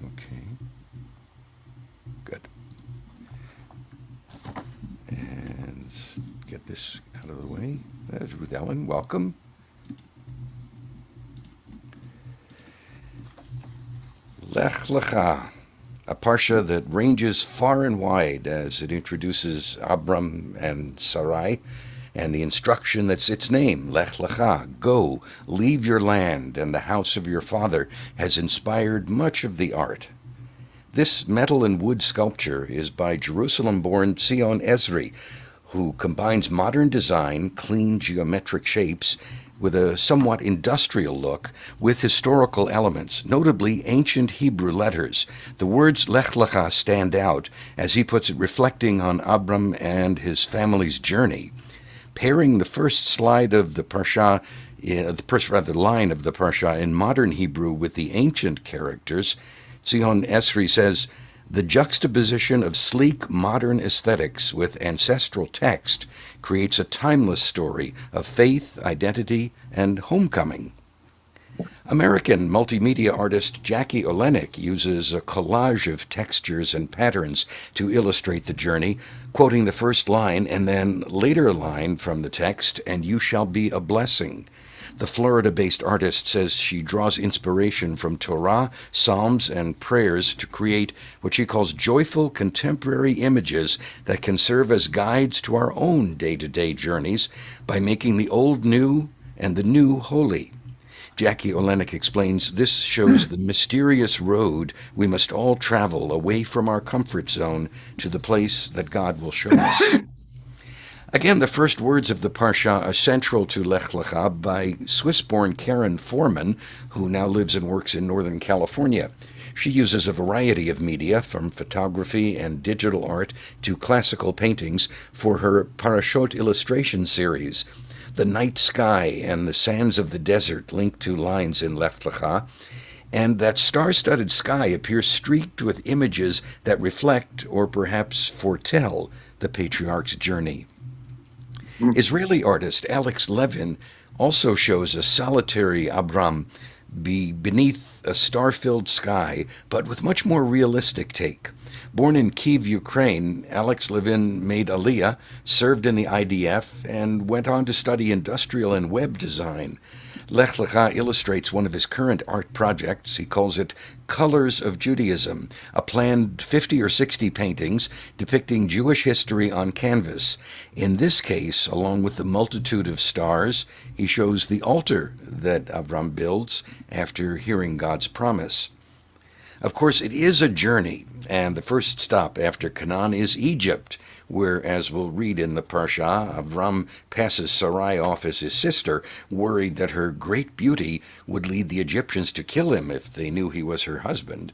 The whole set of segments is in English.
Okay. Good. And let's get this out of the way. There's Ruth Ellen. Welcome. Lech Lecha, a parsha that ranges far and wide as it introduces Abram and Sarai and the instruction that's its name, Lech Lecha, go, leave your land and the house of your father, has inspired much of the art. This metal and wood sculpture is by Jerusalem-born Sion Esri, who combines modern design, clean geometric shapes, with a somewhat industrial look, with historical elements, notably ancient Hebrew letters. The words Lech Lecha stand out, as he puts it, reflecting on Abram and his family's journey. Pairing the first slide of the parsha, the first rather line of the parsha in modern Hebrew with the ancient characters, Sion Esri says, the juxtaposition of sleek modern aesthetics with ancestral text creates a timeless story of faith, identity, and homecoming. American multimedia artist Jackie Olenek uses a collage of textures and patterns to illustrate the journey, quoting the first line and then later line from the text, and you shall be a blessing. The Florida-based artist says she draws inspiration from Torah, Psalms, and prayers to create what she calls joyful contemporary images that can serve as guides to our own day-to-day journeys by making the old new and the new holy. Jackie Olenek explains this shows the mysterious road we must all travel away from our comfort zone to the place that God will show us. Again, the first words of the Parsha are central to Lech Lecha by Swiss-born Karen Foreman, who now lives and works in Northern California. She uses a variety of media, from photography and digital art to classical paintings, for her Parashot illustration series. The night sky and the sands of the desert link to lines in Lech Lecha, and that star-studded sky appears streaked with images that reflect, or perhaps foretell, the patriarch's journey. Israeli artist Alex Levin also shows a solitary Abram beneath a star-filled sky, but with much more realistic take. Born in Kyiv, Ukraine, Alex Levin made Aliyah, served in the IDF, and went on to study industrial and web design. Lech Lecha illustrates one of his current art projects. He calls it Colors of Judaism, a planned 50 or 60 paintings depicting Jewish history on canvas. In this case, along with the multitude of stars, he shows the altar that Avram builds after hearing God's promise. Of course, it is a journey, and the first stop after Canaan is Egypt, where, as we'll read in the Parsha, Avram passes Sarai off as his sister, worried that her great beauty would lead the Egyptians to kill him if they knew he was her husband.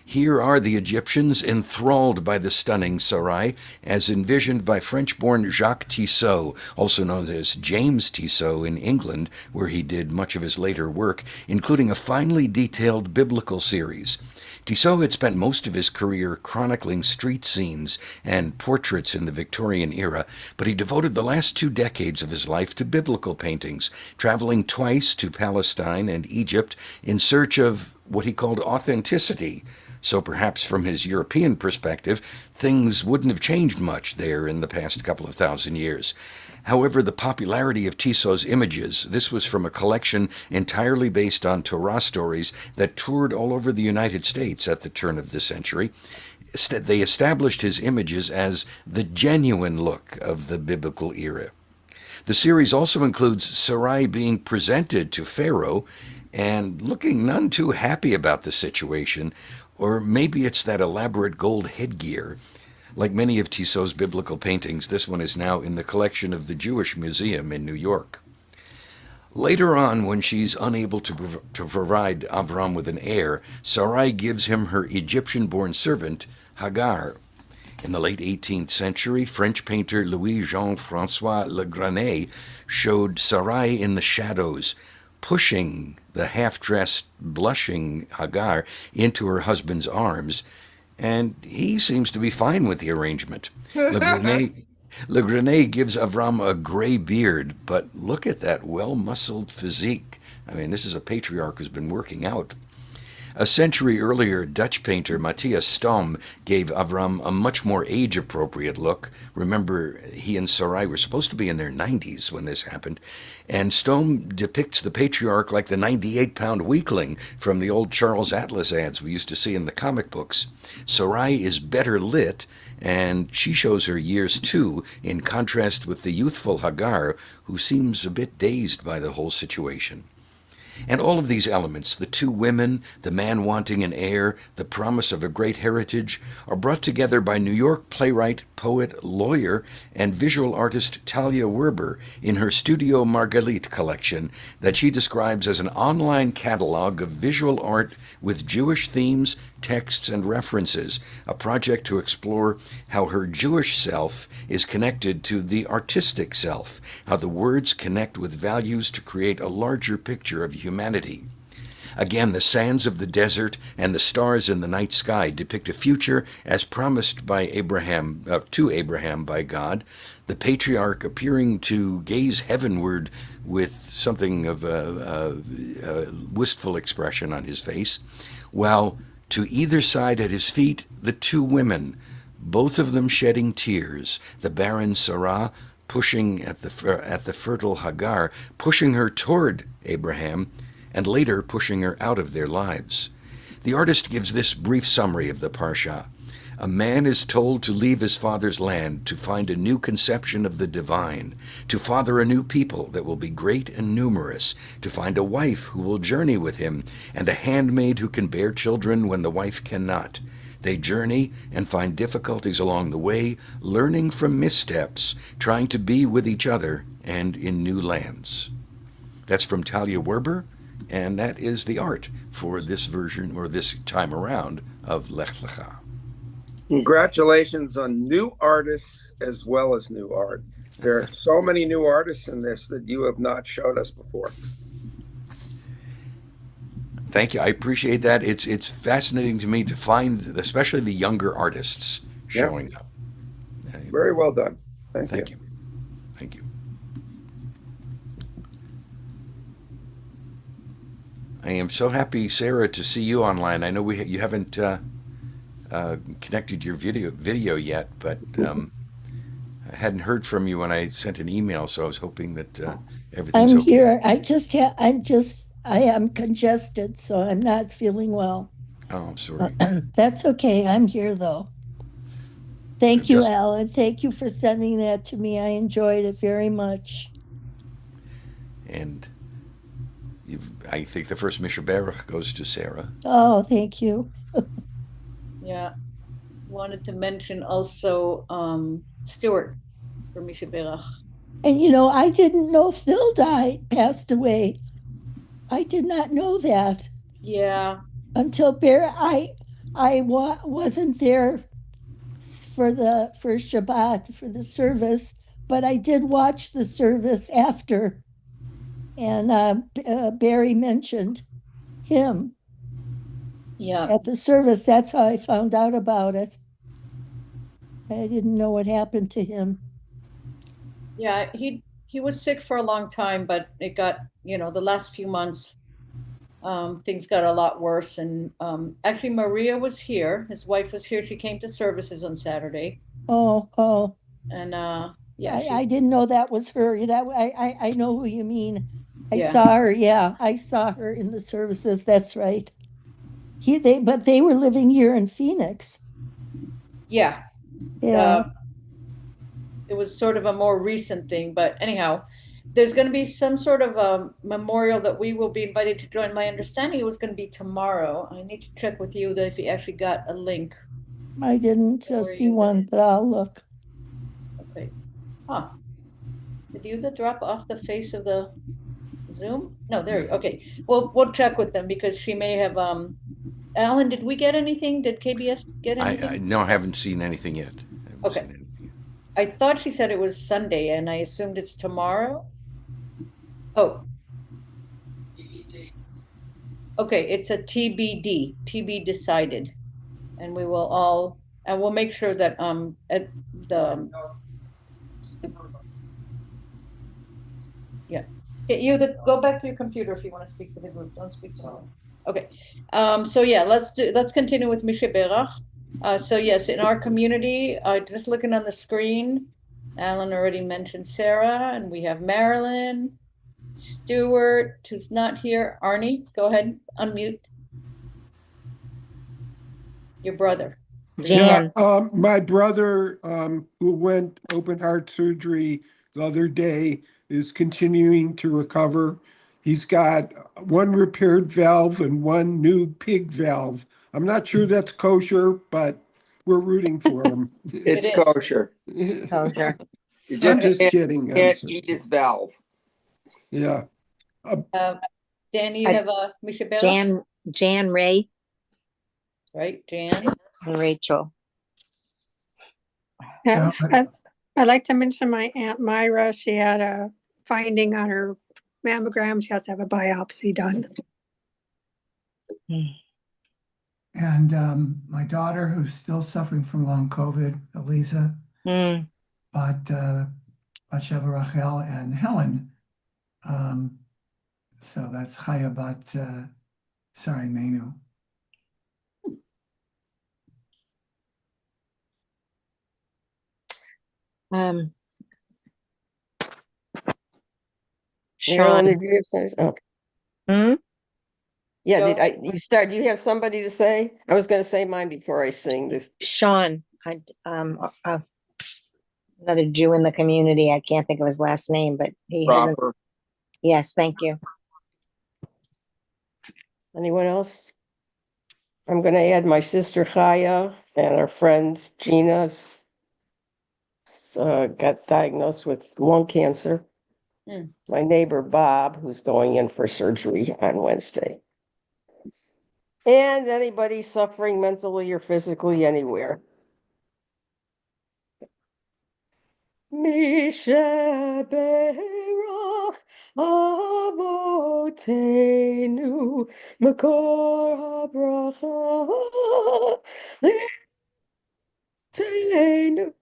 Here are the Egyptians enthralled by the stunning Sarai, as envisioned by French-born Jacques Tissot, also known as James Tissot in England, where he did much of his later work, including a finely detailed biblical series. Tissot had spent most of his career chronicling street scenes and portraits in the Victorian era, but he devoted the last 2 decades of his life to biblical paintings, traveling twice to Palestine and Egypt in search of what he called authenticity. So perhaps from his European perspective, things wouldn't have changed much there in the past couple of thousand years. However, the popularity of Tissot's images, this was from a collection entirely based on Torah stories that toured all over the United States at the turn of the century. They established his images as the genuine look of the biblical era. The series also includes Sarai being presented to Pharaoh and looking none too happy about the situation, or maybe it's that elaborate gold headgear. Like many of Tissot's biblical paintings, this one is now in the collection of the Jewish Museum in New York. Later on, when she's unable to provide Avram with an heir, Sarai gives him her Egyptian-born servant, Hagar. In the late 18th century, French painter Louis-Jean-François Le Granet showed Sarai in the shadows, pushing the half-dressed, blushing Hagar into her husband's arms, and he seems to be fine with the arrangement. Le Grenet gives Avram a gray beard, but look at that well-muscled physique. I mean, this is a patriarch who's been working out. A century earlier, Dutch painter Matthias Stom gave Avram a much more age-appropriate look. Remember, he and Sarai were supposed to be in their 90s when this happened. And Stom depicts the patriarch like the 98-pound weakling from the old Charles Atlas ads we used to see in the comic books. Sarai is better lit, and she shows her years too, in contrast with the youthful Hagar, who seems a bit dazed by the whole situation. And all of these elements, the two women, the man wanting an heir, the promise of a great heritage, are brought together by New York playwright, poet, lawyer, and visual artist Talia Werber in her Studio Margalit collection that she describes as an online catalog of visual art with Jewish themes, texts, and references, a project to explore how her Jewish self is connected to the artistic self, how the words connect with values to create a larger picture of humanity. Again, the sands of the desert and the stars in the night sky depict a future as promised by Abraham, to Abraham by God, the patriarch appearing to gaze heavenward with something of a wistful expression on his face, while to either side at his feet, the two women, both of them shedding tears, the barren Sarah pushing at the fertile Hagar, pushing her toward Abraham, and later pushing her out of their lives. The artist gives this brief summary of the Parsha. A man is told to leave his father's land to find a new conception of the divine, to father a new people that will be great and numerous, to find a wife who will journey with him, and a handmaid who can bear children when the wife cannot. They journey and find difficulties along the way, learning from missteps, trying to be with each other and in new lands. That's from Talia Werber, and that is the art for this version, or this time around, of Lech Lecha. Congratulations on new artists as well as new art. There are so many new artists in this that you have not showed us before. Thank you. I appreciate that. It's fascinating to me to find, especially the younger artists showing up. Very well done. Thank you. Thank you. I am so happy, Sarah, to see you online. I know you haven't connected your video yet, but I hadn't heard from you when I sent an email, so I was hoping that everything's I'm okay. here. I am congested, so I'm not feeling well. Oh, I'm sorry. That's okay. I'm here though. Thank you, Alan. Thank you for sending that to me. I enjoyed it very much. And I think the first Misha Baruch goes to Sarah. Oh, thank you. Yeah. Wanted to mention also Stuart for Misha Baruch. And I didn't know Phil passed away. I did not know that. Yeah. Until I wasn't there for Shabbat, for the service, but I did watch the service after. And Barry mentioned him at the service. That's how I found out about it. I didn't know what happened to him. Yeah, he was sick for a long time, but it got, the last few months, things got a lot worse. And actually, Maria was here. His wife was here. She came to services on Saturday. Oh. And yeah, I didn't know that was her. I know who you mean. I saw her. Yeah, I saw her in the services. That's right. But they were living here in Phoenix. Yeah. Yeah. It was sort of a more recent thing, but anyhow, there's going to be some sort of a memorial that we will be invited to join. My understanding it was going to be tomorrow. I need to check with you that if you actually got a link. I didn't see one, but I'll look. Okay. Huh. Did you drop off the face of the Zoom? No, there you go. Okay. Well, we'll check with them because she may have Alan, did we get anything? Did KBS get anything? No, I haven't seen anything yet. Okay. I thought she said it was Sunday, and I assumed it's tomorrow. Oh. Okay, it's a TBD, TB decided. And we'll make sure that at the go back to your computer if you want to speak to the group. Don't speak to me. Okay. So yeah, let's continue with Misha Berach. So yes, in our community, just looking on the screen, Alan already mentioned Sarah, and we have Marilyn, Stuart, who's not here. Arnie, go ahead, unmute your brother. Jan. My brother, who went open heart surgery the other day, is continuing to recover. He's got one repaired valve and one new pig valve. I'm not sure that's kosher, but we're rooting for him. It's It is. kosher. Kosher. You I'm just just can't, kidding. can't eat his valve. Yeah. Danny, you have a Misha Berach, Jan, Ray, right? Jan. and Rachel. Yeah, I'd like to mention my Aunt Myra. She had a finding on her mammogram. She has to have a biopsy done. And my daughter, who's still suffering from long COVID, Eliza, Mm. Batsheva Rachel, and Helen. So that's Chaya sorry, Menu. Sean, Marilyn, did you have something? Oh, Hmm? yeah, Go. you start, do you have somebody to say? I was gonna say mine before I sing this. Sean, another Jew in the community. I can't think of his last name, but he hasn't. Proper. Yes, thank you. Anyone else? I'm gonna add my sister Chaya and our friend Gina's got diagnosed with lung cancer. Mm. My neighbor Bob, who's going in for surgery on Wednesday. And anybody suffering mentally or physically anywhere. Misha Berach Avotenu Makor HaBracha Litenu.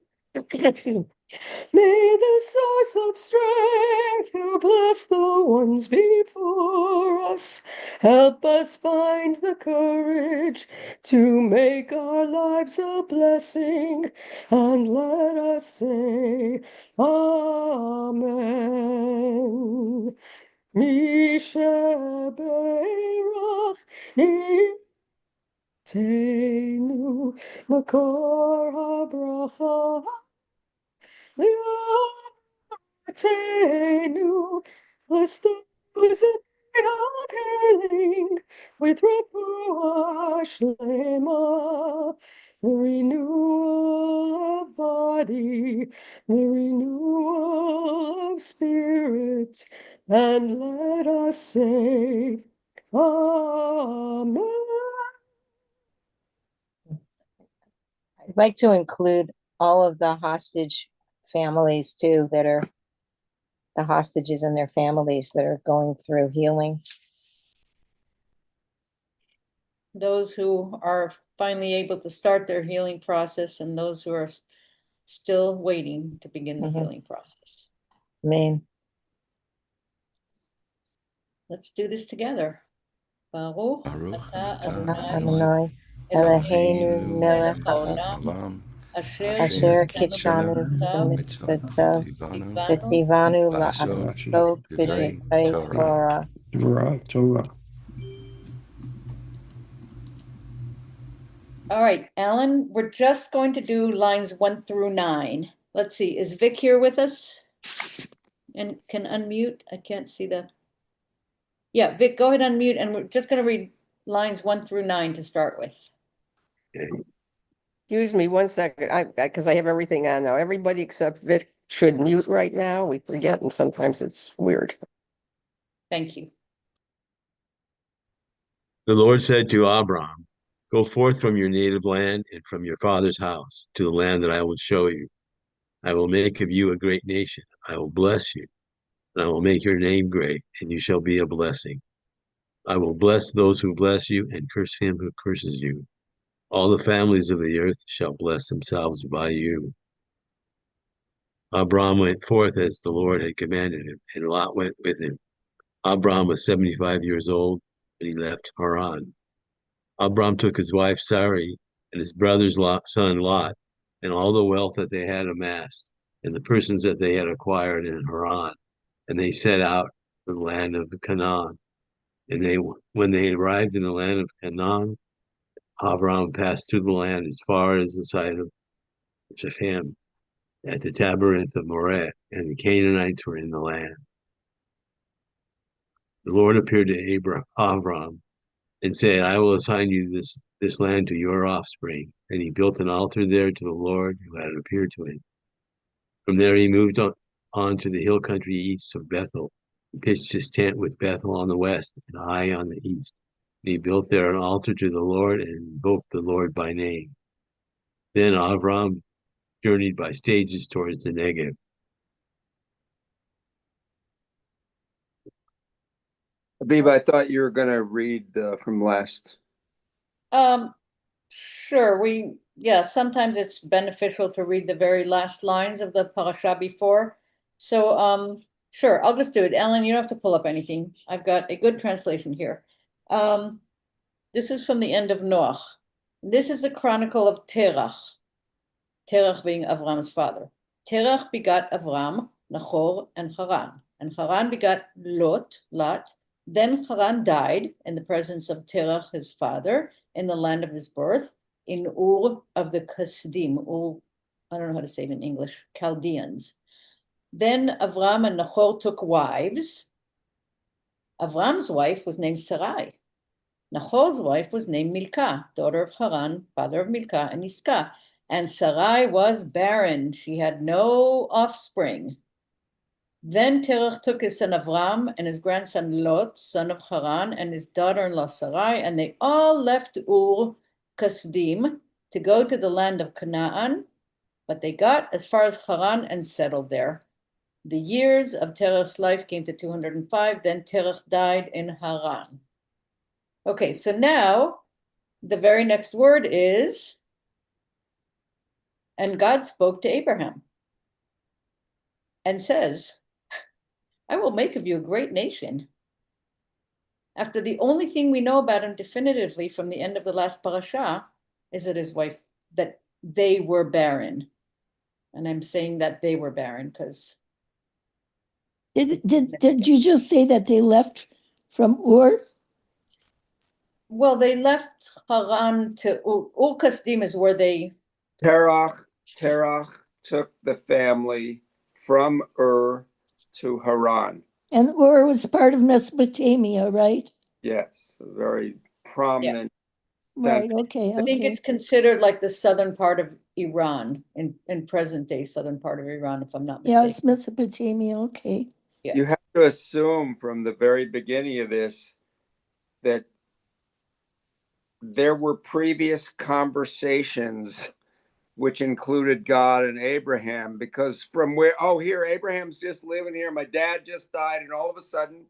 May the source of strength who bless the ones before us help us find the courage to make our lives a blessing, and let us say Amen. Misha Berach Tenu Makor HaBracha Tenu, bless those in need of healing with refuah shlema, the renewal of body, the renewal of spirit, and let us say, Amen. I'd like to include all of the hostage families too, that are the hostages and their families that are going through healing. Those who are finally able to start their healing process, and those who are still waiting to begin the Mhm. healing process. I mean, Let's do this together. Baruch Baruch atah atah Adonai Eloheinu Eloheinu melech melech haolam asher asher kitshanu kitshanu b'mitzvotav b'mitzvotav tivanu v'tzivanu La'asot la'asot divrei b'divrei Torah. Torah. All right, Alan, we're just going to do lines 1 through 9. Let's see, is Vic here with us? And can unmute? I can't see the. Yeah, Vic, go ahead, unmute, and we're just going to read lines 1 through 9 to start with. Excuse me 1 second, because I have everything on now. Everybody except Vic should mute right now. We forget, and sometimes it's weird. Thank you. The Lord said to Abram, "Go forth from your native land and from your father's house to the land that I will show you. I will make of you a great nation. I will bless you, and I will make your name great, and you shall be a blessing. I will bless those who bless you, and curse him who curses you. All the families of the earth shall bless themselves by you." Abram went forth as the Lord had commanded him, and Lot went with him. Abram was 75 years old and he left Haran. Abram took his wife Sarai and his brother's son Lot, and all the wealth that they had amassed, and the persons that they had acquired in Haran, and they set out for the land of Canaan. And when they arrived in the land of Canaan, Avram passed through the land as far as the side of Shechem, at the Tabernacle of Moreh, and the Canaanites were in the land. The Lord appeared to Avram and said, I will assign you this land to your offspring. And he built an altar there to the Lord who had appeared to him. From there he moved on to the hill country east of Bethel. He pitched his tent with Bethel on the west and Ai on the east. And he built there an altar to the Lord and invoked the Lord by name. Then Avram journeyed by stages towards the Negev. Aviva, I thought you were going to read from last. Sure. Sometimes it's beneficial to read the very last lines of the parasha before. So, sure, I'll just do it. Ellen, you don't have to pull up anything. I've got a good translation here. This is from the end of Noach. This is a chronicle of Terach. Terach being Avram's father. Terach begot Avram, Nahor, and Haran. And Haran begot Lot. Then Haran died in the presence of Terach, his father, in the land of his birth, in Ur of the Kasdim. Ur, I don't know how to say it in English, Chaldeans. Then Avram and Nahor took wives. Avram's wife was named Sarai. Nahor's wife was named Milcah, daughter of Haran, father of Milcah and Iscah. And Sarai was barren. She had no offspring. Then Terach took his son Avram and his grandson Lot, son of Haran, and his daughter-in-law Sarai, and they all left Ur Kasdim to go to the land of Canaan, but they got as far as Haran and settled there. The years of Terach's life came to 205, then Terach died in Haran. Okay, so now the very next word is, and God spoke to Abraham and says, I will make of you a great nation. After the only thing we know about him definitively from the end of the last parasha is that his wife, that they were barren. And I'm saying that they were barren because. Did you just say that they left from Ur? Well, they left Haran to Ur Kasdim is where they. Terach took the family from Ur to Haran. And Ur was part of Mesopotamia, right? Yes, a very prominent. Right, okay. I think it's considered like the southern part of Iran, in present day southern part of Iran, if I'm not mistaken. Yeah, it's Mesopotamia, okay. Yeah. You have to assume from the very beginning of this that there were previous conversations which included God and Abraham, because from where, here, Abraham's just living here, my dad just died, and all of a sudden,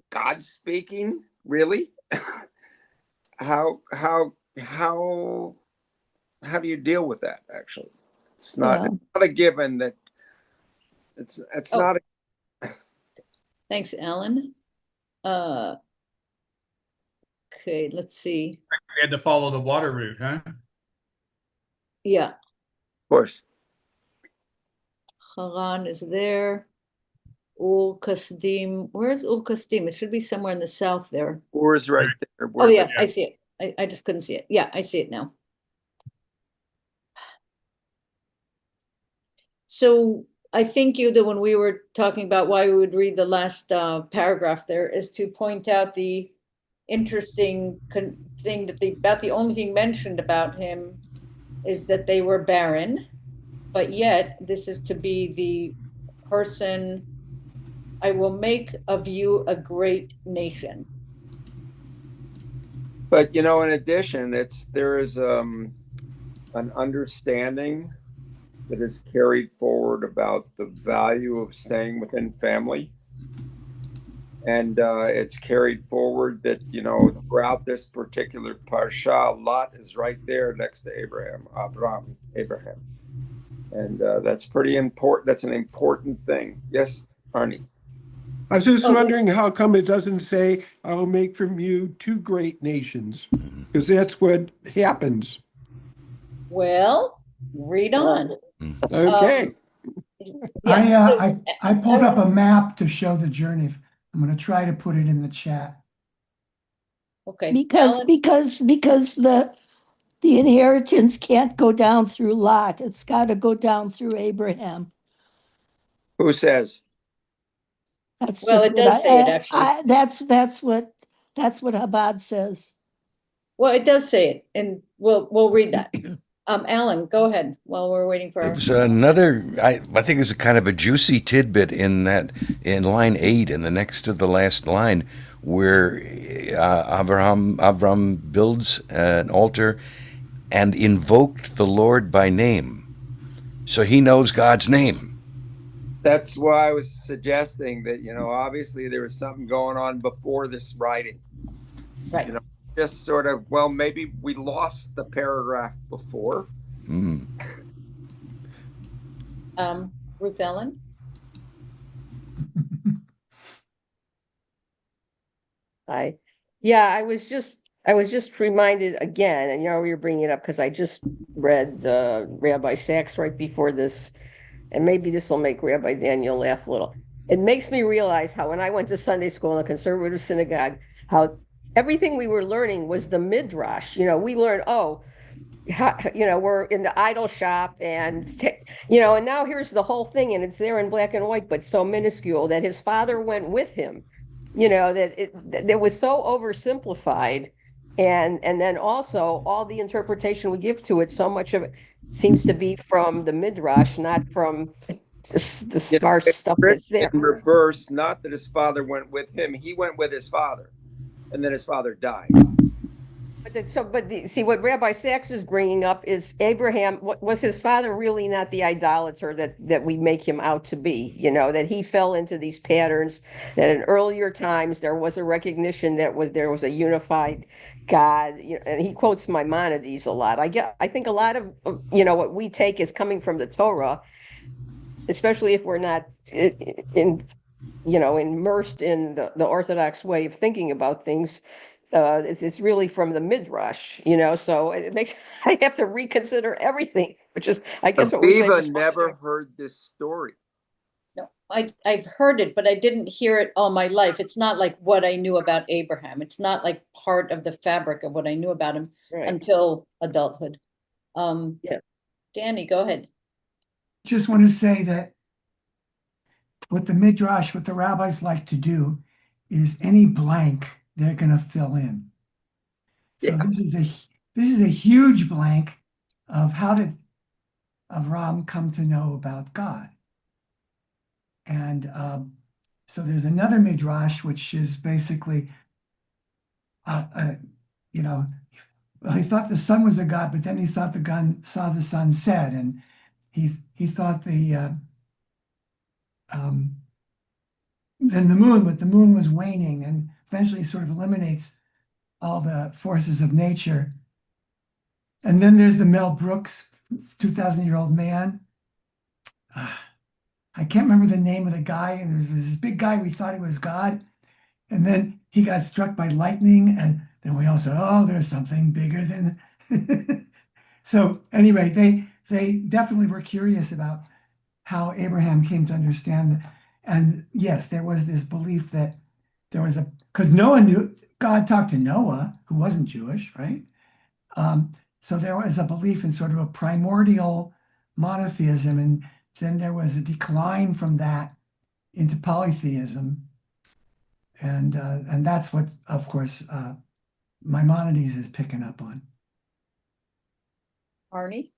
God's speaking? Really? How do you deal with that, actually? It's not a given that it's not a. Thanks, Alan. Okay, let's see. We had to follow the water route, huh? Yeah. Of course. Haran is there. Ur Kasdim. Where's Ur Kasdim? It should be somewhere in the south there. Ur is right there. Oh, yeah, I see it. I just couldn't see it. Yeah, I see it now. So I think that when we were talking about why we would read the last paragraph there is to point out the interesting thing that about the only thing mentioned about him is that they were barren, but yet this is to be the person, I will make of you a great nation. But in addition, there is an understanding that is carried forward about the value of staying within family. And it's carried forward that, throughout this particular parsha, Lot is right there next to Abraham. And that's pretty important. That's an important thing. Yes, Arnie. I was just Oh. wondering how come it doesn't say, I will make from you two great nations? Because that's what happens. Well, read on. Okay. Yeah, so, I pulled up a map to show the journey. I'm going to try to put it in the chat. okay. Because Alan? because the inheritance can't go down through Lot. It's got to go down through Abraham. Who says? That's Well, just it what does say it, actually. that's what Chabad says. Well, it does say it, and we'll read that. Alan, go ahead while we're waiting for. It was another. I think it's a kind of a juicy tidbit in in line 8, in the next to the last line, where Avram builds an altar and invoked the Lord by name, so he knows God's name. That's why I was suggesting that, obviously there was something going on before this writing. Right. Just sort of, well, maybe we lost the paragraph before. Ruth Ellen? Yeah, I was just reminded again, and you're bringing it up because I just read Rabbi Sachs right before this, and maybe this will make Rabbi Daniel laugh a little. It makes me realize how when I went to Sunday school in a conservative synagogue, how everything we were learning was the midrash. We learned, we're in the idol shop, and and now here's the whole thing, and it's there in black and white, but so minuscule that his father went with him. That it was so oversimplified, and then also all the interpretation we give to it, so much of it seems to be from the midrash, not from the sparse stuff that's there. In reverse, not that his father went with him, he went with his father, and then his father died. See, what Rabbi Sachs is bringing up is Abraham. Was his father really not the idolater that we make him out to be? That he fell into these patterns. That in earlier times there was a recognition that there was a unified God. And he quotes Maimonides a lot. I think a lot of what we take is coming from the Torah, especially if we're not immersed in the Orthodox way of thinking about things. It's really from the midrash, so it makes I have to reconsider everything, which is, I guess, what we're saying. Aviva never heard this story. No, I've heard it, but I didn't hear it all my life. It's not like what I knew about Abraham. It's not like part of the fabric of what I knew about him until adulthood. Yeah. Danny, go ahead. Just want to say that what the rabbis like to do is any blank they're going to fill in. So Yeah. this is a huge blank of how did Avram come to know about God. And so there's another midrash, which is basically, he thought the sun was a god, but then he thought saw the sun set, and he thought then the moon, but the moon was waning, and eventually sort of eliminates all the forces of nature. And then there's the Mel Brooks 2,000-year-old man. I can't remember the name of the guy, and there's this big guy, we thought he was God, and then he got struck by lightning, and then we all said, oh, there's something bigger than. So anyway, they definitely were curious about how Abraham came to understand that. And yes, there was this belief that there was because Noah knew, God talked to Noah, who wasn't Jewish, right? So there was a belief in sort of a primordial monotheism, and then there was a decline from that into polytheism. And that's what, of course, Maimonides is picking up on. Arnie?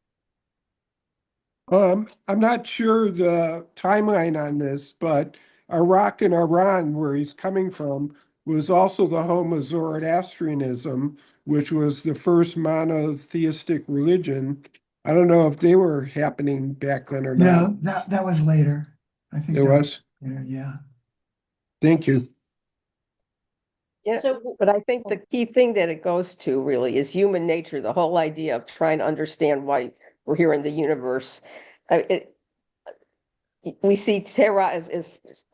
I'm not sure the timeline on this, but Iraq and Iran, where he's coming from, was also the home of Zoroastrianism, which was the first monotheistic religion. I don't know if they were happening back then or not. No, that was later. I think It that was. later, yeah. Thank you. Yeah, So- but I think the key thing that it goes to really is human nature, the whole idea of trying to understand why we're here in the universe. we see Terah as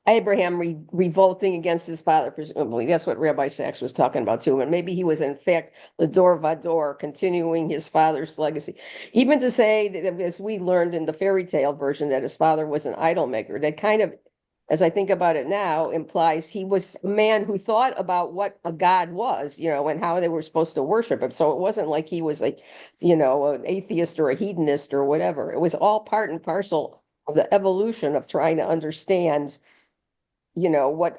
Abraham revolting against his father, presumably. That's what Rabbi Sachs was talking about too. And maybe he was in fact the Dor Vador, continuing his father's legacy. Even to say that, as we learned in the fairy tale version, that his father was an idol maker, that kind of, as I think about it now, implies he was a man who thought about what a god was, and how they were supposed to worship him. So it wasn't like he was like, an atheist or a hedonist or whatever. It was all part and parcel of the evolution of trying to understand, what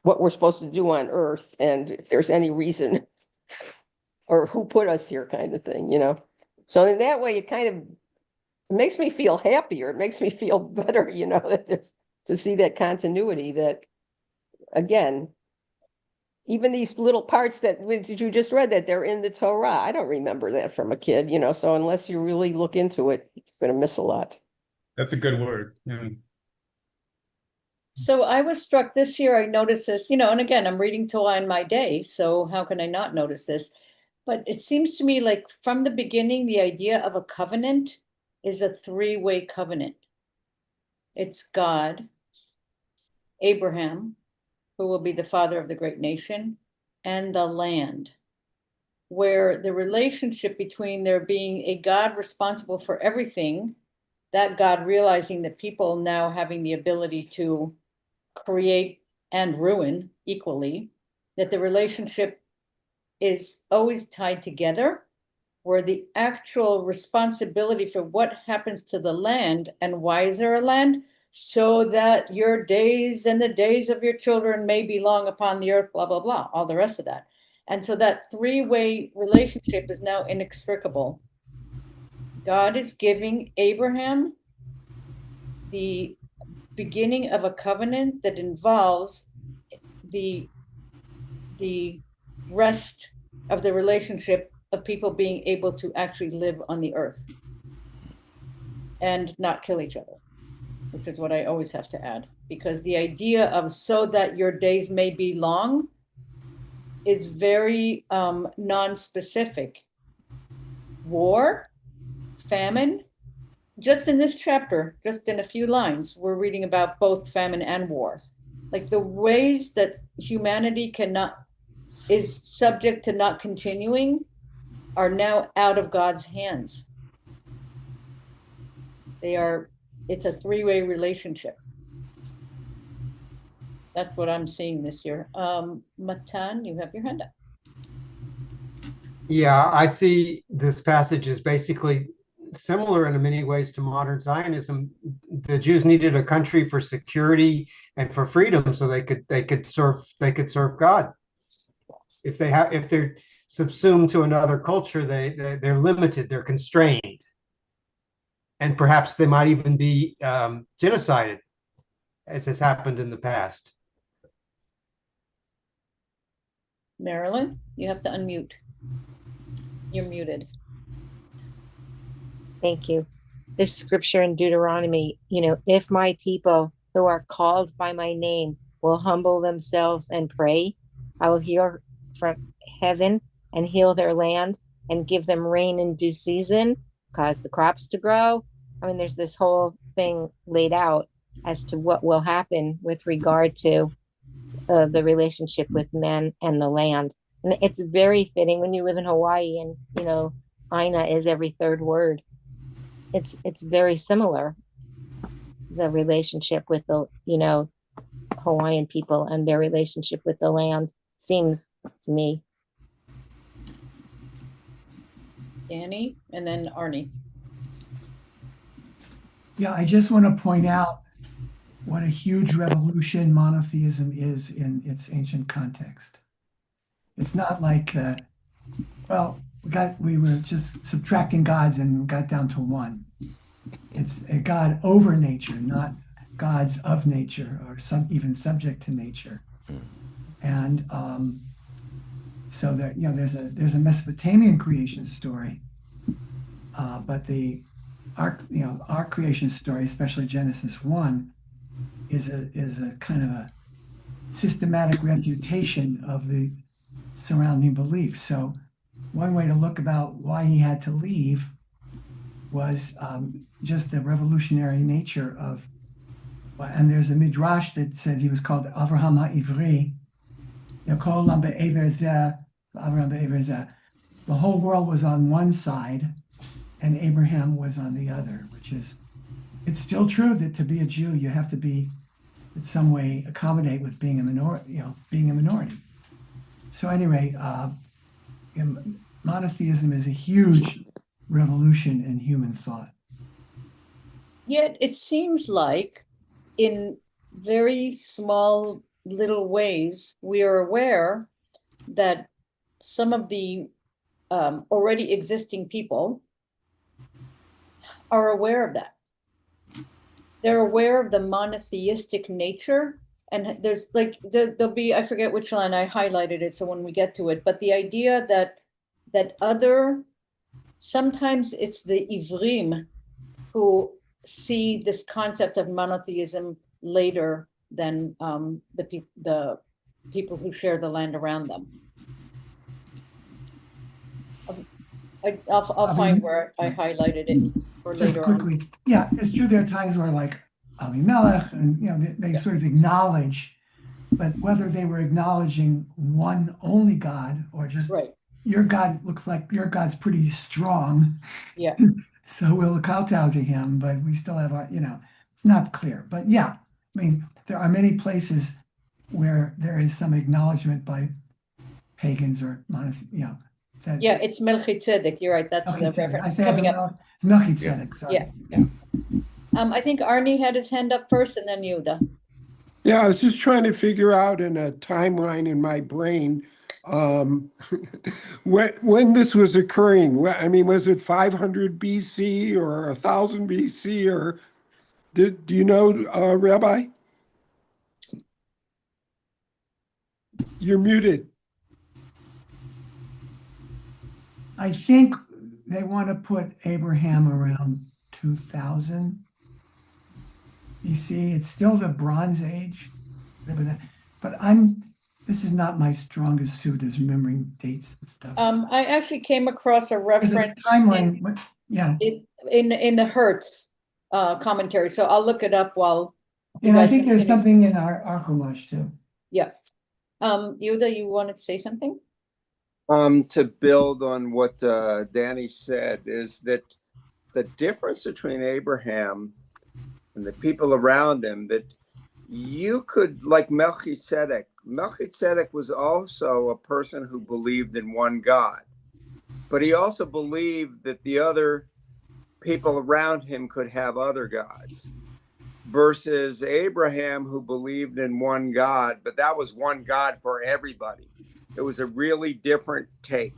we're supposed to do on Earth, and if there's any reason or who put us here, kind of thing. So in that way, it makes me feel happier. It makes me feel better, that there's to see that continuity, that again, even these little parts that you just read, that they're in the Torah. I don't remember that from a kid, so unless you really look into it, you're going to miss a lot. That's a good word. Yeah. So I was struck this year, I noticed this, and again, I'm reading Torah in my day, so how can I not notice this? But it seems to me like from the beginning, the idea of a covenant is a three-way covenant. It's God, Abraham, who will be the father of the great nation, and the land, where the relationship between there being a God responsible for everything, that God realizing that people now having the ability to create and ruin equally, that the relationship is always tied together, where the actual responsibility for what happens to the land, and why is there a land? So that your days and the days of your children may be long upon the earth, blah, blah, blah, all the rest of that. And so that three-way relationship is now inextricable. God is giving Abraham the beginning of a covenant that involves the rest of the relationship of people being able to actually live on the earth and not kill each other, which is what I always have to add, because the idea of so that your days may be long is very non-specific. War, famine, just in this chapter, just in a few lines, we're reading about both famine and war. Like the ways that humanity is subject to not continuing are now out of God's hands. It's a three-way relationship. That's what I'm seeing this year. Matan, you have your hand up. Yeah, I see this passage as basically similar in many ways to modern Zionism. The Jews needed a country for security and for freedom, so they could serve God. If they're subsumed to another culture, they're limited, they're constrained, and perhaps they might even be genocided, as has happened in the past. Marilyn, you have to unmute. You're muted. Thank you. This scripture in Deuteronomy, if my people who are called by my name will humble themselves and pray, I will hear from heaven and heal their land and give them rain in due season, cause the crops to grow. I mean, there's this whole thing laid out as to what will happen with regard to the relationship with men and the land. And it's very fitting when you live in Hawaii and, Aina is every third word. It's very similar, the relationship with the, Hawaiian people and their relationship with the land, seems to me. Danny, and then Arnie. Yeah, I just want to point out what a huge revolution monotheism is in its ancient context. It's not like, we were just subtracting gods and got down to one. It's a God over nature, not gods of nature or even subject to nature. And so that there's a Mesopotamian creation story, but our creation story, especially Genesis 1, is a kind of a systematic refutation of the surrounding beliefs. So one way to look about why he had to leave was just the revolutionary nature of And there's a midrash that says he was called Avraham HaIvri. Yakol Lam Be'ever Zeh, Avraham Be'ever Zeh. The whole world was on one side, and Abraham was on the other, which is, it's still true that to be a Jew, you have to be in some way accommodate with being a minority, being a minority. So anyway, monotheism is a huge revolution in human thought. Yet it seems like in very small little ways, we are aware that some of the already existing people are aware of that. They're aware of the monotheistic nature. And there's like, there'll be, I forget which line, I highlighted it, so when we get to it, but the idea that sometimes it's the Ivrim who see this concept of monotheism later than the people who share the land around them. I'll find where I highlighted it for later on. Yeah, it's true. There are times where, like Avimelech, and they sort of acknowledge, but whether they were acknowledging one only God or just your God looks like your God's pretty strong. Yeah. So we'll kowtow to him, but we still have our, it's not clear. But yeah, I mean, there are many places where there is some acknowledgement by pagans or Yeah, it's Melchizedek. You're right. That's the reference coming up. Melchizedek. Sorry. Yeah. I think Arnie had his hand up first, and then Yehuda. Yeah, I was just trying to figure out in a timeline in my brain when this was occurring. I mean, was it 500 BC or 1000 BC, or do you know, Rabbi? You're muted. I think they want to put Abraham around 2000 BC. It's still the Bronze Age, but this is not my strongest suit, is remembering dates and stuff. I actually came across a reference timeline, in the Hertz commentary, so I'll look it up while. And I think there's something in our Chumash too. Yeah. Yehuda, you wanted to say something? To build on what Danny said, is that the difference between Abraham and the people around him, that you could, like Melchizedek was also a person who believed in one God, but he also believed that the other people around him could have other gods, versus Abraham, who believed in one God, but that was one God for everybody. It was a really different take.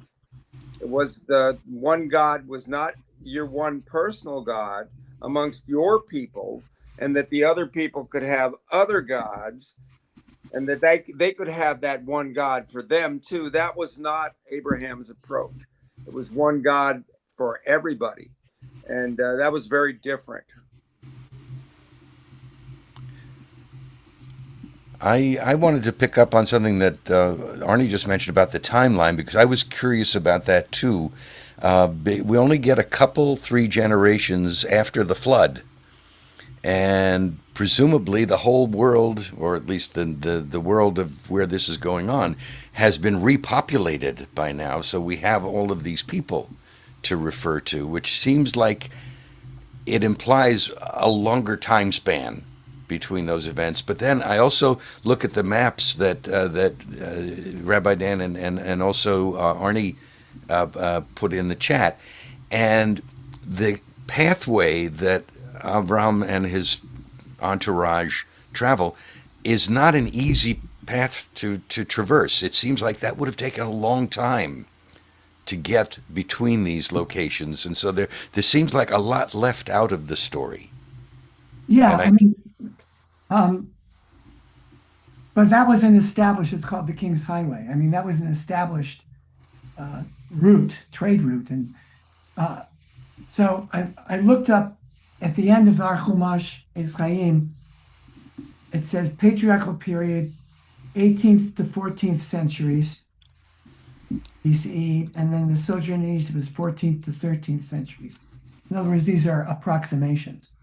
It was the one God was not your one personal God amongst your people, and that the other people could have other gods, and that they could have that one God for them too. That was not Abraham's approach. It was one God for everybody. And that was very different. I wanted to pick up on something that Arnie just mentioned about the timeline, because I was curious about that too. We only get a couple, 3 generations after the flood. And presumably the whole world, or at least the world of where this is going on, has been repopulated by now. So we have all of these people to refer to, which seems like it implies a longer time span between those events. But then I also look at the maps that Rabbi Dan and also Arnie put in the chat, and the pathway that Avram and his entourage travel is not an easy path to traverse. It seems like that would have taken a long time to get between these locations, and so there seems like a lot left out of the story. Yeah, I mean, but that was an established. It's called the King's Highway. I mean, that was an established trade route, and so I looked up. At the end of our Chumash Eitz Chaim, it says patriarchal period, 18th to 14th centuries BCE, and then the sojourn in Egypt was 14th to 13th centuries. In other words, these are approximations.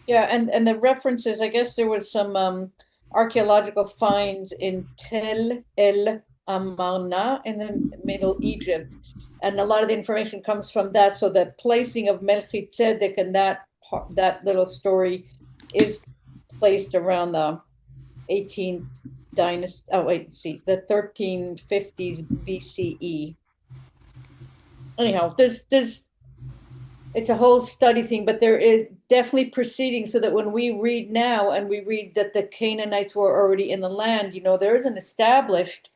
Yeah, and the references, I guess there was some archaeological finds in Tel El Amarna in the Middle Egypt. And a lot of the information comes from that. So the placing of Melchizedek and that little story is placed around the 18th dynasty. Oh, wait, see, the 1350s BCE. Anyhow, there's it's a whole study thing, but there is definitely proceeding so that when we read now and we read that the Canaanites were already in the land, there is an established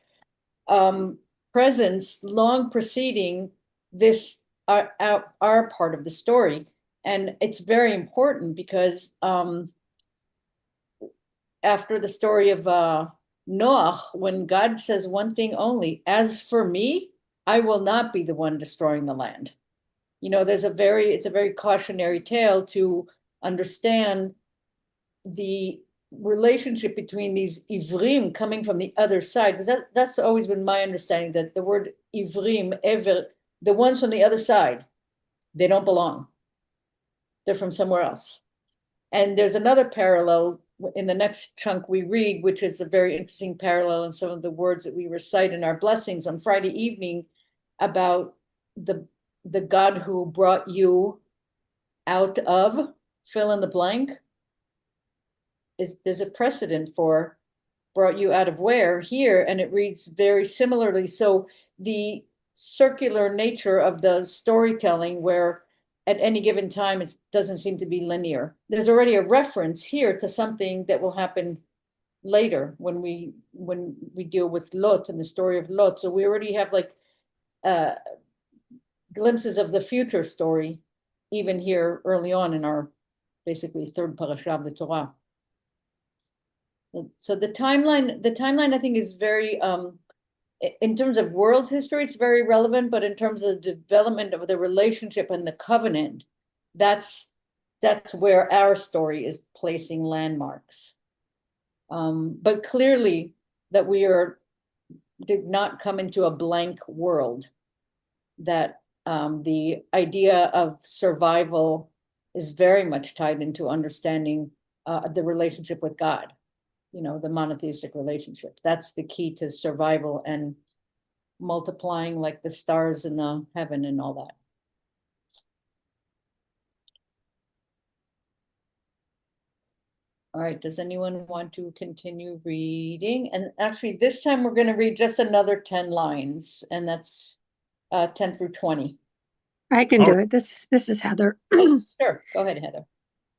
presence long preceding this our part of the story. And it's very important because after the story of Noah, when God says one thing only, as for me, I will not be the one destroying the land. It's a very cautionary tale to understand the relationship between these ivrim coming from the other side, because that's always been my understanding, that the word ivrim, ever, the ones from the other side, they don't belong. They're from somewhere else. And there's another parallel in the next chunk we read, which is a very interesting parallel in some of the words that we recite in our blessings on Friday evening about the God who brought you out of fill in the blank. There's a precedent for brought you out of where here, and it reads very similarly. So the circular nature of the storytelling, where at any given time it doesn't seem to be linear. There's already a reference here to something that will happen later when we deal with Lot and the story of Lot. So we already have like glimpses of the future story, even here early on in our basically third parasha of the Torah. So the timeline I think is very, in terms of world history, it's very relevant, but in terms of the development of the relationship and the covenant, that's where our story is placing landmarks. But clearly that we did not come into a blank world, that the idea of survival is very much tied into understanding the relationship with God, the monotheistic relationship. That's the key to survival and multiplying like the stars in the heaven and all that. All right, does anyone want to continue reading? And actually, this time we're going to read just another 10 lines, and that's 10 through 20. I can do it. This is Heather. Sure, go ahead, Heather.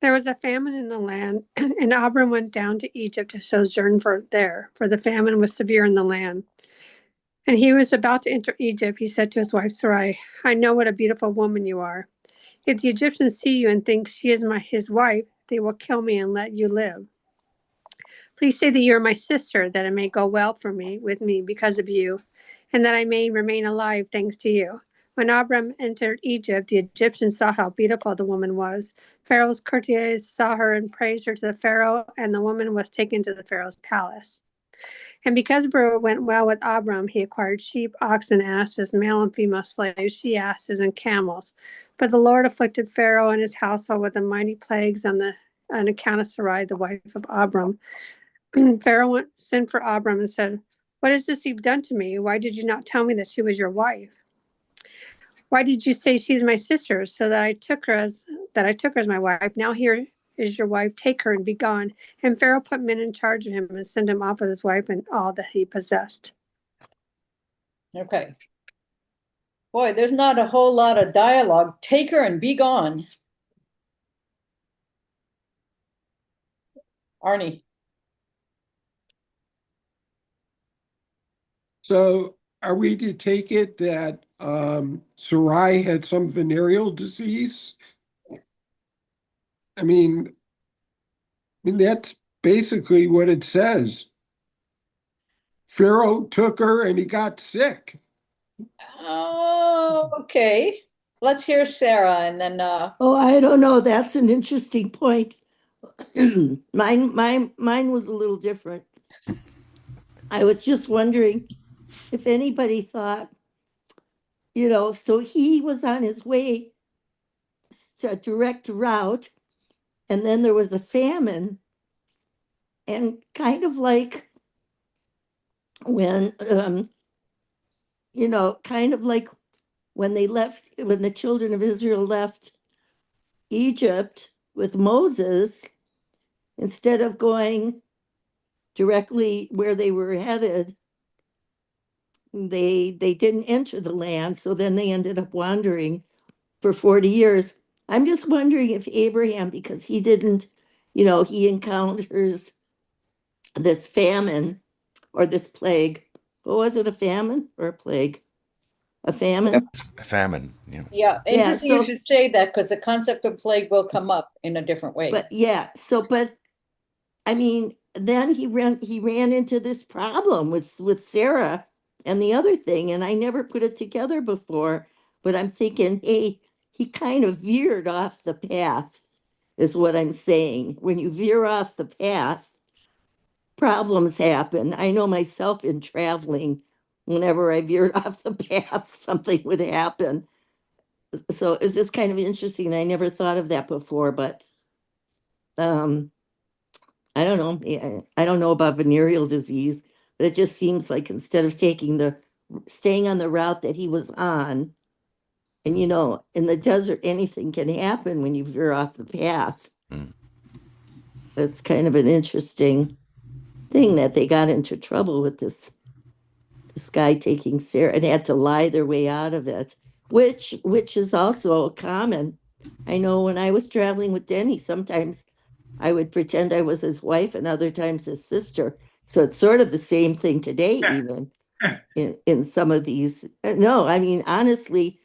There was a famine in the land, and Abram went down to Egypt to sojourn for the famine was severe in the land. And he was about to enter Egypt. He said to his wife Sarai, I know what a beautiful woman you are. If the Egyptians see you and think she is his wife, they will kill me and let you live. Please say that you are my sister, that it may go well with me because of you, and that I may remain alive thanks to you. When Abram entered Egypt, the Egyptians saw how beautiful the woman was. Pharaoh's courtiers saw her and praised her to the Pharaoh, and the woman was taken to the Pharaoh's palace. And because it went well with Abram, he acquired sheep, oxen, asses, male and female slaves, she-asses, and camels. But the Lord afflicted Pharaoh and his household with the mighty plagues on account of Sarai, the wife of Abram. Pharaoh sent for Abram and said, What is this you've done to me? Why did you not tell me that she was your wife? Why did you say she's my sister, so that I took her as my wife? Now here is your wife. Take her and be gone. And Pharaoh put men in charge of him and sent him off with his wife and all that he possessed. Okay. Boy, there's not a whole lot of dialogue. Take her and be gone. Arnie. So are we to take it that Sarai had some venereal disease? I mean, that's basically what it says. Pharaoh took her and he got sick. Oh, okay. Let's hear Sarah and then Oh, I don't know. That's an interesting point. Mine was a little different. I was just wondering if anybody thought, so he was on his way to a direct route, and then there was a famine, and kind of like when kind of like when the children of Israel left Egypt with Moses, instead of going directly where they were headed, they didn't enter the land, so then they ended up wandering for 40 years. I'm just wondering if Abraham, because he didn't, he encounters this famine or this plague. What was it, a famine or a plague? A famine? Famine. Yeah. Yeah, Yeah, interesting you so, should say that because the concept of plague will come up in a different way. but yeah, but I mean, then he ran into this problem with Sarah and the other thing, and I never put it together before, but I'm thinking, hey, he kind of veered off the path, is what I'm saying. When you veer off the path, problems happen. I know myself in traveling, whenever I veered off the path, something would happen. So it's just kind of interesting. I never thought of that before, but I don't know. I don't know about venereal disease, but it just seems like instead of staying on the route that he was on, and in the desert, anything can happen when you veer off the path. Mm. That's kind of an interesting thing that they got into trouble with this guy taking Sarah and had to lie their way out of it, which is also common. I know when I was traveling with Denny, sometimes I would pretend I was his wife and other times his sister. So it's sort of the same thing today, even in some of these. No, I mean, honestly,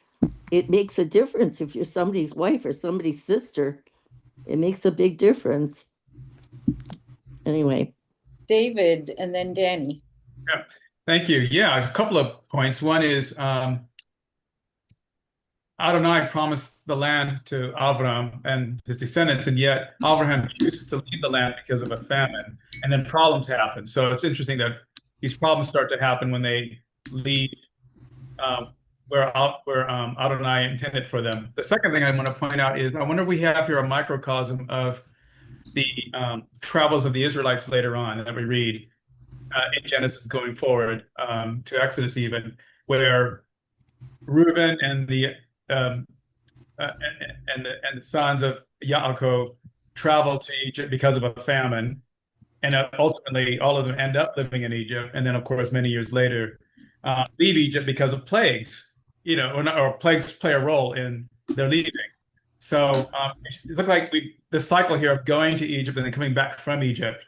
it makes a difference if you're somebody's wife or somebody's sister. It makes a big difference. Anyway. David and then Danny. Yeah, thank you. Yeah, a couple of points. One is Adonai promised the land to Avram and his descendants, and yet Abraham chooses to leave the land because of a famine, and then problems happen. So it's interesting that these problems start to happen when they leave where Adonai intended for them. The second thing I want to point out is I wonder if we have here a microcosm of the travels of the Israelites later on that we read in Genesis going forward to Exodus even, where Reuben and the sons of Yaakov travel to Egypt because of a famine, and ultimately all of them end up living in Egypt. And then, of course, many years later, leave Egypt because of plagues, or plagues play a role in their leaving. So it looks like the cycle here of going to Egypt and then coming back from Egypt,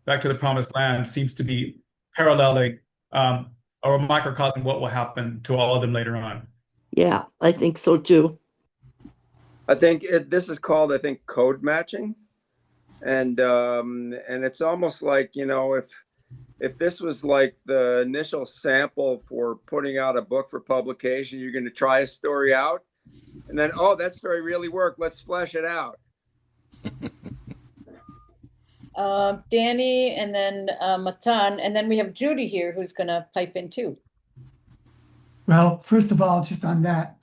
back to the promised land, seems to be paralleling or a microcosm what will happen to all of them later on. Yeah, I think so too. I think this is called, code matching, and it's almost like, if this was like the initial sample for putting out a book for publication, you're going to try a story out, and then, oh, that story really worked. Let's flesh it out. Danny and then Matan, and then we have Judy here who's going to pipe in too. Well, first of all, just on that,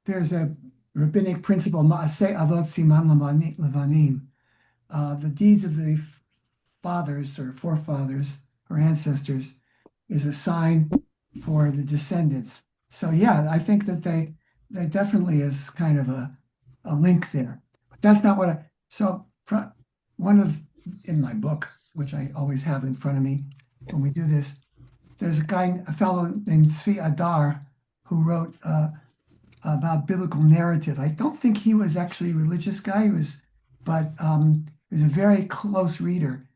there's a rabbinic principle, Ma'aseh Avot Siman Levanim. The deeds of the fathers or forefathers or ancestors is a sign for the descendants. So yeah, I think that they definitely is kind of a link there. But that's not what in my book, which I always have in front of me when we do this, there's a fellow named Tzvi Adar who wrote about biblical narrative. I don't think he was actually a religious guy, but he was a very close reader.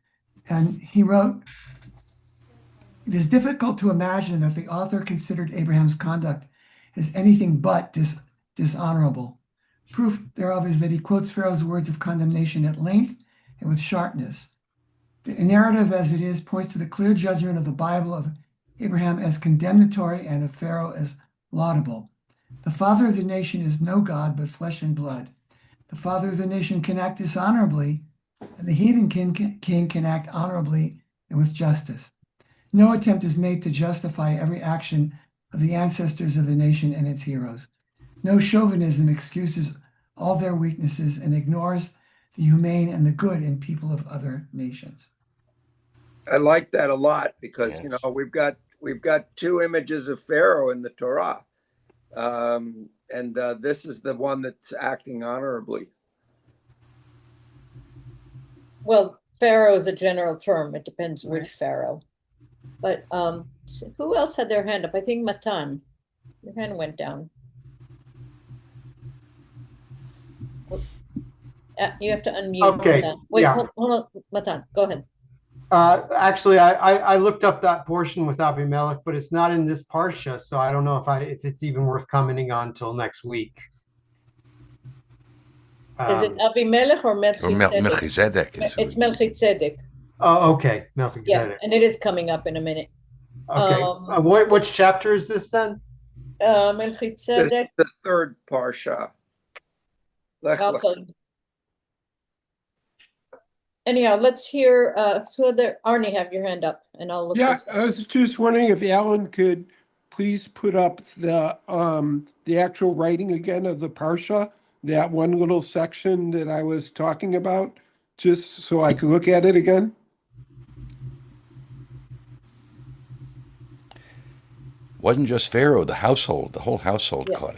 And he wrote, "It is difficult to imagine that the author considered Abraham's conduct as anything but dishonorable. Proof thereof is that he quotes Pharaoh's words of condemnation at length and with sharpness. The narrative as it is points to the clear judgment of the Bible of Abraham as condemnatory and of Pharaoh as laudable. The father of the nation is no God, but flesh and blood. The father of the nation can act dishonorably, and the heathen king can act honorably and with justice. No attempt is made to justify every action of the ancestors of the nation and its heroes. No chauvinism excuses all their weaknesses and ignores the humane and the good in people of other nations. I like that a lot because, Yes. we've got two images of Pharaoh in the Torah. And this is the one that's acting honorably. Well, Pharaoh is a general term. It depends which Pharaoh. But who else had their hand up? I think Matan. Your hand went down. You have to unmute. Okay, Matan. Wait, yeah. hold on, Matan. Go ahead. Actually, I looked up that portion with Abimelech, but it's not in this parsha, so I don't know if it's even worth commenting on till next week. Is it Abimelech or Or Melchizedek? Melchizedek. It's Melchizedek. Oh, okay, Yeah, Melchizedek. and it is coming up in a minute. Okay, which chapter is this then? Melchizedek. The third parsha. Lech Lecha. Okay. Anyhow, let's hear. So there, Arnie, have your hand up, and I'll look. Yeah, This up. I was just wondering if Alan could please put up the actual writing again of the Parsha, that one little section that I was talking about, just so I could look at it again. Wasn't just Pharaoh, the whole household Yeah. caught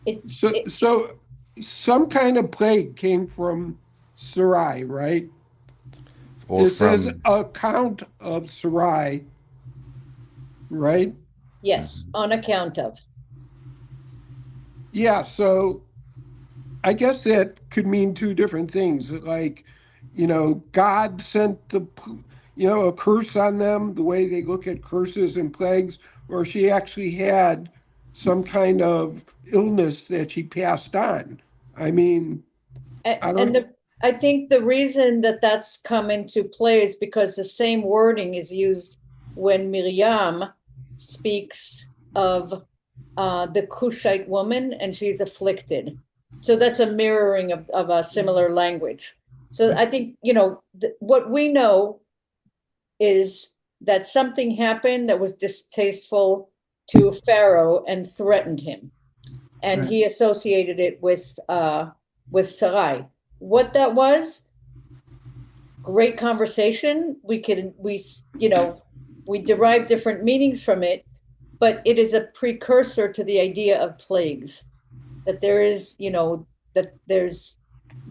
it. So some kind of plague came from Sarai, right? Or It says from account of Sarai, right? Yes, on account of. Yeah, so I guess that could mean two different things. Like, God sent a curse on them, the way they look at curses and plagues, or she actually had some kind of illness that she passed on. I mean, I think the reason that that's come into play is because the same wording is used when Miriam speaks of the Cushite woman and she's afflicted. So that's a mirroring of a similar language. So I think, what we know is that something happened that was distasteful to Pharaoh and threatened him. And he associated it with Sarai. What that was, great conversation. We derive different meanings from it, but it is a precursor to the idea of plagues, that there is,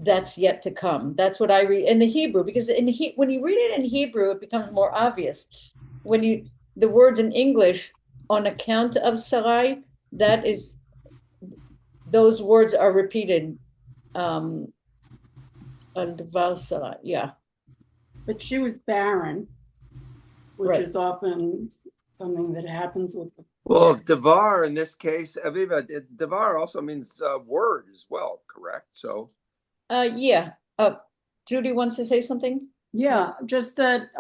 that's yet to come. That's what I read in the Hebrew, because when you read it in Hebrew, it becomes more obvious. When the words in English, on account of Sarai, those words are repeated. Yeah. But she was barren, which Right. is often something that happens with. Well, Devar in this case, Aviva, Devar also means word as well, correct? So. Yeah. Judy wants to say something? Yeah, just that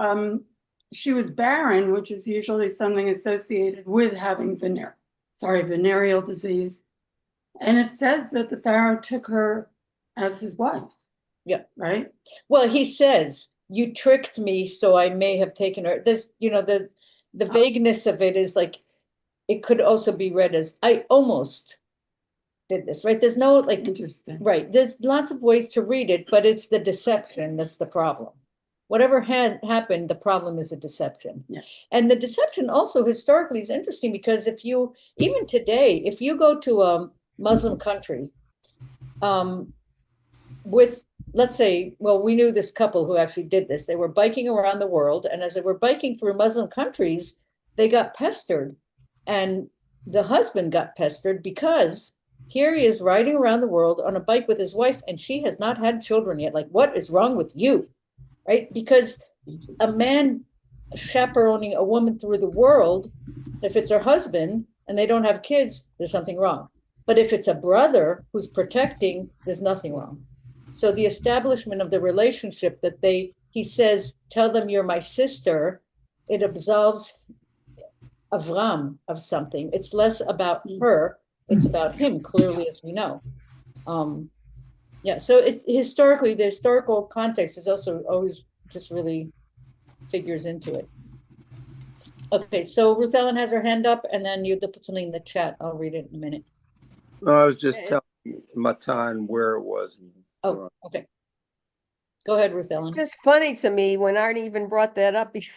she was barren, which is usually something associated with having venereal disease. And it says that the Pharaoh took her as his wife. Yeah. Right? Well, he says, you tricked me, so I may have taken her. This, the vagueness of it is like, it could also be read as, I almost did this, right? There's no Interesting. Right. There's lots of ways to read it, but it's the deception that's the problem. Whatever had happened, the problem is a deception. Yes. And the deception also historically is interesting because even today, if you go to a Muslim country, with, let's say, well, we knew this couple who actually did this. They were biking around the world, and as they were biking through Muslim countries, they got pestered. And the husband got pestered because here he is riding around the world on a bike with his wife, and she has not had children yet. Like, what is wrong with you? Right? Because a man chaperoning a woman through the world, if it's her husband and they don't have kids, there's something wrong. But if it's a brother who's protecting, there's nothing wrong. So the establishment of the relationship that he says, tell them you're my sister, it absolves Avram of something. It's less about her, it's about him, clearly, as we know. Yeah, so it's historically, the historical context is also always just really figures into it. Okay, so Ruth Ellen has her hand up, and then you put something in the chat. I'll read it in a minute. No, I was just telling Matan where it was. Oh, okay. Go ahead, Ruth Ellen. It's just funny to me when Arnie even brought that up. Because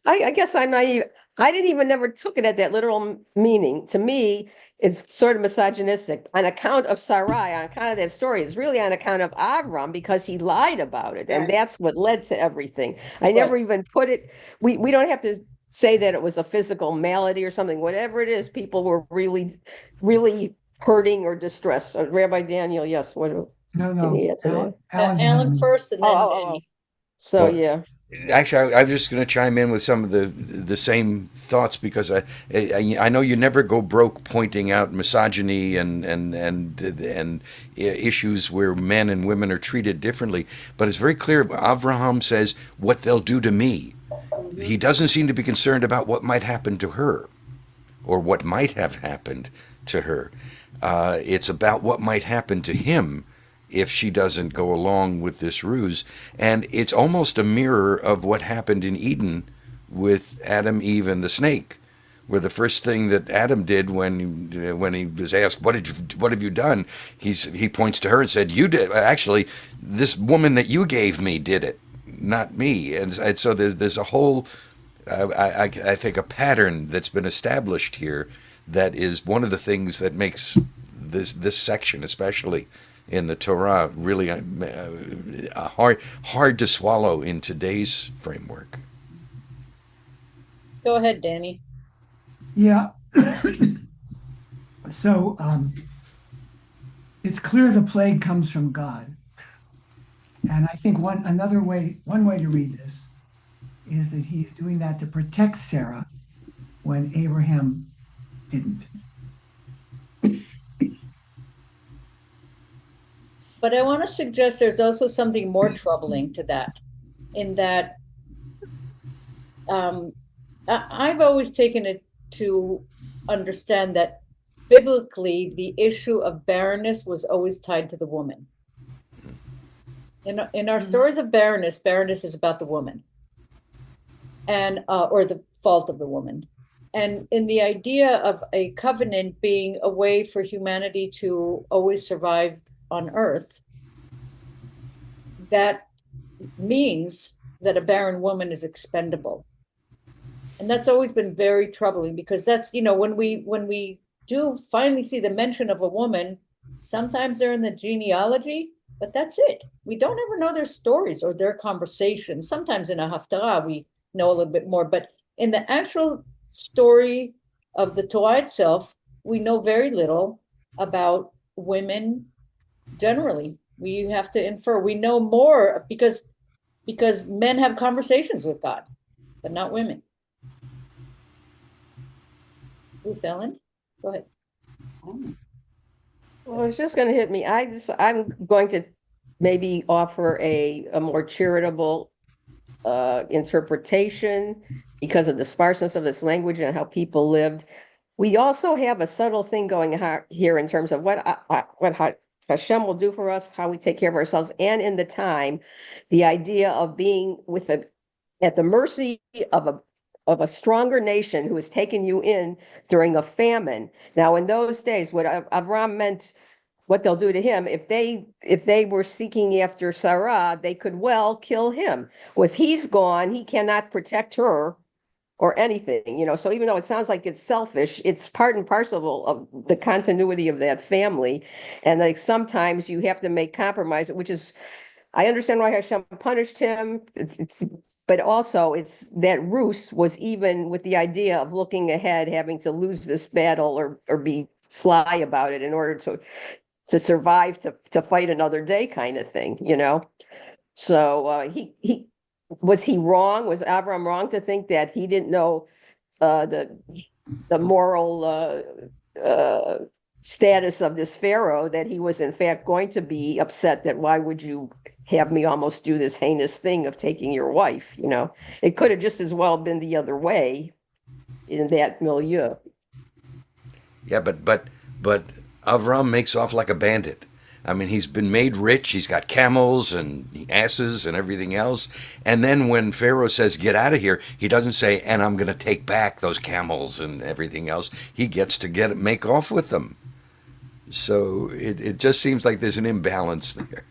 I guess I'm naive. I didn't even never took it at that literal meaning. To me, it's sort of misogynistic on account of Sarai, on account of that story. It's really on account of Avram because he lied about it, and Right. that's what led to everything. I never even put it. We don't have to say that it was a physical malady or something. Whatever it is, people were really, really hurting or distressed. So, Rabbi Daniel, yes. What No, can you add to Alan, that? Alan's Alan amendment. first and then Danny. So Well, yeah. Actually, I'm just going to chime in with some of the same thoughts because I know you never go broke pointing out misogyny and issues where men and women are treated differently. But it's very clear. Avraham says what they'll do to me. He doesn't seem to be concerned about what might happen to her, or what might have happened to her. It's about what might happen to him if she doesn't go along with this ruse. And it's almost a mirror of what happened in Eden with Adam, Eve, and the snake, where the first thing that Adam did when he was asked, what have you done? He points to her and said, you did. Actually, this woman that you gave me did it, not me. And so there's a whole, I think, a pattern that's been established here that is one of the things that makes this section, especially in the Torah, really hard to swallow in today's framework. Go ahead, Danny. Yeah. So it's clear the plague comes from God. And I think one way to read this is that he's doing that to protect Sarah when Abraham didn't. But I want to suggest there's also something more troubling to that, in that I've always taken it to understand that biblically the issue of barrenness was always tied to the woman. In our stories of barrenness is about the woman, and or the fault of the woman. And in the idea of a covenant being a way for humanity to always survive on earth, that means that a barren woman is expendable. And that's always been very troubling, because that's, when we do finally see the mention of a woman, sometimes they're in the genealogy, but that's it. We don't ever know their stories or their conversations. Sometimes in a haftarah we know a little bit more, but in the actual story of the Torah itself, we know very little about women. Generally, we have to infer. We know more because men have conversations with God, but not women. Ruth Ellen, go ahead. Well, it's just going to hit me. I'm going to maybe offer a more charitable interpretation because of the sparseness of this language and how people lived. We also have a subtle thing going here in terms of what Hashem will do for us, how we take care of ourselves, and in the time, the idea of being at the mercy of a stronger nation who has taken you in during a famine. Now, in those days, what Avram meant, what they'll do to him, if they were seeking after Sarah, they could well kill him. Well, if he's gone, he cannot protect her or anything, So even though it sounds like it's selfish, it's part and parcel of the continuity of that family. And like sometimes you have to make compromise, which is, I understand why Hashem punished him, but also it's that Rus was even with the idea of looking ahead, having to lose this battle or be sly about it in order to survive, to fight another day kind of thing, So he was he wrong? Was Avram wrong to think that he didn't know the moral status of this Pharaoh, that he was in fact going to be upset that why would you have me almost do this heinous thing of taking your wife? It could have just as well been the other way in that milieu. Yeah, but Avram makes off like a bandit. I mean, he's been made rich. He's got camels and asses and everything else. And then when Pharaoh says, get out of here, he doesn't say, and I'm going to take back those camels and everything else. He gets to make off with them. So it just seems like there's an imbalance there.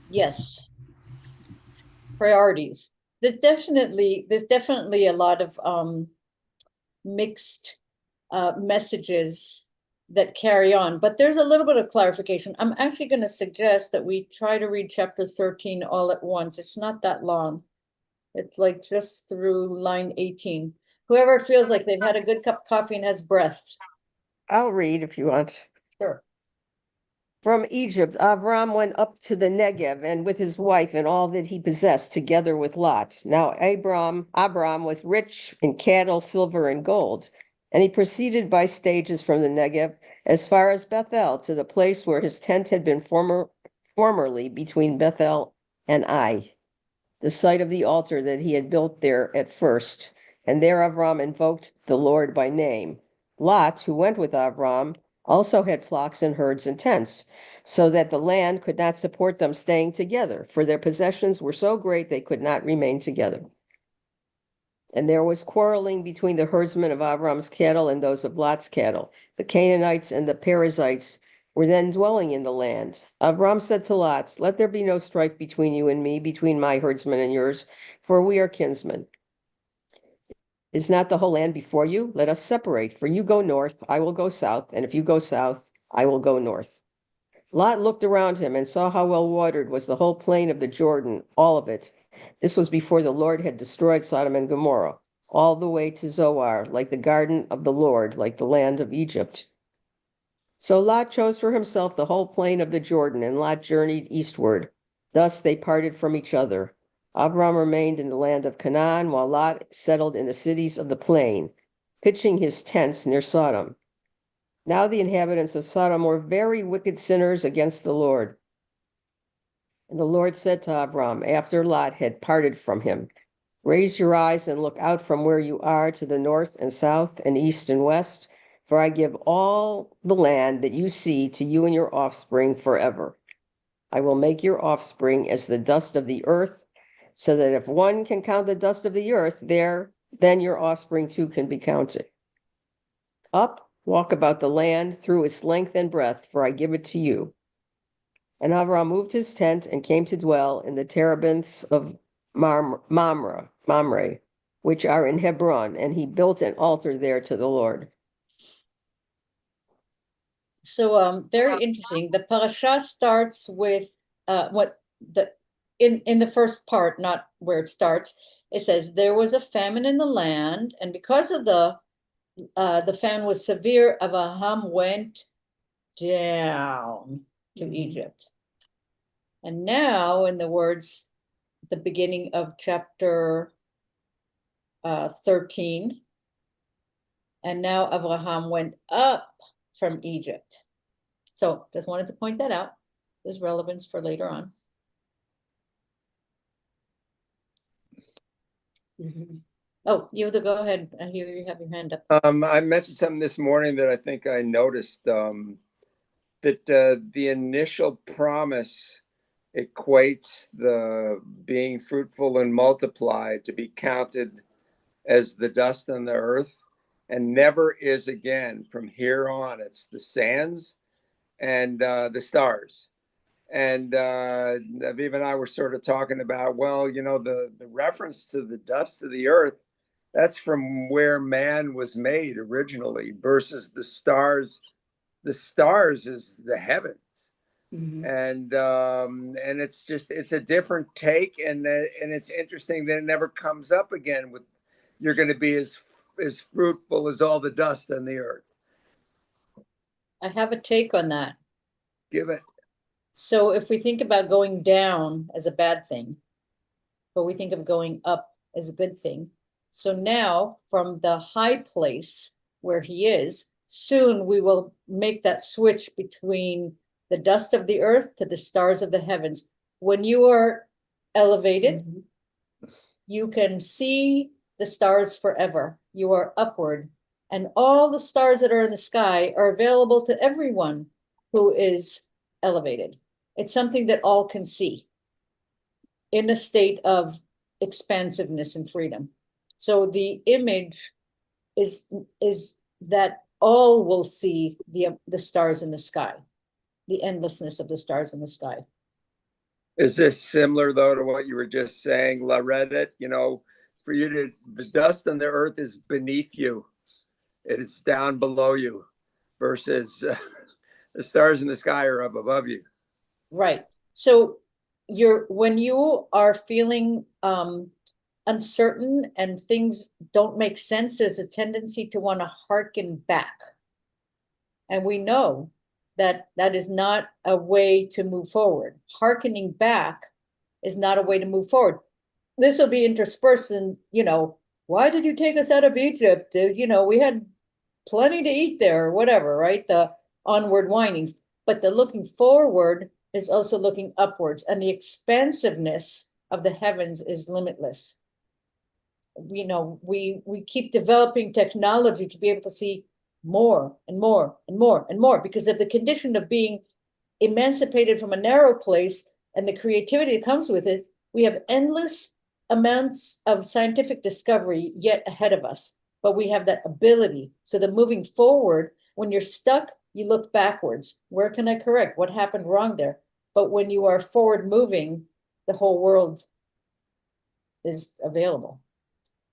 Yes. Priorities. There's definitely a lot of mixed messages that carry on, but there's a little bit of clarification. I'm actually going to suggest that we try to read chapter 13 all at once. It's not that long. It's like just through line 18. Whoever feels like they've had a good cup of coffee and has breath. I'll read if you want. Sure. From Egypt, Avram went up to the Negev and with his wife and all that he possessed, together with Lot. Now Abram was rich in cattle, silver, and gold, and he proceeded by stages from the Negev as far as Bethel, to the place where his tent had been formerly between Bethel and Ai, the site of the altar that he had built there at first. And there Avram invoked the Lord by name. Lot, who went with Avram, also had flocks and herds and tents, so that the land could not support them staying together, for their possessions were so great they could not remain together. And there was quarreling between the herdsmen of Avram's cattle and those of Lot's cattle. The Canaanites and the Perizzites were then dwelling in the land. Avram said to Lot, "Let there be no strife between you and me, between my herdsmen and yours, for we are kinsmen. Is not the whole land before you? Let us separate, for you go north, I will go south, and if you go south, I will go north." Lot looked around him and saw how well watered was the whole plain of the Jordan, all of it. This was before the Lord had destroyed Sodom and Gomorrah, all the way to Zoar, like the garden of the Lord, like the land of Egypt. So Lot chose for himself the whole plain of the Jordan, and Lot journeyed eastward. Thus they parted from each other. Abram remained in the land of Canaan, while Lot settled in the cities of the plain, pitching his tents near Sodom. Now the inhabitants of Sodom were very wicked sinners against the Lord. And the Lord said to Abram, after Lot had parted from him, "Raise your eyes and look out from where you are to the north and south and east and west, for I give all the land that you see to you and your offspring forever. I will make your offspring as the dust of the earth, so that if one can count the dust of the earth, then your offspring too can be counted. Up, walk about the land through its length and breadth, for I give it to you." And Avram moved his tent and came to dwell in the terebinths of Mamre, which are in Hebron, and he built an altar there to the Lord. So very interesting. The parasha starts with in the first part, not where it starts. It says there was a famine in the land, and because of the famine was severe, Abraham went down to Egypt. And now, in the words, the beginning of chapter 13, and now Abraham went up from Egypt. So just wanted to point that out. There's relevance for later on. Oh, you go ahead. I hear you have your hand up. I mentioned something this morning that I think I noticed, that the initial promise equates the being fruitful and multiply to be counted as the dust on the earth, and never is again from here on. It's the sands and the stars. And Aviv and I were sort of talking about, well, the reference to the dust of the earth, that's from where man was made originally, versus the stars. The stars is the heavens. Mm-hmm. And it's a different take, and it's interesting that it never comes up again with, you're going to be as fruitful as all the dust on the earth. I have a take on that. Give it. So if we think about going down as a bad thing, but we think of going up as a good thing. So now from the high place where he is, soon we will make that switch between the dust of the earth to the stars of the heavens. When you are elevated, you can see the stars forever. You are upward, and all the stars that are in the sky are available to everyone who is elevated. It's something that all can see in a state of expansiveness and freedom. So the image is that all will see the stars in the sky, the endlessness of the stars in the sky. Is this similar though to what you were just saying, Reddit? You know, for you to, the dust on the earth is beneath you, it is down below you, versus the stars in the sky are up above you. Right. So when you are feeling uncertain and things don't make sense, there's a tendency to want to hearken back. And we know that that is not a way to move forward. Hearkening back is not a way to move forward. This will be interspersed in, why did you take us out of Egypt? We had plenty to eat there or whatever, right? The onward windings. But the looking forward is also looking upwards, and the expansiveness of the heavens is limitless. We keep developing technology to be able to see more and more and more and more because of the condition of being emancipated from a narrow place and the creativity that comes with it. We have endless amounts of scientific discovery yet ahead of us, but we have that ability. So the moving forward, when you're stuck, you look backwards. Where can I correct? What happened wrong there? But when you are forward moving, the whole world is available.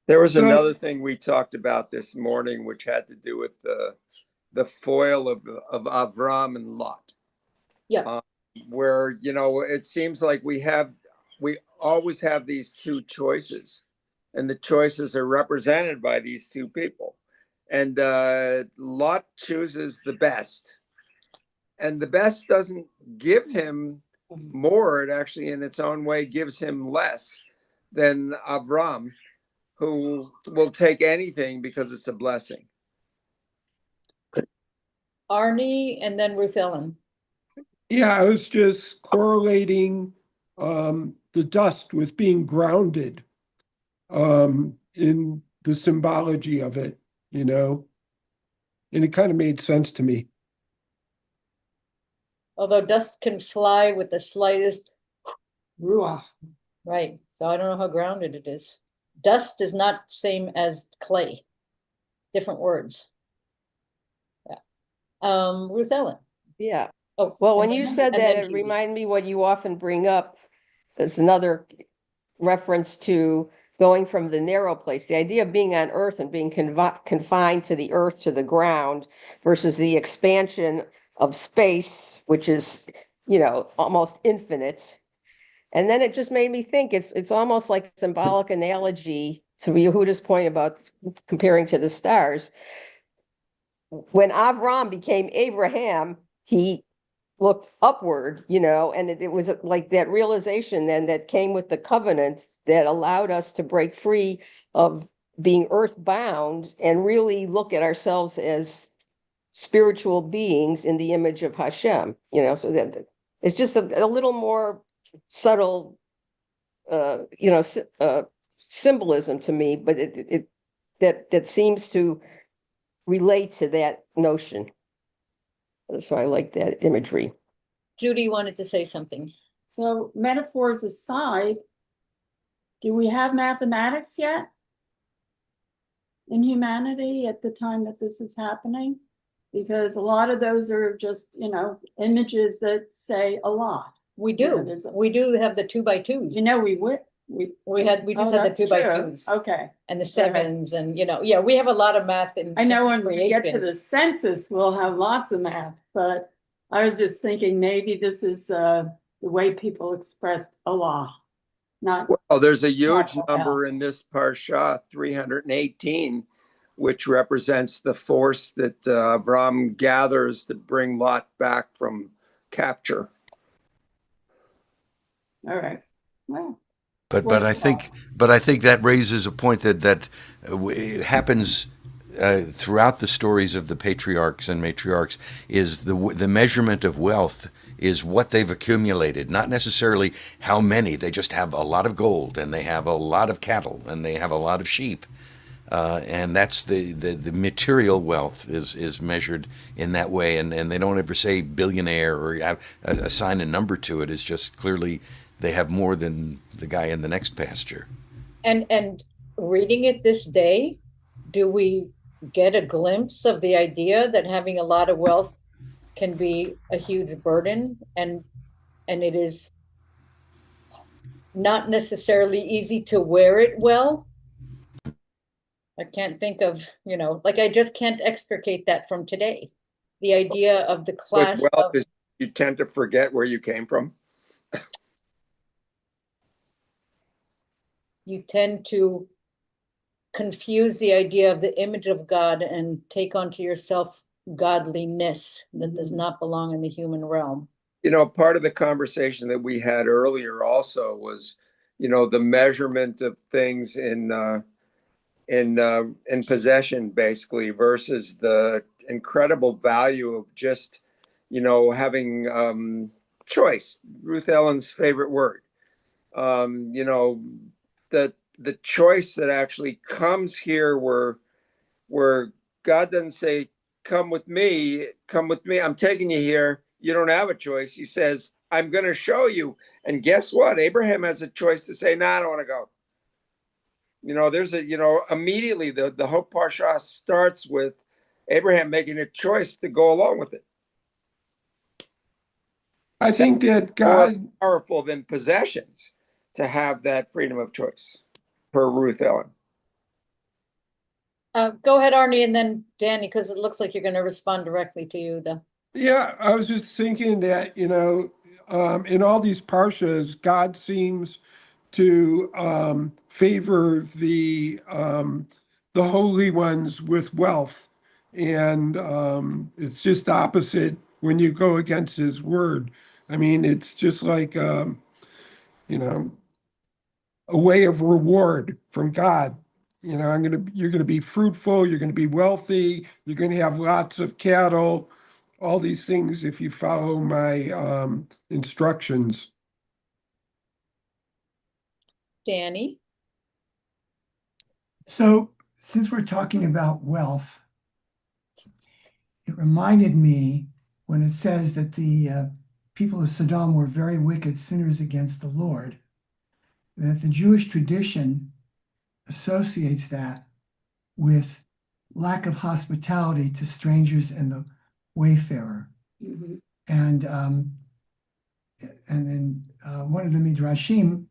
There was another thing we talked about this morning, which had to do with the foil of Avram and Lot. Yeah. Where, it seems like we always have these two choices, and the choices are represented by these two people. And Lot chooses the best, and the best doesn't give him more. It actually, in its own way, gives him less than Avram, who will take anything because it's a blessing. Arnie and then Ruth Ellen. Yeah, I was just correlating the dust with being grounded in the symbology of it, and it kind of made sense to me. Although dust can fly with the slightest Ruach. right. So I don't know how grounded it is. Dust is not same as clay. Different words. Yeah. Ruth Ellen. Yeah. Oh, Well, and when you then- said and that, then it Judy. reminded me what you often bring up as another reference to going from the narrow place, the idea of being on earth and being confined to the earth, to the ground, versus the expansion of space, which is, almost infinite. And then it just made me think it's almost like a symbolic analogy to Yehuda's point about comparing to the stars. When Avram became Abraham, he looked upward, and it was like that realization then that came with the covenant that allowed us to break free of being earthbound and really look at ourselves as spiritual beings in the image of Hashem, so that it's just a little more subtle, symbolism to me, but that seems to relate to that notion. So I like that imagery. Judy wanted to say something. So metaphors aside, do we have mathematics yet in humanity at the time that this is happening? Because a lot of those are just, images that say a lot. We do. We do have the 2x2s. We just had the 2x2s. Okay. And the sevens and, we have a lot of math in I know when creation. we get to the census, we'll have lots of math, but I was just thinking maybe this is the way people expressed Allah. Well, there's a huge number in this parsha, 318, which represents the force that Avram gathers to bring Lot back from capture. All right. Well. But I think that raises a point that it happens throughout the stories of the patriarchs and matriarchs. Is the measurement of wealth is what they've accumulated, not necessarily how many. They just have a lot of gold, and they have a lot of cattle, and they have a lot of sheep, and that's the material wealth is measured in that way. And they don't ever say billionaire or assign a number to it. It's just clearly they have more than the guy in the next pasture. And reading it this day, do we get a glimpse of the idea that having a lot of wealth can be a huge burden, and it is not necessarily easy to wear it well. I can't think of, like I just can't extricate that from today. The idea of the With class wealth, of, you tend to forget where you came from. you tend to confuse the idea of the image of God and take onto yourself godliness that does not belong in the human realm. Part of the conversation that we had earlier also was, the measurement of things in possession, basically, versus the incredible value of just, having choice. Ruth Ellen's favorite word. The choice that actually comes here, where God doesn't say, come with me, I'm taking you here. You don't have a choice. He says, I'm going to show you. And guess what? Abraham has a choice to say, I don't want to go. There's immediately the whole parsha starts with Abraham making a choice to go along with it. I think that More God, powerful than possessions to have that freedom of choice, per Ruth Ellen. Go ahead, Arnie, and then Danny, because it looks like you're going to respond directly to you, though. yeah, I was just thinking that, in all these parshas, God seems to favor the holy ones with wealth. And it's just opposite when you go against his word. I mean, it's just like, you know, a way of reward from God. You're gonna be fruitful, you're gonna be wealthy, you're gonna have lots of cattle, all these things if you follow my instructions. Danny? So, since we're talking about wealth, it reminded me when it says that the people of Sodom were very wicked sinners against the Lord, that the Jewish tradition associates that with lack of hospitality to strangers and the wayfarer. Mm-hmm. And then one of the Midrashim,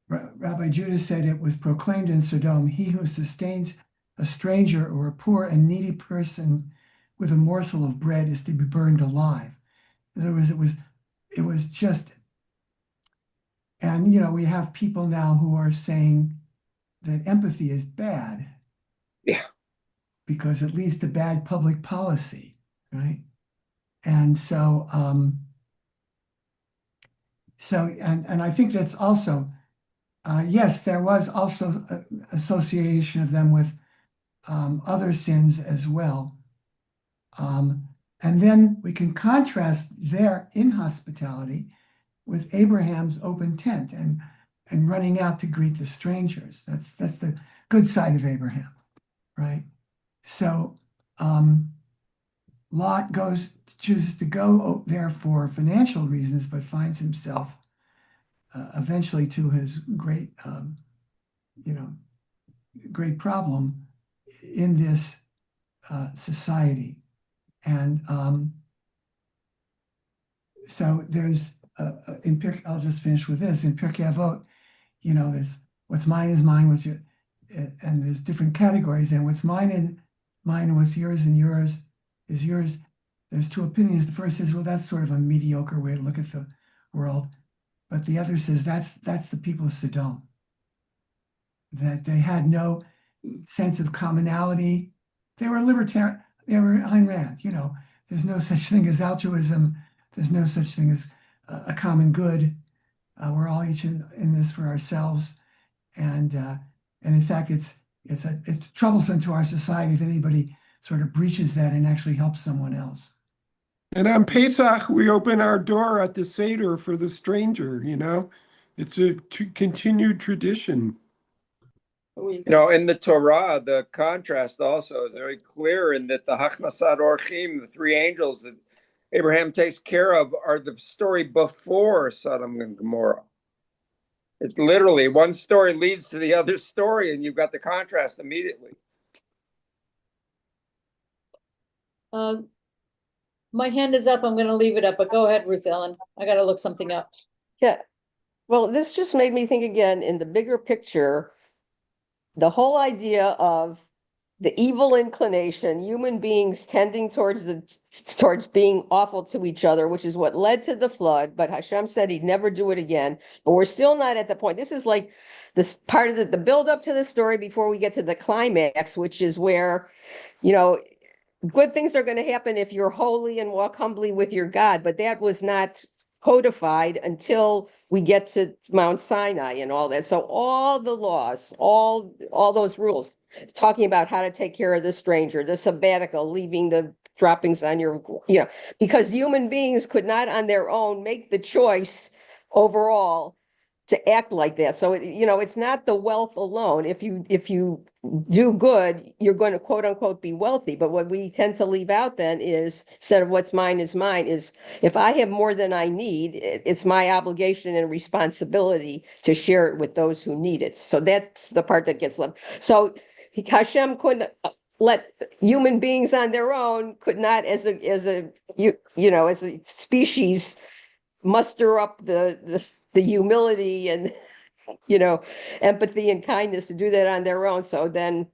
Rabbi Judah said, it was proclaimed in Sodom, he who sustains a stranger or a poor and needy person with a morsel of bread is to be burned alive. In other words, it was just, and we have people now who are saying that empathy is bad. Yeah. Because it leads to bad public policy, right? And so, and I think that's also, yes, there was also association of them with other sins as well. And then we can contrast their inhospitality with Abraham's open tent and running out to greet the strangers. That's the good side of Abraham, right? So Lot chooses to go there for financial reasons, but finds himself eventually, to his great problem, in this society. And so there's I'll just finish with this. In Pirkei Avot, there's what's mine is mine, and there's different categories, and what's mine and what's yours and yours is yours. There's two opinions. The first is, well, that's sort of a mediocre way to look at the world. But the other says that's the people of Sodom. That they had no sense of commonality. They were libertarian. They were Ayn Rand. There's no such thing as altruism. There's no such thing as a common good. We're all each in this for ourselves. And in fact, it's troublesome to our society if anybody sort of breaches that and actually helps someone else. And on Pesach, we open our door at the Seder for the stranger, It's a continued tradition. In the Torah, the contrast also is very clear in that the Hachnasat Orchim, the three angels that Abraham takes care of, are the story before Sodom and Gomorrah. It literally, one story leads to the other story, and you've got the contrast immediately. My hand is up. I'm going to leave it up, but go ahead, Ruth Ellen. I got to look something up. Yeah. Well, this just made me think again in the bigger picture, the whole idea of the evil inclination, human beings tending towards being awful to each other, which is what led to the flood. But Hashem said he'd never do it again. But we're still not at the point. This is like this part of the build up to the story before we get to the climax, which is where, you know, good things are going to happen if you're holy and walk humbly with your God. But that was not codified until we get to Mount Sinai and all that. So all the laws, all those rules, talking about how to take care of the stranger, the sabbatical, leaving the droppings on your, because human beings could not on their own make the choice overall to act like that. So, it's not the wealth alone. If you do good, you're going to quote unquote be wealthy. But what we tend to leave out then is, instead of what's mine is mine, is if I have more than I need, it's my obligation and responsibility to share it with those who need it. So that's the part that gets left. So Hashem couldn't let human beings on their own, could not as a species muster up the humility and empathy and kindness to do that on their own. So then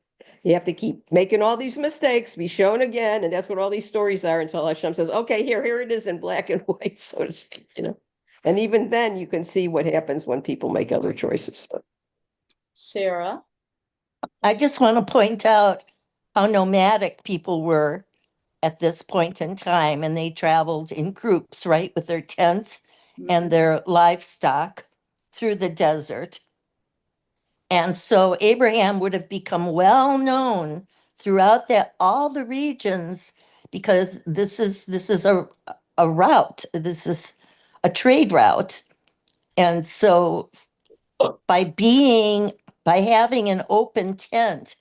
you have to keep making all these mistakes, be shown again, and that's what all these stories are until Hashem says, okay, here it is in black and white, so to speak, And even then you can see what happens when people make other choices. Sarah? I just want to point out how nomadic people were at this point in time, and they traveled in groups, right, with their tents and their livestock through the desert. And so Abraham would have become well known throughout all the regions, because this is a route. This is a trade route. And so by having an open tent,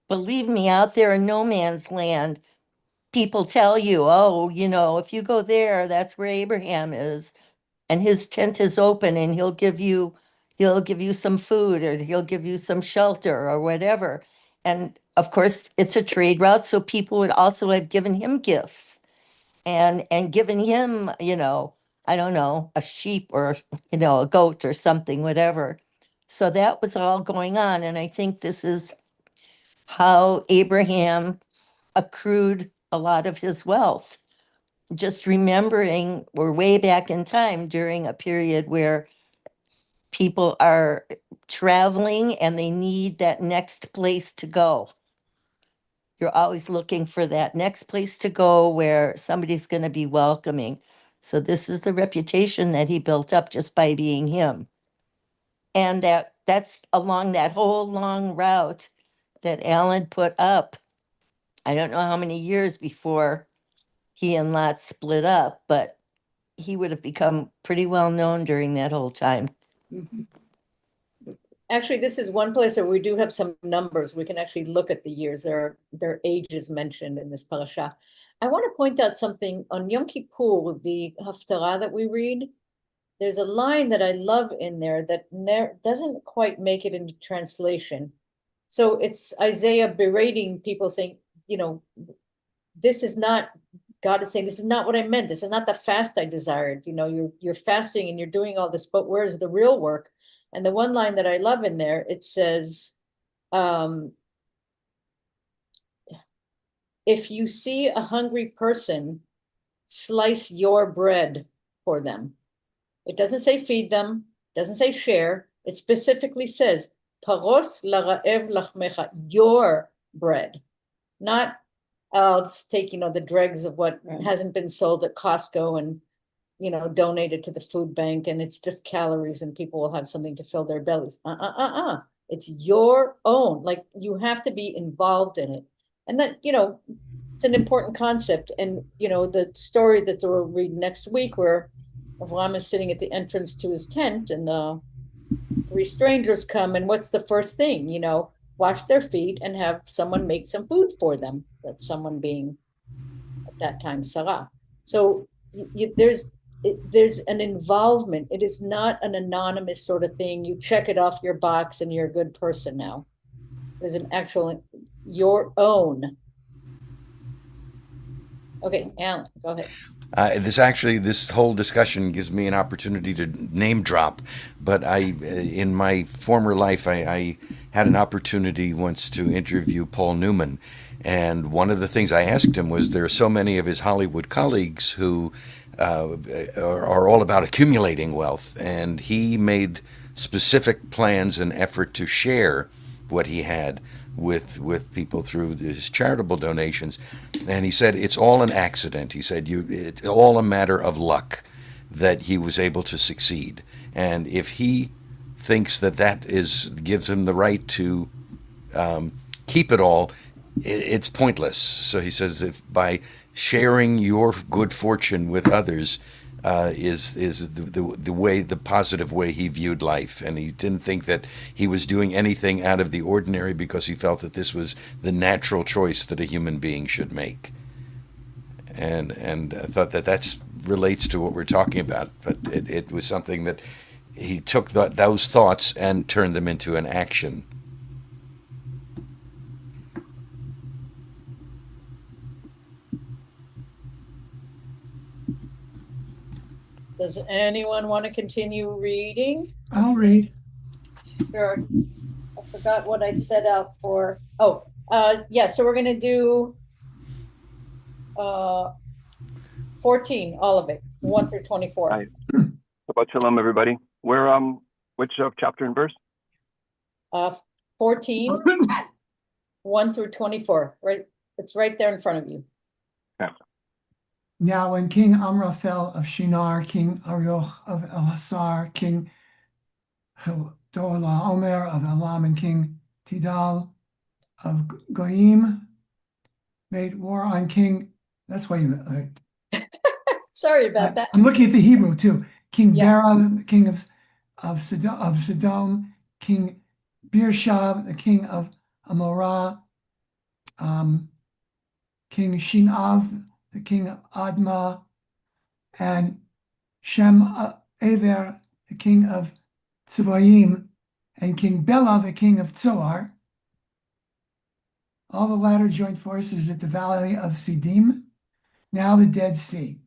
believe me, out there in no man's land, people tell you, oh, if you go there, that's where Abraham is, and his tent is open, and he'll give you some food, or he'll give you some shelter or whatever. And of course, it's a trade route, so people would also have given him gifts and given him, I don't know, a sheep or, a goat or something, whatever. So that was all going on. And I think this is how Abraham accrued a lot of his wealth. Just remembering we're way back in time during a period where people are traveling and they need that next place to go. You're always looking for that next place to go where somebody's going to be welcoming. So this is the reputation that he built up just by being him. And that's along that whole long route that Alan put up. I don't know how many years before he and Lot split up, but he would have become pretty well known during that whole time. Actually, this is one place where we do have some numbers. We can actually look at the years. There are ages mentioned in this parasha. I want to point out something on Yom Kippur, the Haftarah that we read. There's a line that I love in there that doesn't quite make it into translation. So it's Isaiah berating people, saying, this is not, God is saying, this is not what I meant. This is not the fast I desired. You're fasting and you're doing all this, but where's the real work? And the one line that I love in there, it says, if you see a hungry person, slice your bread for them. It doesn't say feed them, doesn't say share. It specifically says, paros la'ra'ev lachmecha, your bread. Not, just take, the dregs of what hasn't been sold at Costco and, donated to the food bank, and it's just calories and people will have something to fill their bellies. It's your own. Like, you have to be involved in it. And that, it's an important concept. And, the story that we'll read next week, where Avraham is sitting at the entrance to his tent and the 3 strangers come, and what's the first thing? Wash their feet and have someone make some food for them. That someone being, at that time, Sarah. So there's an involvement. It is not an anonymous sort of thing. You check it off your box and you're a good person now. There's an actual, your own. Okay, Alan, go ahead. This whole discussion gives me an opportunity to name drop. But in my former life, I had an opportunity once to interview Paul Newman, and one of the things I asked him was there are so many of his Hollywood colleagues who are all about accumulating wealth, and he made specific plans and effort to share what he had with people through his charitable donations. And he said it's all an accident. He said it's all a matter of luck that he was able to succeed. And if he thinks that gives him the right to keep it all, it's pointless. So he says if by sharing your good fortune with others is the positive way he viewed life, and he didn't think that he was doing anything out of the ordinary because he felt that this was the natural choice that a human being should make. And I thought that relates to what we're talking about, but it was something that he took those thoughts and turned them into an action. Does anyone want to continue reading? I'll read. Sure. I forgot what I set out for. Oh, yeah, so we're going to do 14, all of it, 1 through 24. Hi. Shabbat shalom, everybody. Where, which chapter and verse? 14, 1 through 24, right? It's right there in front of you. Okay. Now when King Amraphel of Shinar, King Arioch of Elhasar, King Dola Omer of Elam, and King Tidal of Goyim made war on King, that's why you, Sorry about that. I'm looking at the Hebrew too. King Yeah. Bera, the king of Sodom, King Birshab, the king of Amorah, King Shinav, the king of Admah, and Shem Aver, the king of Tzivoyim, and King Bela, the king of Tzoar. All the latter joined forces at the valley of Siddim, now the Dead Sea.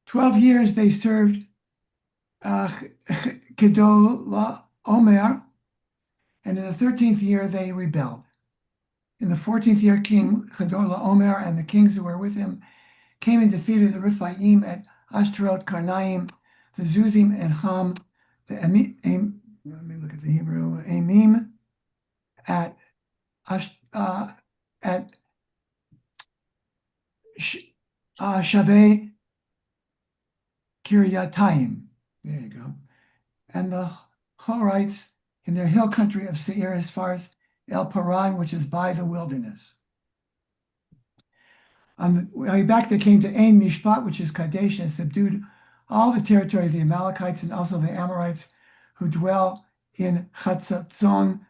12 years they served Kedol Omer, and in the 13th year they rebelled. In the 14th year, King Kedol Omer and the kings who were with him came and defeated the Rephaim at Ashtaroth Karnaim, the Zuzim and Ham, the let me look at the Hebrew, Amim, at Shaveh Kiryatayim. There you go. And the Horites in their hill country of Seir as far as El Paran, which is by the wilderness. On the way back, they came to Ein Mishpat, which is Kadesh, and subdued all the territory of the Amalekites and also the Amorites who dwell in Chatzatzon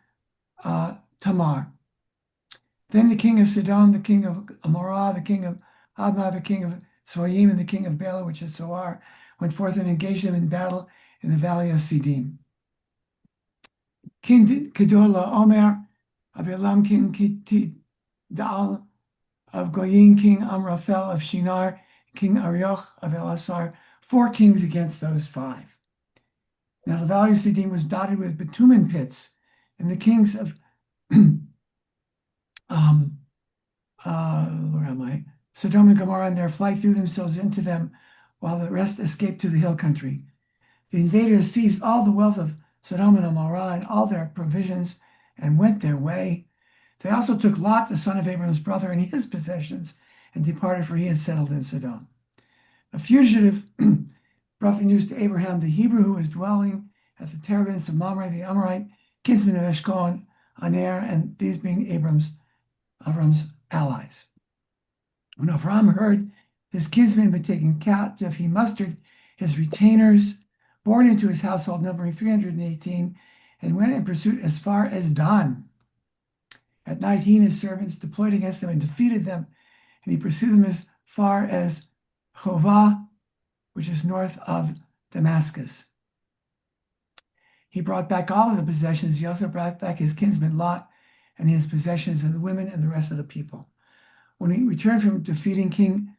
Tamar. Then the king of Sidon, the king of Amorah, the king of Admah, the king of Tzoyim, and the king of Bela, which is Zoar, went forth and engaged them in battle in the valley of Siddim. King Kedor Omer of Elam, King Tidal of Goyim, King Amraphel of Shinar, King Arioch of Elhasar, 4 kings against those 5. Now the valley of Siddim was dotted with bitumen pits, and the kings of where am I? Sodom and Gomorrah in their flight threw themselves into them, while the rest escaped to the hill country. The invaders seized all the wealth of Sodom and Gomorrah and all their provisions and went their way. They also took Lot, the son of Abram's brother, and his possessions and departed, for he had settled in Sodom. A fugitive brought the news to Abraham, the Hebrew, who was dwelling at the terebinths of Mamre, the Amorite, kinsman of Eshcol and Aner, and these being Abram's allies. When Avram heard his kinsmen had been taken captive, he mustered his retainers, born into his household, numbering 318, and went in pursuit as far as Dan. At night, he and his servants deployed against them and defeated them, and he pursued them as far as Chovah, which is north of Damascus. He brought back all of the possessions. He also brought back his kinsman Lot and his possessions and the women and the rest of the people. When he returned from defeating King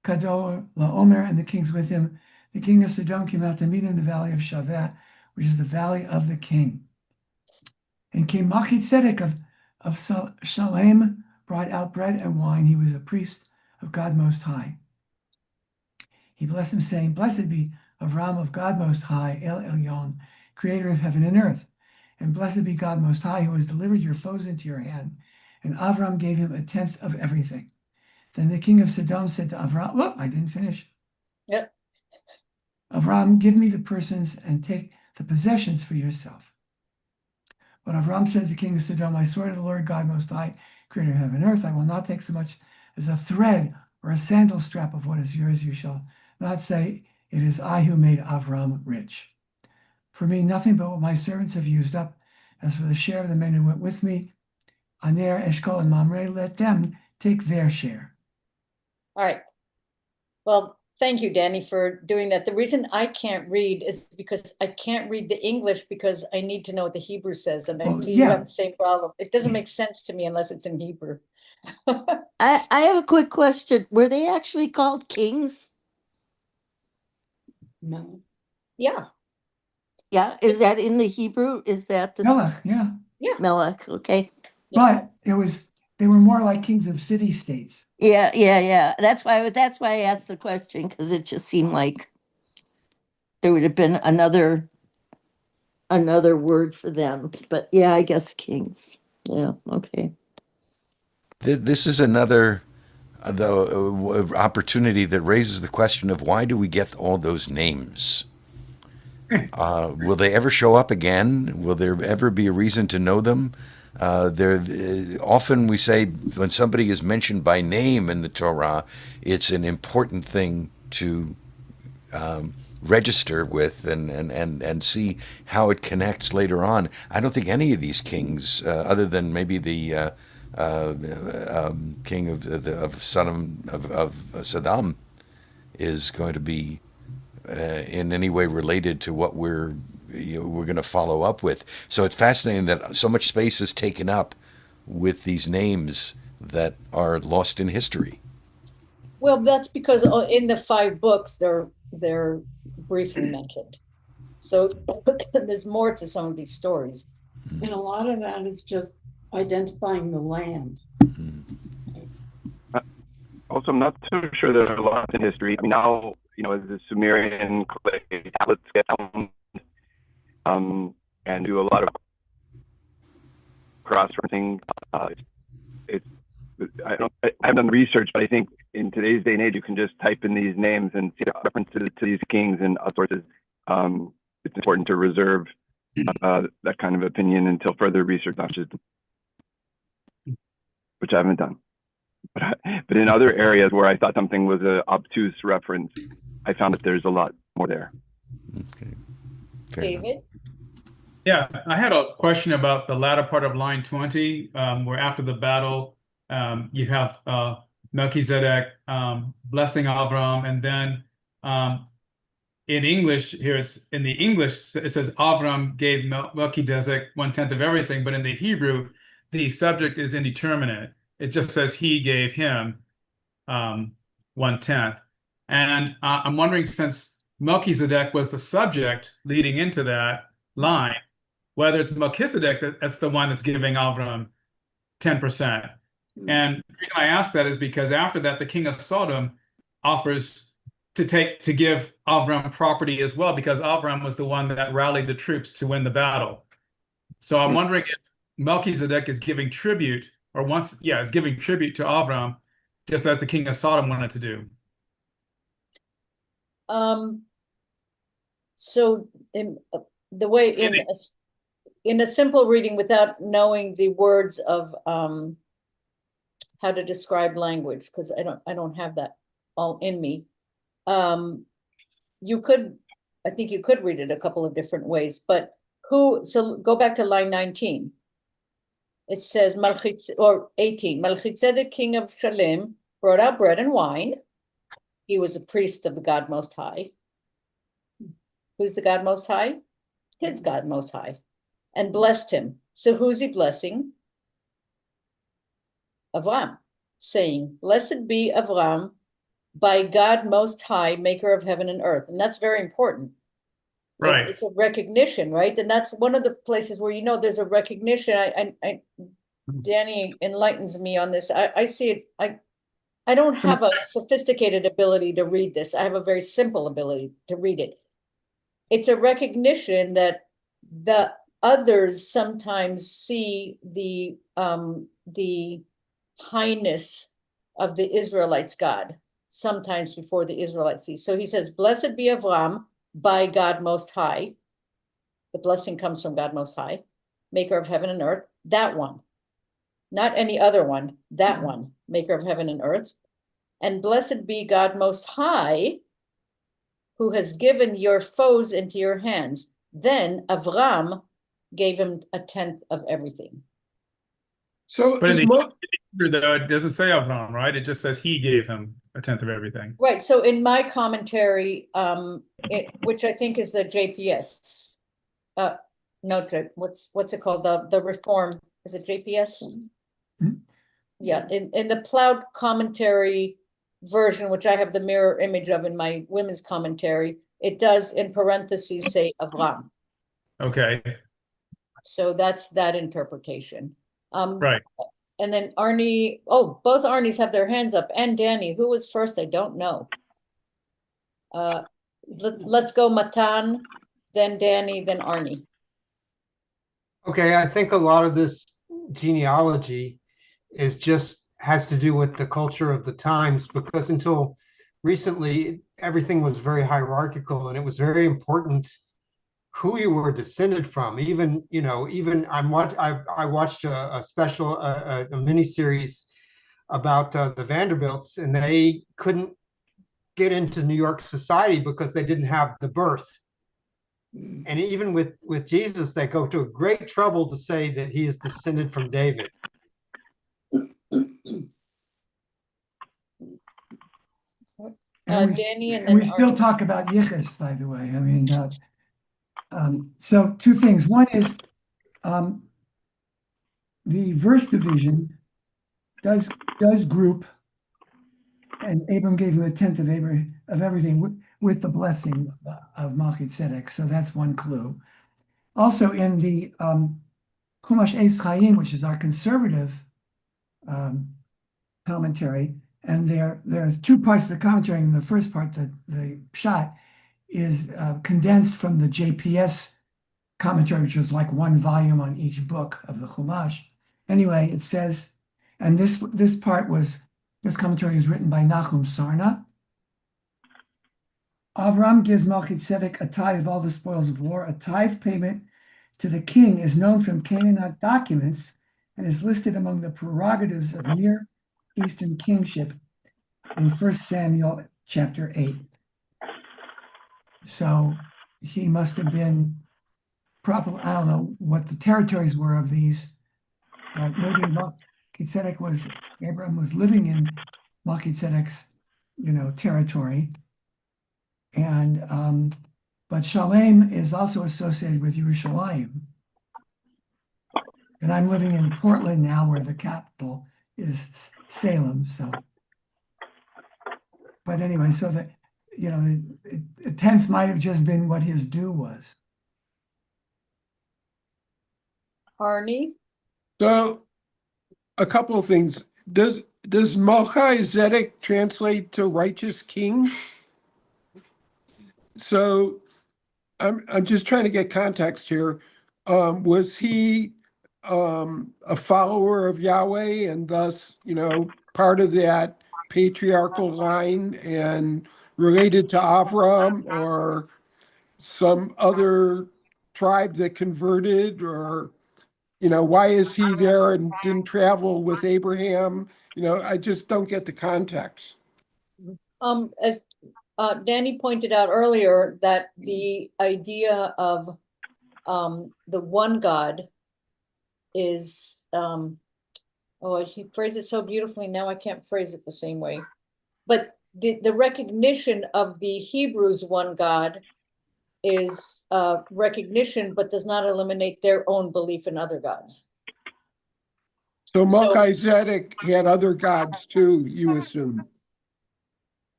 Kador Laomer and the kings with him, the king of Sodom came out to meet him in the valley of Shaveh, which is the valley of the king. And King Melchizedek of Shalem brought out bread and wine. He was a priest of God Most High. He blessed him, saying, Blessed be Avram of God Most High, El Elyon, creator of heaven and earth. And blessed be God Most High, who has delivered your foes into your hand. And Avram gave him 1/10 of everything. Then the king of Sodom said to Avram, oh, I didn't finish. Yep. Avram, give me the persons and take the possessions for yourself. But Avram said to the king of Sodom, I swear to the Lord God Most High, creator of heaven and earth, I will not take so much as a thread or a sandal strap of what is yours. You shall not say, it is I who made Avram rich. For me, nothing but what my servants have used up. As for the share of the men who went with me, Aner, Eshkol, and Mamre, let them take their share. All right. Well, thank you, Danny, for doing that. The reason I can't read is because I can't read the English because I need to know what the Hebrew says. And I see you have the same problem. It doesn't make sense to me unless it's in Hebrew. I have a quick question. Were they actually called kings? No. Yeah. Yeah. Is that in the Hebrew? Is that the Melech, yeah. Yeah. Melech? Okay. But they were more like kings of city-states. Yeah. That's why I asked the question, because it just seemed like there would have been another word for them. But yeah, I guess kings. Yeah. Okay. This is another opportunity that raises the question of why do we get all those names? Will they ever show up again? Will there ever be a reason to know them? Often we say when somebody is mentioned by name in the Torah, it's an important thing to register with and see how it connects later on. I don't think any of these kings, other than maybe the king of Sodom, is going to be in any way related to what we're going to follow up with. So it's fascinating that so much space is taken up with these names that are lost in history. Well, that's because in the 5 books, they're briefly mentioned. So there's more to some of these stories. And a lot of that is just identifying the land. Also, I'm not so sure that there are lots in history. I mean, now, as the Sumerian tablets get found, and do a lot of cross-referencing, I haven't done research, but I think in today's day and age, you can just type in these names and see references to these kings and other sources. It's important to reserve that kind of opinion until further research, which I haven't done. But in other areas where I thought something was an obtuse reference, I found that there's a lot more there. Okay. David? Yeah, I had a question about the latter part of line 20, where after the battle, you have Melchizedek blessing Avram, and then in English here, it says Avram gave Melchizedek 1/10 of everything, but in the Hebrew, the subject is indeterminate. It just says he gave him 1/10. And I'm wondering, since Melchizedek was the subject leading into that line, whether it's Melchizedek that's the one that's giving Avram 10%. And the reason I ask that is because after that, the king of Sodom offers to give Avram property as well, because Avram was the one that rallied the troops to win the battle. So I'm wondering if Melchizedek is giving tribute, is giving tribute to Avram, just as the king of Sodom wanted to do. So in the way in a simple reading, without knowing the words of how to describe language, because I don't have that all in me. I think you could read it a couple of different ways, but so go back to line 19. It says 18, Melchizedek, king of Shalem, brought out bread and wine. He was a priest of the God Most High. Who's the God Most High? His God Most High. And blessed him. So who's he blessing? Avram. saying, "Blessed be Avram by God Most High, maker of heaven and earth." And that's very important. Right. It's a recognition, right? And that's one of the places where, there's a recognition. Danny enlightens me on this. I see it. I don't have a sophisticated ability to read this. I have a very simple ability to read it. It's a recognition that the others sometimes see the highness of the Israelites' God, sometimes before the Israelites see. So he says, "Blessed be Avram by God Most High." The blessing comes from God Most High, maker of heaven and earth. That one, not any other one, that one, maker of heaven and earth. "And blessed be God Most High, who has given your foes into your hands." Then Avram gave him a tenth of everything. So But in is the Mo- Hebrew, though, it doesn't say Avram, right? It just says he gave him a tenth of everything. Right. So in my commentary, which I think is the JPS, no, what's it called? The Reform, is it JPS? Yeah, in the Plowed commentary version, which I have the mirror image of in my women's commentary, it does in parentheses say Avram. Okay. So that's that interpretation. Right. And then Arnie, both Arnies have their hands up, and Danny. Who was first? I don't know. Let's go Matan, then Danny, then Arnie. Okay, I think a lot of this genealogy has to do with the culture of the times, because until recently everything was very hierarchical and it was very important who you were descended from. Even I watched a special a mini series about the Vanderbilts, and they couldn't get into New York society because they didn't have the birth. And even with Jesus, they go to a great trouble to say that he is descended from David. Danny, and then we still Arnie. talk about yichus, by the way. I mean, so two things. One is the verse division does group, and Abram gave him a tenth of everything with the blessing of Melchizedek. So that's one clue. Also, in the Chumash Eitz Chaim, which is our conservative commentary, and there's two parts of the commentary. In the first part, the Pshat is condensed from the JPS commentary, which was like one volume on each book of the Chumash. Anyway, it says, and this commentary is written by Nachum Sarna. Avram gives Melchizedek a tithe of all the spoils of war. A tithe payment to the king is known from Canaanite documents and is listed among the prerogatives of Near Eastern kingship in 1 Samuel chapter 8. So he must have been probably, I don't know what the territories were of these, but maybe Abraham was living in Melchizedek's, territory. And but Shalem is also associated with Yerushalayim. And I'm living in Portland now, where the capital is Salem. So, but anyway, so that the tenth might have just been what his due was. Arnie? So a couple of things. Does Melchizedek translate to righteous king? So I'm just trying to get context here. Was he a follower of Yahweh and thus, part of that patriarchal line and related to Avram, or some other tribe that converted, or why is he there and didn't travel with Abraham? I just don't get the context. As Danny pointed out earlier, that the idea of the one God is, he phrased it so beautifully, now I can't phrase it the same way. But the recognition of the Hebrews' one God is recognition, but does not eliminate their own belief in other gods. So So Melchizedek had other gods too, you assume.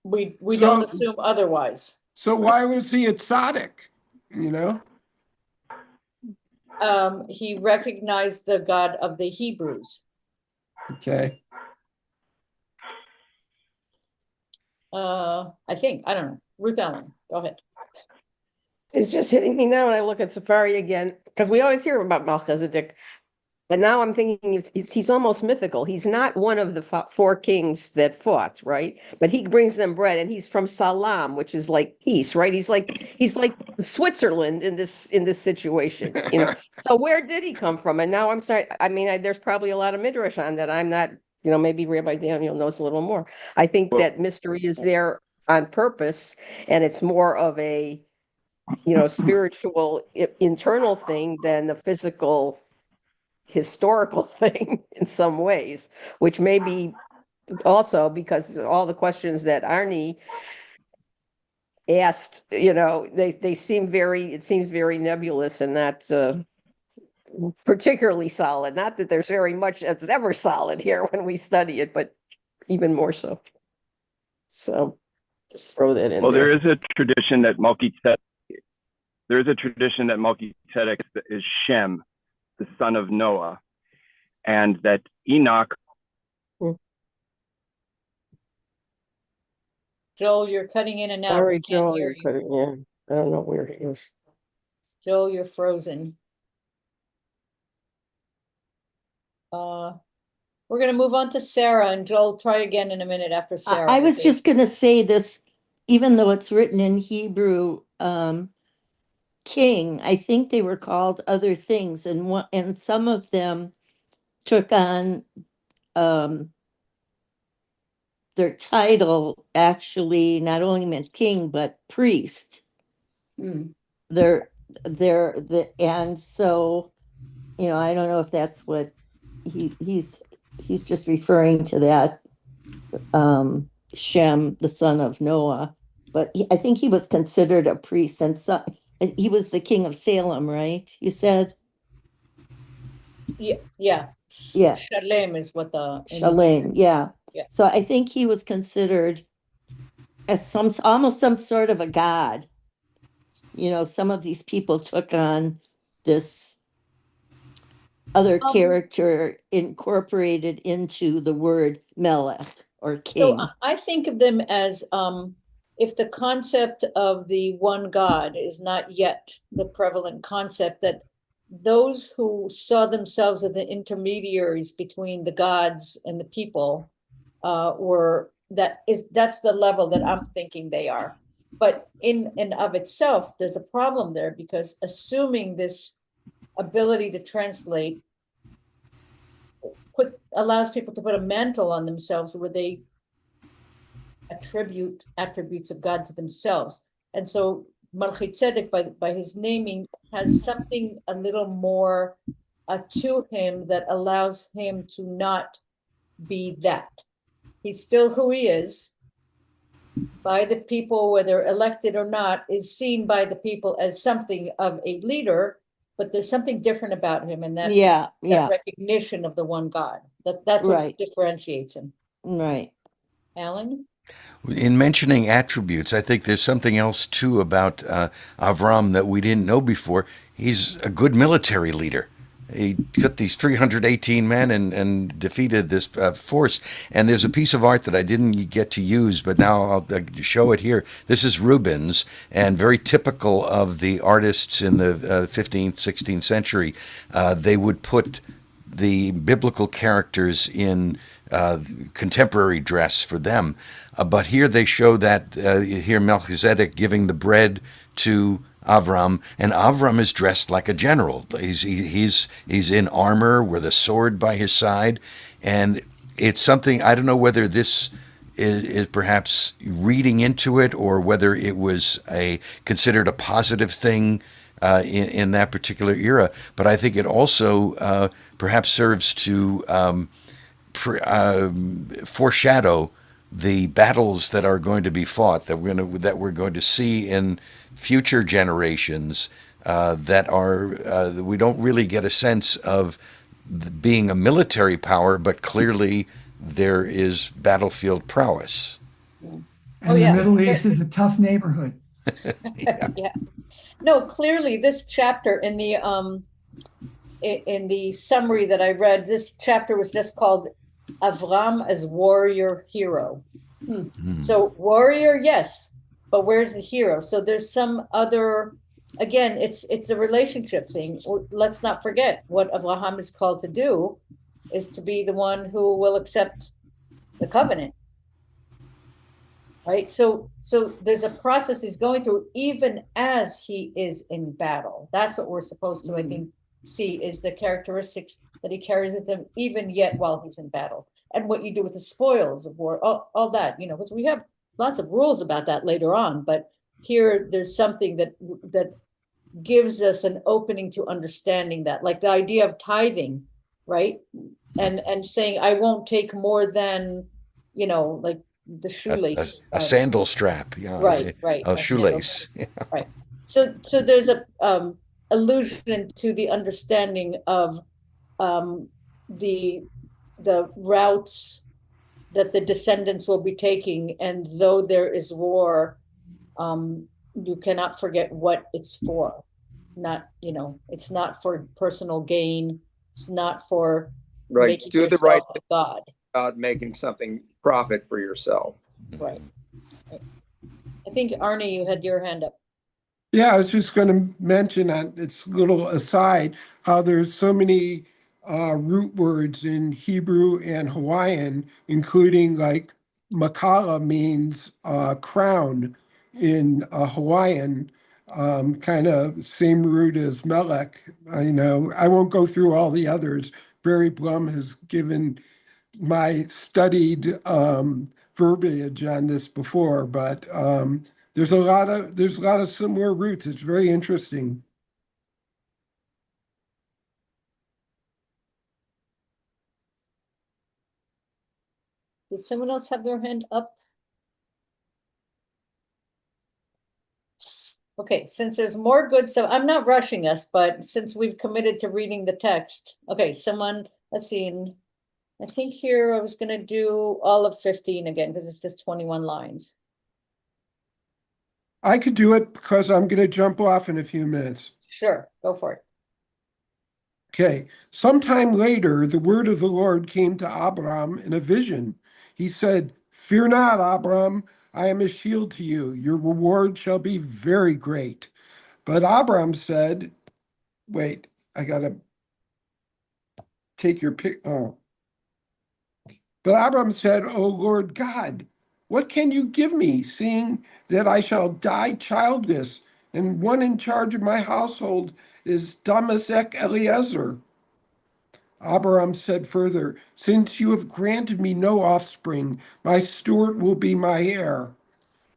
we So- don't assume otherwise. So why was he a tzaddik? You know? He recognized the God of the Hebrews. Okay. I think, I don't know. Ruth Ellen, go ahead. It's just hitting me now when I look at Safari again, because we always hear about Melchizedek. But now I'm thinking he's almost mythical. He's not one of the four kings that fought, right? But he brings them bread, and he's from Salam, which is like peace, right? He's like Switzerland in this situation, you know. So where did he come from? And now I'm starting. I mean, there's probably a lot of midrash on that. I'm not, you know. Maybe Rabbi Daniel knows a little more. I think that mystery is there on purpose, and it's more of a, you know, spiritual internal thing than a physical historical thing in some ways, which may be also because all the questions that Arnie asked, you know, they seem it seems very nebulous and not particularly solid. Not that there's very much that's ever solid here when we study it, but even more so. So just throw that in Well, there. there is a tradition that Melchizedek is Shem, the son of Noah, and that Enoch. Joel, you're cutting in and out. Sorry, We can't Joel, hear you're you. cutting. Yeah, I don't know where he is. Joel, you're frozen. We're going to move on to Sarah, and Joel, try again in a minute after Sarah. I was okay? just going to say this, even though it's written in Hebrew, king, I think they were called other things, and some of them took on their title actually not only meant king but priest. Hmm. And so, you know, I don't know if that's what he's just referring to that Shem, the son of Noah, but I think he was considered a priest, and so he was the king of Salem, right? You said Yeah, yeah. Yeah. Shalem is what the Shalem, yeah. Yeah. So I think he was considered as almost some sort of a god. You know, some of these people took on this other character incorporated into the word melech or king. So I think of them as if the concept of the one God is not yet the prevalent concept, that those who saw themselves as the intermediaries between the gods and the people that's the level that I'm thinking they are. But in and of itself, there's a problem there, because assuming this ability to translate allows people to put a mantle on themselves where they attribute attributes of God to themselves. And so Melchizedek, by his naming, has something a little more to him that allows him to not be that. He's still who he is by the people, whether elected or not, is seen by the people as something of a leader, but there's something different about him, and that recognition of the one God. That's what differentiates him. Right. Alan? In mentioning attributes, I think there's something else too about Avram that we didn't know before. He's a good military leader. He took these 318 men and defeated this force. And there's a piece of art that I didn't get to use, but now I'll show it here. This is Rubens, and very typical of the artists in the 15th, 16th century. They would put the biblical characters in contemporary dress for them. But here they show that here Melchizedek giving the bread to Avram, and Avram is dressed like a general. He's in armor with a sword by his side, and it's something, I don't know whether this is perhaps reading into it or whether it was considered a positive thing in that particular era, but I think it also perhaps serves to foreshadow the battles that are going to be fought, that we're going to see in future generations, that we don't really get a sense of being a military power, but clearly there is battlefield prowess. And Oh, yeah. the Middle East is a tough neighborhood. Yeah. No, clearly this chapter in the summary that I read, this chapter was just called Avram as warrior hero. So warrior, yes, but where's the hero? So there's some other, again, it's a relationship thing. Let's not forget what Avraham is called to do is to be the one who will accept the covenant. Right? So there's a process he's going through even as he is in battle. That's what we're supposed to, I think, see is the characteristics that he carries with him even yet while he's in battle. And what you do with the spoils of war, all that, because we have lots of rules about that later on, but here there's something that gives us an opening to understanding that, like the idea of tithing, right? And saying, I won't take more than, like the shoelace. A sandal strap, yeah. Right. A shoelace. Right. So there's a allusion to the understanding of the routes that the descendants will be taking, and though there is war, you cannot forget what it's for. Not, it's not for personal gain. It's not for making Do the yourself right a thing god. about making something profit for yourself. Right. I think Arnie, you had your hand up. Yeah, I was just going to mention on its little aside how there's so many root words in Hebrew and Hawaiian, including like makala means crown in Hawaiian, kind of same root as melech. I won't go through all the others. Barry Blum has given my studied verbiage on this before, but there's a lot of similar roots. It's very interesting. Did someone else have their hand up? Okay, since there's more good stuff, I'm not rushing us, but since we've committed to reading the text, okay, let's see. I think here I was going to do all of 15 again because it's just 21 lines. I could do it because I'm going to jump off in a few minutes. Sure, go for it. Okay. Sometime later, the word of the Lord came to Abram in a vision. He said, "Fear not, Abram, I am a shield to you. Your reward shall be very great." But Abram said, wait, I got to take your pic. Oh. But Abram said, "O Lord God, what can you give me, seeing that I shall die childless, and one in charge of my household is Damasek Eliezer?" Abram said further, "Since you have granted me no offspring, my steward will be my heir."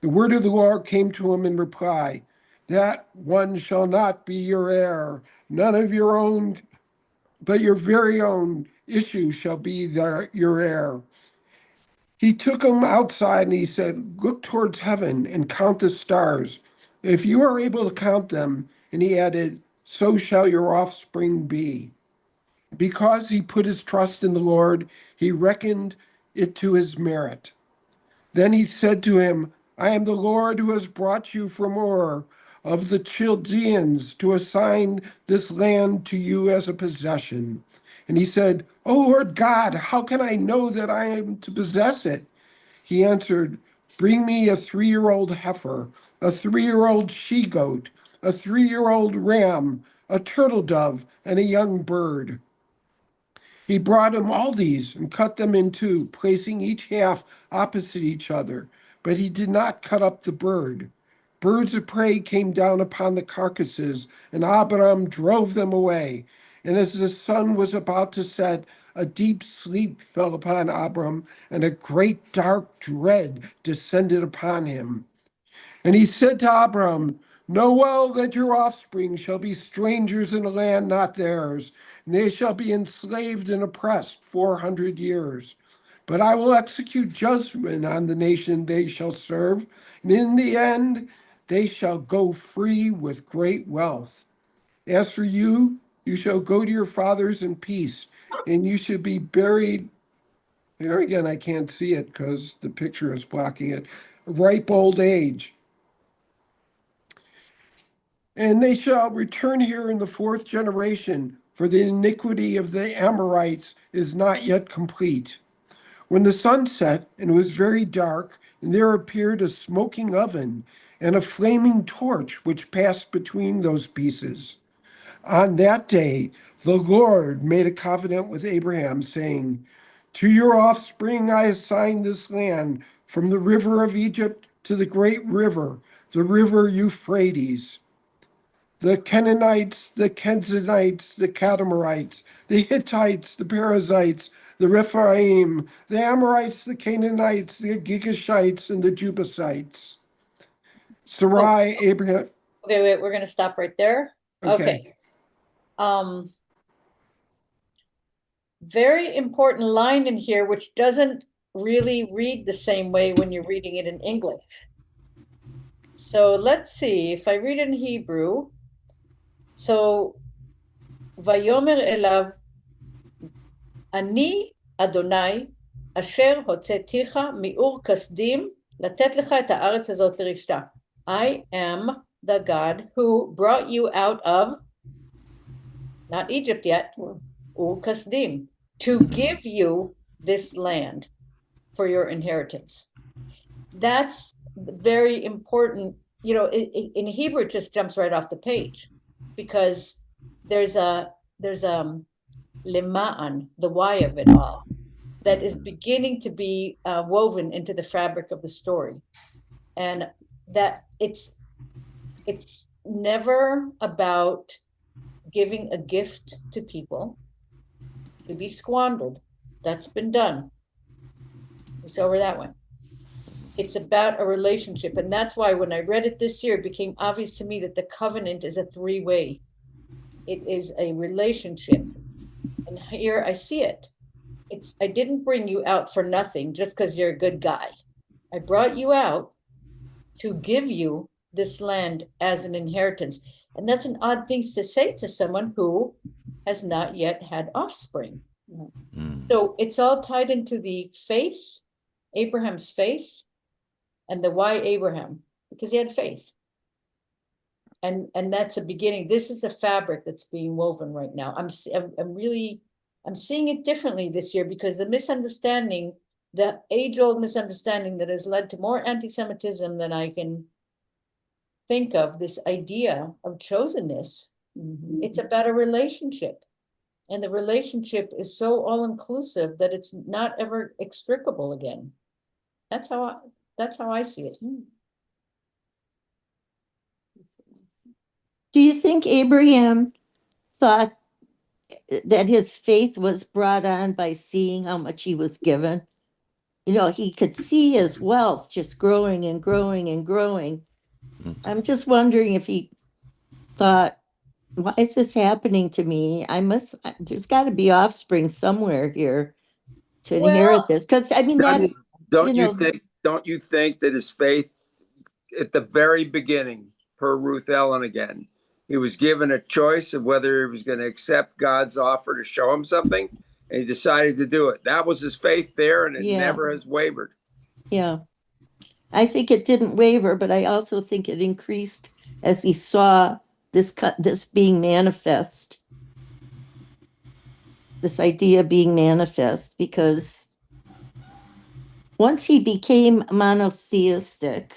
The word of the Lord came to him in reply, "That one shall not be your heir. None of your own, but your very own issue shall be your heir." He took him outside and he said, "Look towards heaven and count the stars. If you are able to count them," and he added, "so shall your offspring be." Because he put his trust in the Lord, he reckoned it to his merit. Then he said to him, "I am the Lord who has brought you from Ur of the Chaldeans to assign this land to you as a possession." And he said, "O Lord God, how can I know that I am to possess it?" He answered, "Bring me a 3-year-old heifer, a 3-year-old she-goat, a 3-year-old ram, a turtle dove, and a young bird." He brought him all these and cut them in two, placing each half opposite each other. But he did not cut up the bird. Birds of prey came down upon the carcasses, and Abram drove them away. And as the sun was about to set, a deep sleep fell upon Abram, and a great dark dread descended upon him. And he said to Abram, "Know well that your offspring shall be strangers in a land not theirs, and they shall be enslaved and oppressed 400 years. But I will execute judgment on the nation they shall serve, and in the end they shall go free with great wealth. As for you, You shall go to your fathers in peace, and you should be buried. Here again, I can't see it because the picture is blocking it. Ripe old age. And they shall return here in the fourth generation, for the iniquity of the Amorites is not yet complete. When the sun set, and it was very dark, and there appeared a smoking oven and a flaming torch which passed between those pieces. On that day, the Lord made a covenant with Abraham, saying, to your offspring I assign this land, from the river of Egypt to the great river, the river Euphrates. The Canaanites, the Kenizzites, the Kadmonites, the Hittites, the Perizzites, the Rephaim, the Amorites, the Canaanites, the Girgashites, and the Jebusites. Sarai, Abraham. Okay, wait, we're gonna stop right there. Okay. Very important line in here, which doesn't really read the same way when you're reading it in English. So let's see if I read it in Hebrew. So, Vayomer elav, Ani Adonai, asher hotzeticha mi'ur kasdim, לתת לך את הארץ הזאת לרשתה. I am the God who brought you out of, not Egypt yet, Ur Kasdim, to give you this land for your inheritance. That's very important. You know, in Hebrew, it just jumps right off the page because there's a lema'an, the why of it all, that is beginning to be woven into the fabric of the story. And that it's never about giving a gift to people to be squandered. That's been done. It's over that one. It's about a relationship. And that's why when I read it this year, it became obvious to me that the covenant is a three-way. It is a relationship. And here I see it. I didn't bring you out for nothing just because you're a good guy. I brought you out to give you this land as an inheritance. And that's an odd thing to say to someone who has not yet had offspring. So it's all tied into the faith, Abraham's faith, and the why Abraham, because he had faith. And that's a beginning. This is a fabric that's being woven right now. I'm seeing it differently this year because the misunderstanding, the age-old misunderstanding that has led to more anti-Semitism than I can think of, this idea of chosenness, it's about a relationship. And the relationship is so all-inclusive that it's not ever extricable again. That's how I see it. Do you think Abraham thought that his faith was brought on by seeing how much he was given? You know, he could see his wealth just growing and growing and growing. I'm just wondering if he thought, why is this happening to me? There's got to be offspring somewhere here to inherit this. Because I mean, that's, don't you think that his faith at the very beginning, per Ruth Ellen again, he was given a choice of whether he was going to accept God's offer to show him something, and he decided to do it. That was his faith there, and it never has wavered. Yeah. I think it didn't waver, but I also think it increased as he saw this being manifest, this idea being manifest, because once he became monotheistic,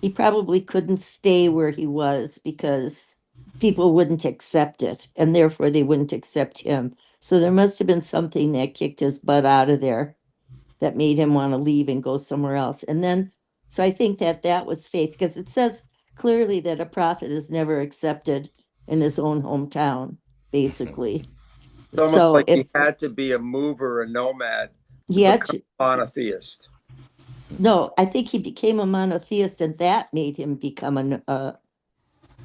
he probably couldn't stay where he was because people wouldn't accept it, and therefore they wouldn't accept him. So there must have been something that kicked his butt out of there that made him want to leave and go somewhere else. And then, so I think that was faith, because it says clearly that a prophet is never accepted in his own hometown, basically. It's almost like he had to be a mover, a nomad, to become a monotheist. No, I think he became a monotheist, and that made him become I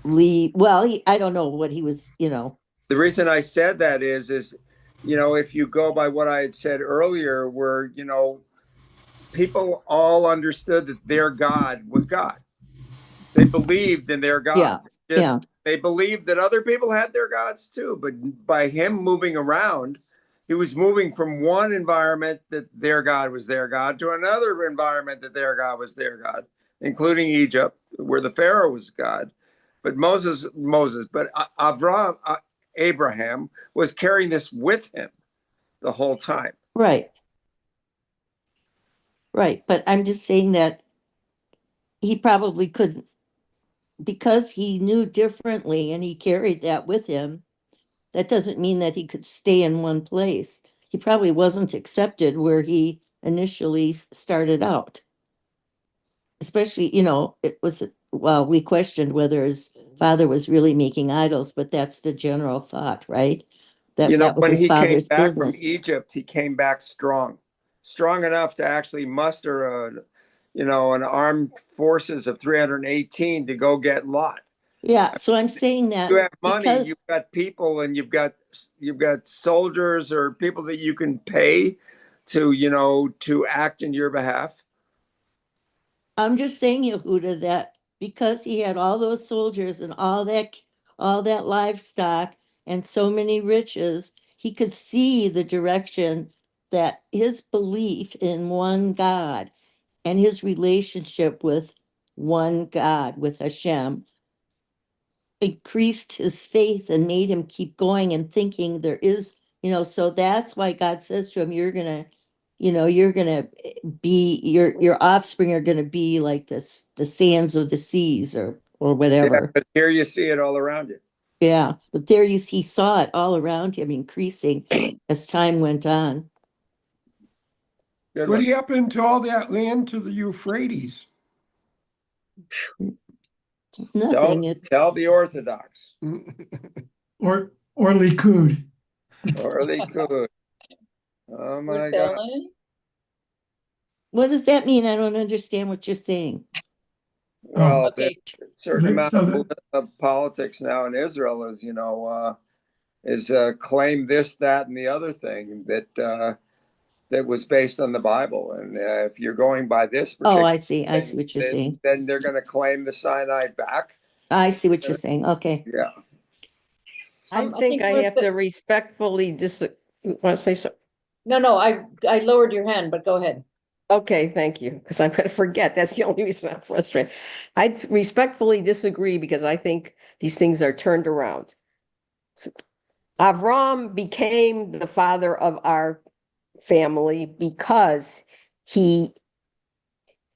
don't know what he was, The reason I said that is, if you go by what I had said earlier, where, people all understood that their God was God. They believed in their God. They They believed that other people had their gods too, but by him moving around, he was moving from one environment that their God was their God to another environment that their God was their God, including Egypt, where the Pharaoh was God. But Abraham was carrying this with him the whole time. Right. Right. But I'm just saying that he probably couldn't, because he knew differently and he carried that with him. That doesn't mean that he could stay in one place. He probably wasn't accepted where he initially started out. Especially, it was, well, we questioned whether his father was really making idols, but that's the general thought, right? That was When his he came father's back from business. Egypt, he came back strong enough to actually muster an armed forces of 318 to go get Lot. Yeah, so I'm saying that You have money, because you've got people, and you've got soldiers or people that you can pay to act in your behalf. I'm just saying, Yehuda, that because he had all those soldiers and all that livestock and so many riches, he could see the direction that his belief in one God and his relationship with one God, with Hashem, increased his faith and made him keep going and thinking there is, so that's why God says to him, you're gonna be your offspring are gonna be like this, the sands of the seas or Yeah, whatever. but here you see it all around you. Yeah, but there he saw it all around him increasing as time went on. Good What one. happened to all that land to the Euphrates? Nothing. Don't tell the Orthodox, Or Likud. or they could. Oh my We're God. telling. What does that mean? I don't understand what you're saying. Well, Okay. a certain amount So of politics now in Israel is claim this, that, and the other thing that was based on the Bible. And if you're going by this Oh, particular I see what you're saying. then they're going to claim the Sinai back. I see what you're saying. Okay. Yeah. I I think think I we're have good. to respectfully want to say so. No, I lowered your hand, but go ahead. Okay, thank you, because I'm going to forget. That's the only reason I'm frustrated. I respectfully disagree because I think these things are turned around. Avram became the father of our family because he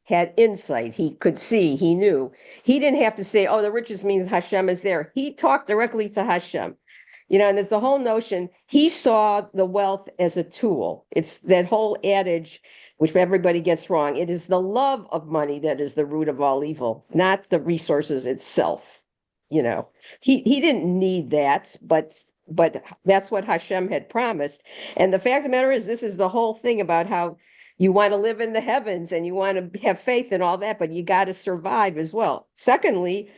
had insight. He could see, he knew. He didn't have to say, oh, the riches means Hashem is there. He talked directly to Hashem. And there's the whole notion, he saw the wealth as a tool. It's that whole adage, which everybody gets wrong. It is the love of money that is the root of all evil, not the resources itself. He didn't need that, but that's what Hashem had promised. And the fact of the matter is, this is the whole thing about how you want to live in the heavens and you want to have faith and all that, but you got to survive as well. Secondly,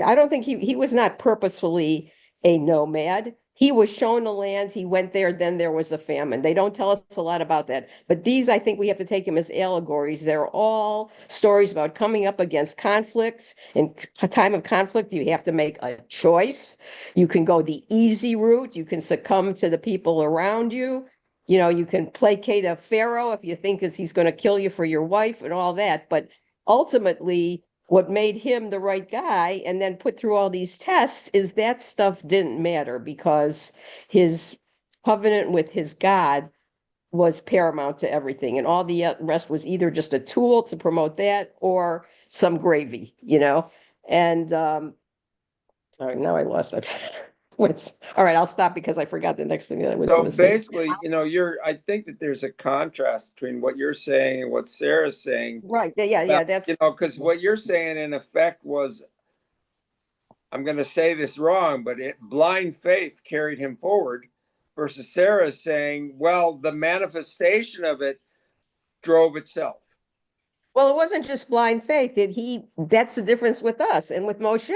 I don't think he was not purposefully a nomad. He was shown the lands. He went there. Then there was a famine. They don't tell us a lot about that. But these, I think we have to take them as allegories. They're all stories about coming up against conflicts. In a time of conflict, you have to make a choice. You can go the easy route. You can succumb to the people around you. You can placate a pharaoh if you think he's going to kill you for your wife and all that. But ultimately, what made him the right guy and then put through all these tests is that stuff didn't matter because his covenant with his God was paramount to everything. And all the rest was either just a tool to promote that or some gravy, And all right, now I lost it. All right, I'll stop because I forgot the next thing that I was So going to say. basically, I think that there's a contrast between what you're saying and what Sarah's saying. Right. Yeah. That's Because what you're saying in effect was, I'm going to say this wrong, but blind faith carried him forward, versus Sarah saying, well, the manifestation of it drove itself. Well, it wasn't just blind faith. That's the difference with us and with Moshe.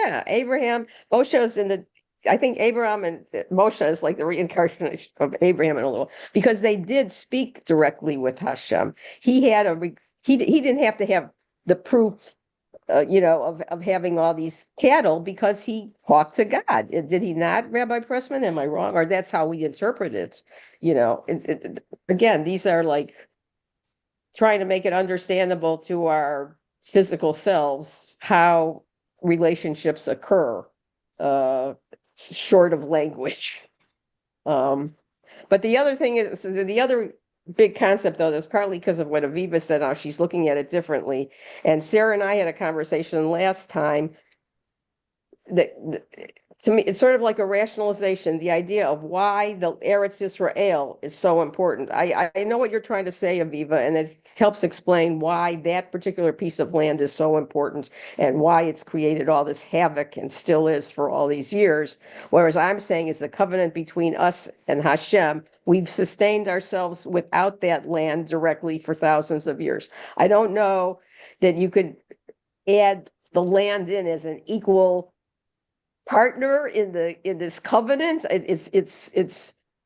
Moshe is I think Abraham and Moshe is like the reincarnation of Abraham in a little, because they did speak directly with Hashem. He didn't have to have the proof of having all these cattle because he talked to God. Did he not, Rabbi Pressman? Am I wrong? Or that's how we interpret it? Again, these are like trying to make it understandable to our physical selves how relationships occur, short of language. But the other thing is, the other big concept, though, that's partly because of what Aviva said, how she's looking at it differently. And Sarah and I had a conversation last time that to me, it's sort of like a rationalization, the idea of why the Eretz Israel is so important. I know what you're trying to say, Aviva, and it helps explain why that particular piece of land is so important and why it's created all this havoc and still is for all these years. Whereas I'm saying is the covenant between us and Hashem, we've sustained ourselves without that land directly for thousands of years. I don't know that you could add the land in as an equal partner in this covenant. It's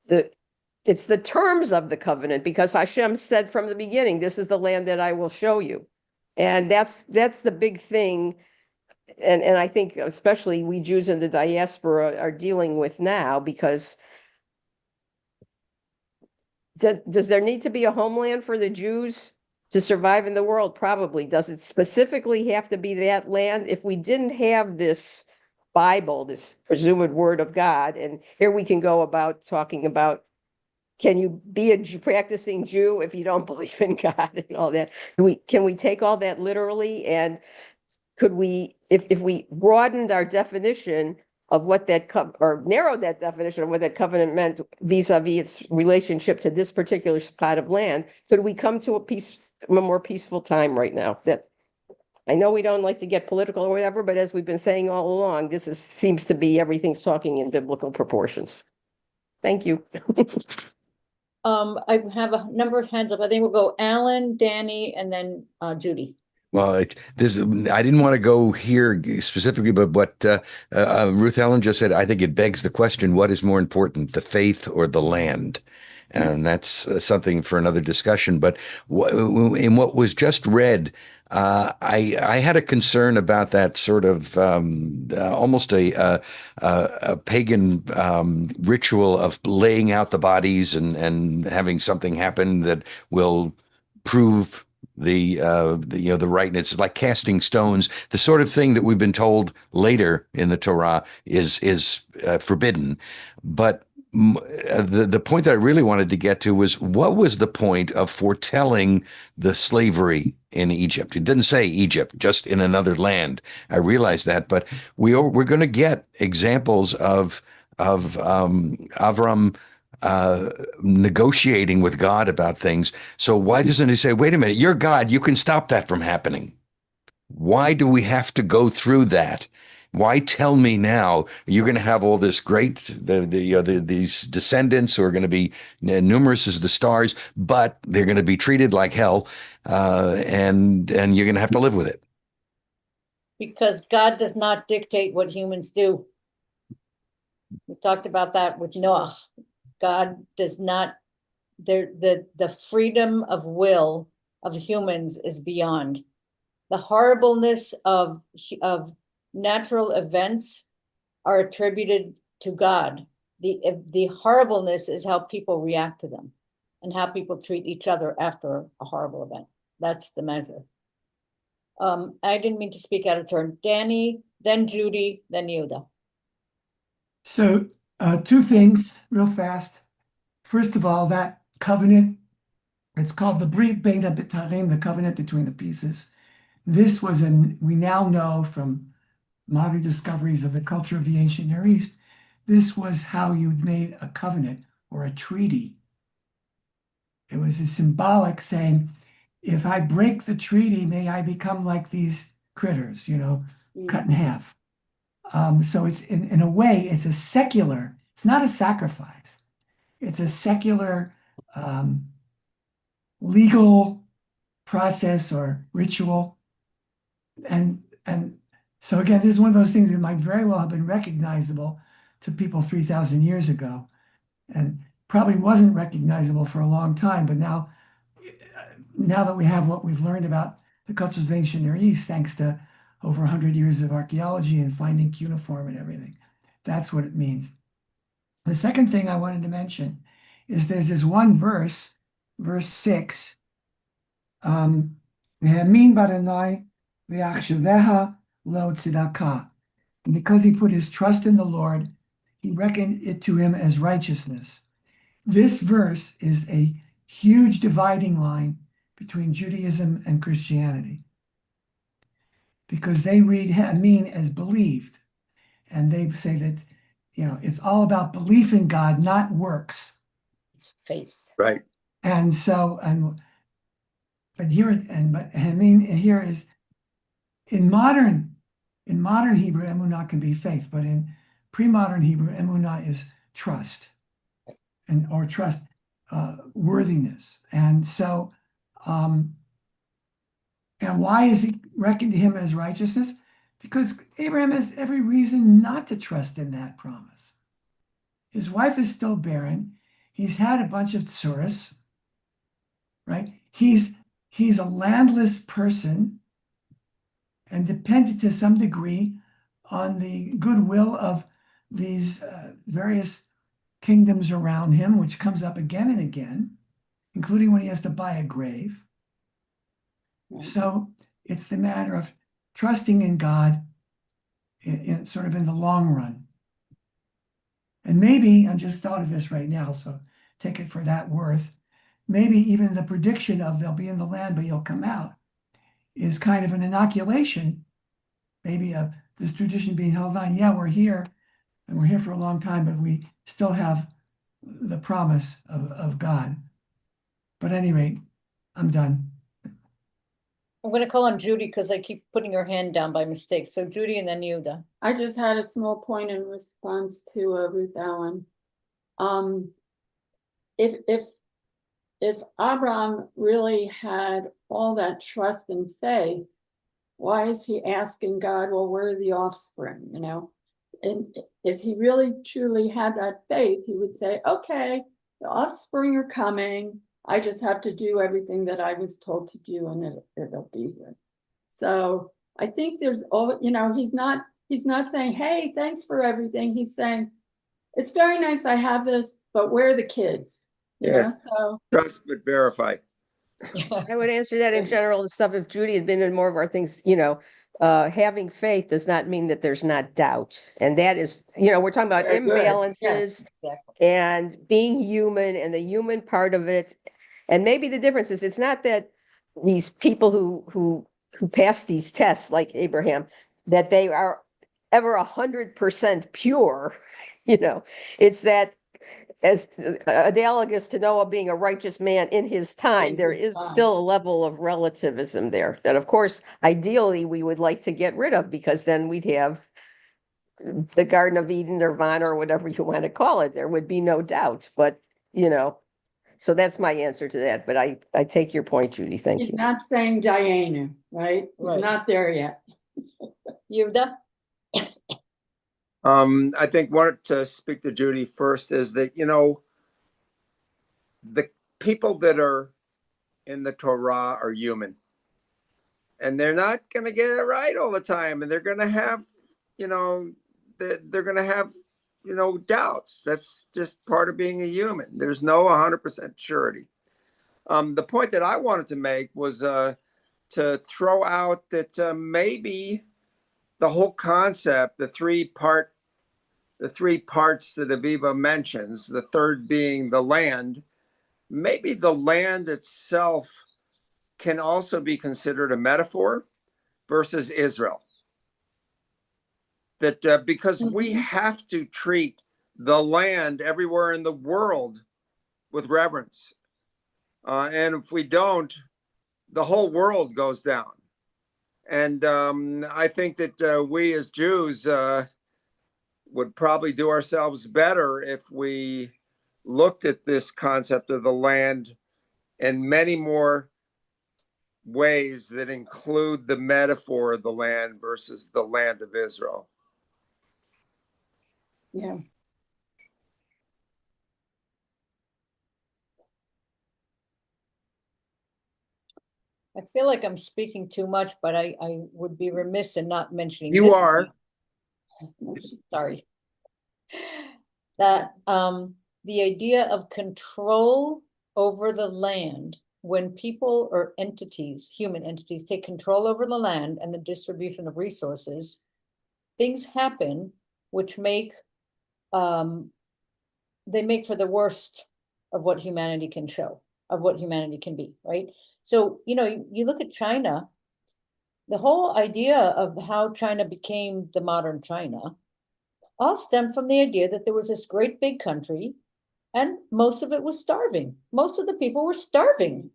the terms of the covenant, because Hashem said from the beginning, this is the land that I will show you. And that's the big thing. And I think especially we Jews in the diaspora are dealing with now, because does there need to be a homeland for the Jews to survive in the world? Probably. Does it specifically have to be that land? If we didn't have this Bible, this presumed word of God, and here we can go about talking about, can you be a practicing Jew if you don't believe in God and all that? Can we take all that literally? And could we, if we broadened our definition of what that or narrowed that definition of what that covenant meant vis-a-vis its relationship to this particular spot of land, could we come to a more peaceful time right now? That I know we don't like to get political or whatever, but as we've been saying all along, seems to be everything's talking in biblical proportions. Thank you. I have a number of hands up. I think we'll go Alan, Danny, and then Judy. Well, I didn't want to go here specifically, but what Ruth Ellen just said, I think it begs the question, what is more important, the faith or the land? And that's something for another discussion. But in what was just read, I had a concern about that sort of almost a pagan ritual of laying out the bodies and having something happen that will prove the right. And it's like casting stones, the sort of thing that we've been told later in the Torah is forbidden. But the point that I really wanted to get to was, what was the point of foretelling the slavery in Egypt? It didn't say Egypt, just in another land. I realize that, but we're going to get examples of Avram negotiating with God about things. So why doesn't he say, wait a minute, you're God, you can stop that from happening? Why do we have to go through that? Why tell me now you're going to have all this great, these descendants who are going to be numerous as the stars, but they're going to be treated like hell, and you're going to have to live with it? Because God does not dictate what humans do. We talked about that with Noah. God does not, the freedom of will of humans is beyond. The horribleness of natural events are attributed to God. The horribleness is how people react to them and how people treat each other after a horrible event. That's the measure. I didn't mean to speak out of turn. Danny, then Judy, then Yehuda. So two things real fast. First of all, that covenant, it's called the Brit Bein HaBetarim, the covenant between the pieces. This was we now know from modern discoveries of the culture of the ancient Near East, this was how you made a covenant or a treaty. It was a symbolic saying, if I break the treaty, may I become like these critters, cut in half. So it's in a way, it's a secular, it's not a sacrifice. It's a secular legal process or ritual. And so again, this is one of those things that might very well have been recognizable to people 3,000 years ago, and probably wasn't recognizable for a long time. But now that we have what we've learned about the cultures of the ancient Near East, thanks to over 100 years of archaeology and finding cuneiform and everything. That's what it means. The second thing I wanted to mention is there's this one verse, verse 6, V'hemin b'Adonai v'achshaveha lo tzedakah. And because he put his trust in the Lord, he reckoned it to him as righteousness. This verse is a huge dividing line between Judaism and Christianity, because they read Hamin as believed, and they say that, you know, it's all about belief in God, not works. It's faith. Right. And so, but Hamin here is in modern Hebrew, emunah can be faith, but in pre-modern Hebrew, emunah is trust, or trust, worthiness. And so, and why is he reckoned to him as righteousness? Because Abraham has every reason not to trust in that promise. His wife is still barren. He's had a bunch of tsuris, right? He's a landless person and dependent to some degree on the goodwill of these various kingdoms around him, which comes up again and again, including when he has to buy a grave. So it's the matter of trusting in God in sort of in the long run. And maybe, I just thought of this right now, so take it for that worth. Maybe even the prediction of they'll be in the land, but you'll come out, is kind of an inoculation, maybe of this tradition being held on. Yeah, we're here, and we're here for a long time, but we still have the promise of God. But at any rate, I'm done. I'm going to call on Judy because I keep putting her hand down by mistake. So Judy and then Yehuda. I just had a small point in response to Ruth Allen. If Abraham really had all that trust and faith, why is he asking God, well, where are the offspring, you know? And if he really truly had that faith, he would say, okay, the offspring are coming. I just have to do everything that I was told to do, and it'll be here. So I think there's all, you know, he's not saying, hey, thanks for everything. He's saying, it's very nice I have this, but where are the kids? You know, so trust but verify. I would answer that in general and stuff. If Judy had been in more of our things, you know, having faith does not mean that there's not doubt. And that is, you know, we're talking about Very good. imbalances Yes, exactly. and being human and the human part of it. And maybe the difference is it's not that these people who pass these tests, like Abraham, that they are ever 100% pure. You know, it's that as analogous to Noah being a righteous man in his time, In there his is time. still a level of relativism there that, of course, ideally we would like to get rid of, because then we'd have the Garden of Eden, Nirvana, or whatever you want to call it. There would be no doubt. But, you know, so that's my answer to that. But I take your point, Judy. Thank He's you. not saying Diana, right? He's Right. not there yet. Yehuda? I think wanted to speak to Judy first is that, you know, the people that are in the Torah are human, and they're not going to get it right all the time, and they're going to have, you know, they're going to have, you know, doubts. That's just part of being a human. There's no 100% surety. The point that I wanted to make was to throw out that maybe the whole concept, the three parts that Aviva mentions, the third being the land, maybe the land itself can also be considered a metaphor versus Israel. That because we have to treat the land everywhere in the world with reverence. And if we don't, the whole world goes down. And I think that we as Jews would probably do ourselves better if we looked at this concept of the land in many more ways that include the metaphor of the land versus the land of Israel. Yeah. I feel like I'm speaking too much, but I would be remiss in not mentioning You this. are. Sorry. That the idea of control over the land, when people or entities, human entities, take control over the land and the distribution of resources, things happen which make they make for the worst of what humanity can show, of what humanity can be, right? So, you know, you look at China, the whole idea of how China became the modern China all stemmed from the idea that there was this great big country and most of it was starving. Most of the people were starving.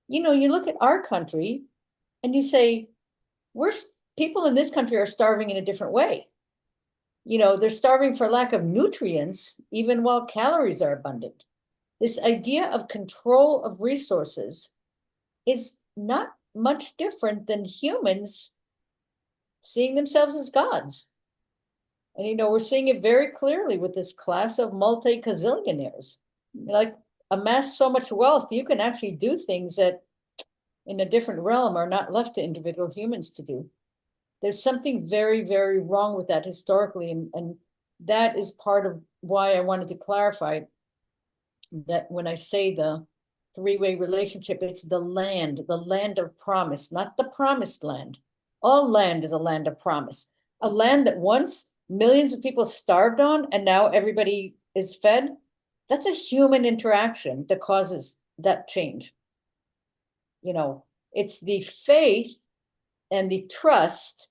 You know, you look at our country and you say, people in this country are starving in a different way. You know, they're starving for lack of nutrients, even while calories are abundant. This idea of control of resources is not much different than humans seeing themselves as gods. And, you know, we're seeing it very clearly with this class of multi-gazillionaires. Like, amass so much wealth, you can actually do things that in a different realm are not left to individual humans to do. There's something very, very wrong with that historically. And that is part of why I wanted to clarify that when I say the three-way relationship, it's the land of promise, not the promised land. All land is a land of promise. A land that once millions of people starved on and now everybody is fed. That's a human interaction that causes that change. You know, it's the faith and the trust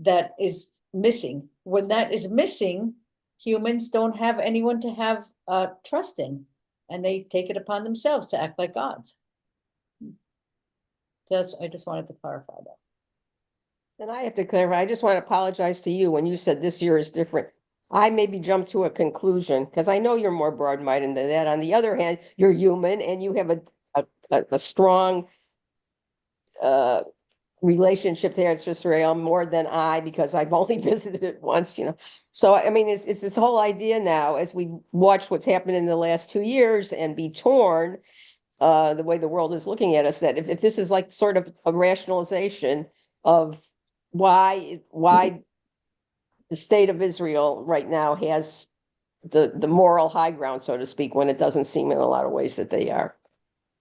that is missing. When that is missing, humans don't have anyone to have trust in, and they take it upon themselves to act like gods. So I just wanted to clarify that. And I have to clarify, I just want to apologize to you when you said this year is different. I maybe jumped to a conclusion because I know you're more broad-minded than that. On the other hand, you're human and you have a strong relationship to Eretz Israel more than I, because I've only visited it once, you know. So, I mean, it's this whole idea now, as we watch what's happened in the last 2 years and be torn, the way the world is looking at us, that if this is like sort of a rationalization of why the state of Israel right now has the moral high ground, so to speak, when it doesn't seem in a lot of ways that they are.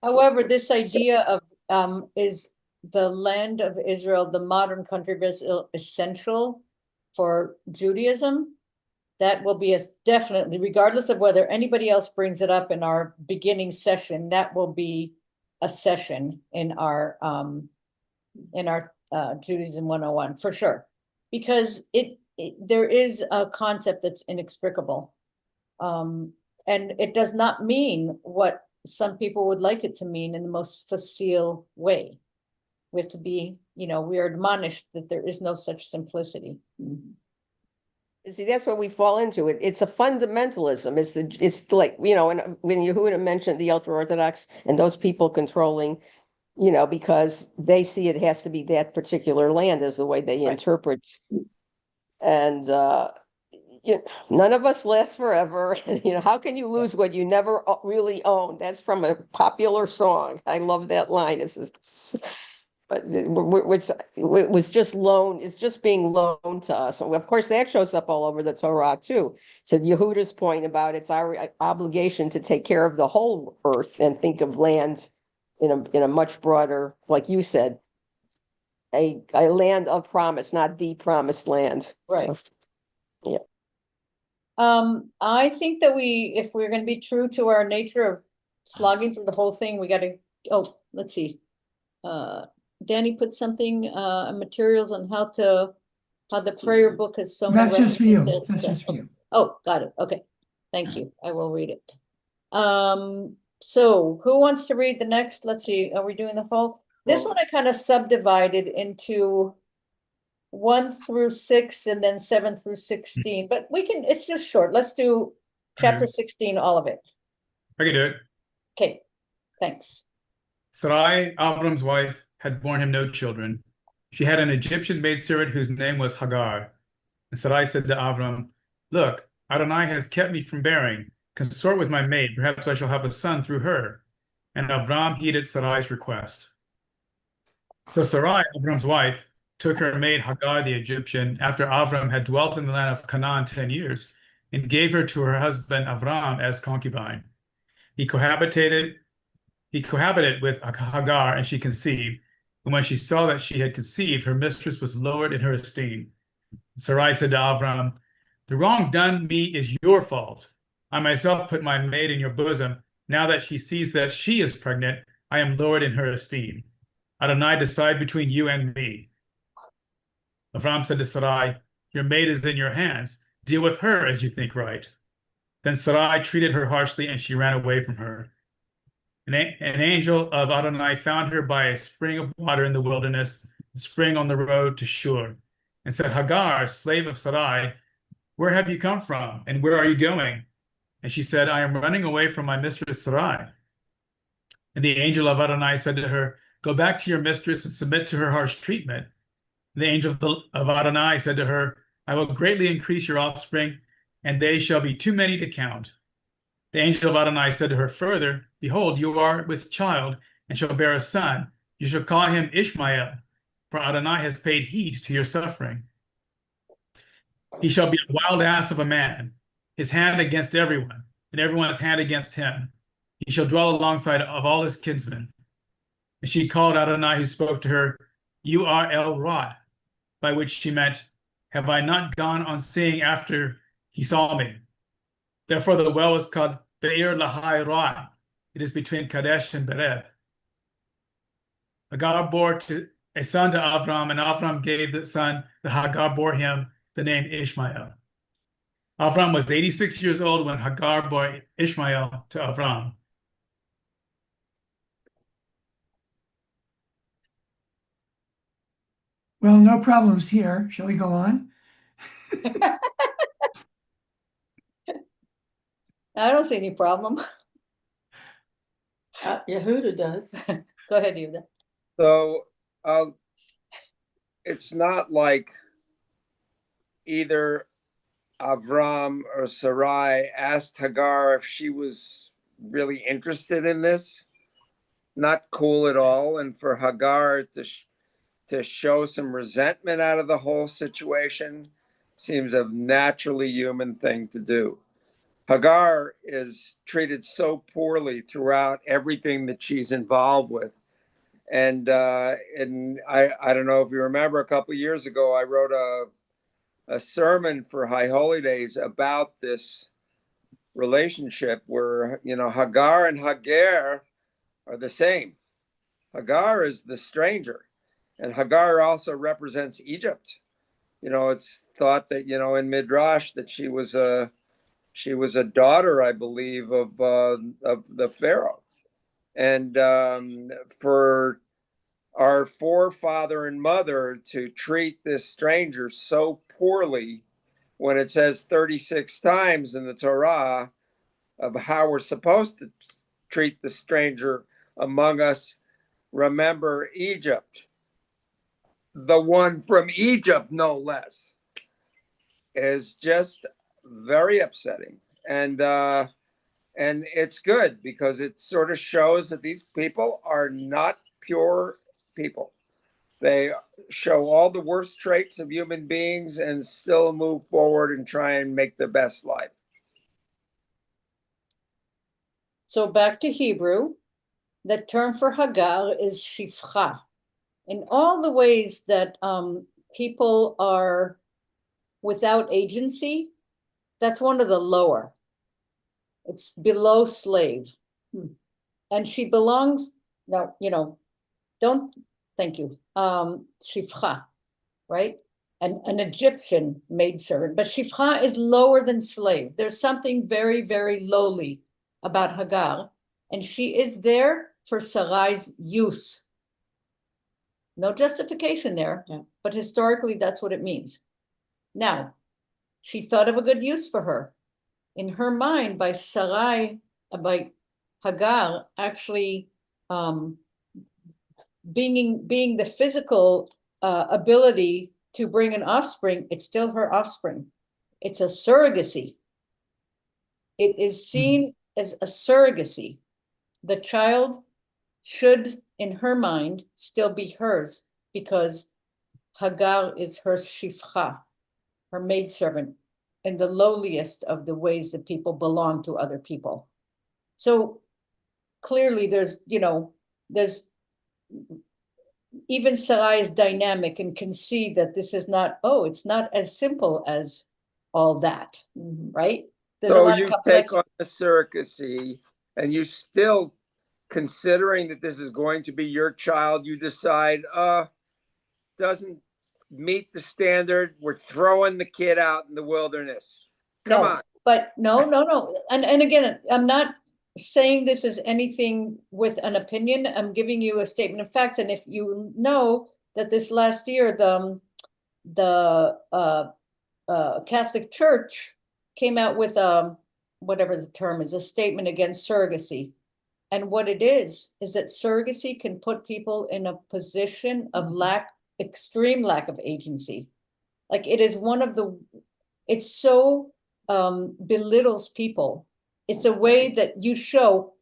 However, this idea of is the land of Israel, the modern country of Israel, essential for Judaism? That will be definitely, regardless of whether anybody else brings it up in our beginning session, that will be a session in our Judaism 101 for sure, because there is a concept that's inexplicable, and it does not mean what some people would like it to mean in the most facile way. We have to be, you know, we are admonished that there is no such simplicity. See, that's what we fall into. It's a fundamentalism. It's like, you know, when Yehuda mentioned the ultra-Orthodox and those people controlling, you know, because they see it has to be that particular land as the way they interpret. And you know, none of us last forever. You know, how can you lose what you never really owned? That's from a popular song. I love that line. But it was just loaned. It's just being loaned to us. And of course, that shows up all over the Torah too. So Yehuda's point about it's our obligation to take care of the whole earth and think of land in a much broader, like you said, a land of promise, not the promised land. Right. So, yeah. I think that if we're going to be true to our nature of slogging through the whole thing, we got to, let's see. Danny put something, materials on how the prayer book has so many. That's just for you. That's just for you. Oh, got it. Okay. Thank you. I will read it. So who wants to read the next? Let's see. Are we doing the whole? This one I kind of subdivided into 1 through 6 and then 7 through 16, but it's just short. Let's do chapter 16, all of it. I can do it. Okay. Thanks. Sarai, Avram's wife, had borne him no children. She had an Egyptian maidservant whose name was Hagar. And Sarai said to Avram, "Look, Adonai has kept me from bearing. Consort with my maid. Perhaps I shall have a son through her." And Avram heeded Sarai's request. So Sarai, Avram's wife, took her maid Hagar the Egyptian after Avram had dwelt in the land of Canaan 10 years and gave her to her husband Avram as concubine. He cohabitated with Hagar and she conceived. And when she saw that she had conceived, her mistress was lowered in her esteem. Sarai said to Avram, "The wrong done me is your fault. I myself put my maid in your bosom. Now that she sees that she is pregnant, I am lowered in her esteem. Adonai, decide between you and me." Avram said to Sarai, "Your maid is in your hands. Deal with her as you think right." Then Sarai treated her harshly and she ran away from her. An angel of Adonai found her by a spring of water in the wilderness, a spring on the road to Shur, and said, "Hagar, slave of Sarai, where have you come from and where are you going?" And she said, "I am running away from my mistress Sarai." And the angel of Adonai said to her, "Go back to your mistress and submit to her harsh treatment." And the angel of Adonai said to her, "I will greatly increase your offspring, and they shall be too many to count." The angel of Adonai said to her further, "Behold, you are with child and shall bear a son. You shall call him Ishmael, for Adonai has paid heed to your suffering. He shall be a wild ass of a man, his hand against everyone, and everyone's hand against him. He shall dwell alongside of all his kinsmen." And she called Adonai, who spoke to her, "You are El Roi," by which she meant, "Have I not gone on seeing after he saw me?" Therefore the well is called Be'er Lahai Roi. It is between Kadesh and Berev. Hagar bore a son to Avram, and Avram gave the son that Hagar bore him the name Ishmael. Avram was 86 years old when Hagar bore Ishmael to Avram. Well, no problems here. Shall we go on? I don't see any problem. Yehuda does. Go ahead, Yehuda. So it's not like either Avram or Sarai asked Hagar if she was really interested in this. Not cool at all. And for Hagar to show some resentment out of the whole situation seems a naturally human thing to do. Hagar is treated so poorly throughout everything that she's involved with. And I don't know if you remember, a couple of years ago, I wrote a sermon for High Holy Days about this relationship where, Hagar and Hagar are the same. Hagar is the stranger, and Hagar also represents Egypt. It's thought that, in Midrash that she was a daughter, I believe, of the Pharaoh. And for our forefather and mother to treat this stranger so poorly, when it says 36 times in the Torah of how we're supposed to treat the stranger among us, remember Egypt, the one from Egypt, no less, is just very upsetting. And it's good because it sort of shows that these people are not pure people. They show all the worst traits of human beings and still move forward and try and make the best life. So back to Hebrew, the term for Hagar is Shifcha. In all the ways that people are without agency, that's one of the lower. It's below slave. And she belongs, thank you. Shifcha, right? An Egyptian maidservant, but Shifcha is lower than slave. There's something very, very lowly about Hagar, and she is there for Sarai's use. No justification there, but historically that's what it means. Now, she thought of a good use for her. In her mind, by Hagar actually being the physical ability to bring an offspring, it's still her offspring. It's a surrogacy. It is seen as a surrogacy. The child should, in her mind, still be hers, because Hagar is her shifcha, her maidservant, in the lowliest of the ways that people belong to other people. So clearly there's even Sarai is dynamic and can see that this is not, it's not as simple as all that, right? There's a So lot you of take complex. on the surrogacy and you still, considering that this is going to be your child, you decide, doesn't meet the standard. We're throwing the kid out in the wilderness. Come No, on. but no. And again, I'm not saying this is anything with an opinion. I'm giving you a statement of facts. And if you know that this last year, the Catholic Church came out with whatever the term is, a statement against surrogacy. And what it is that surrogacy can put people in a position of extreme lack of agency. Like it is it's so belittles people. It's a way that you show,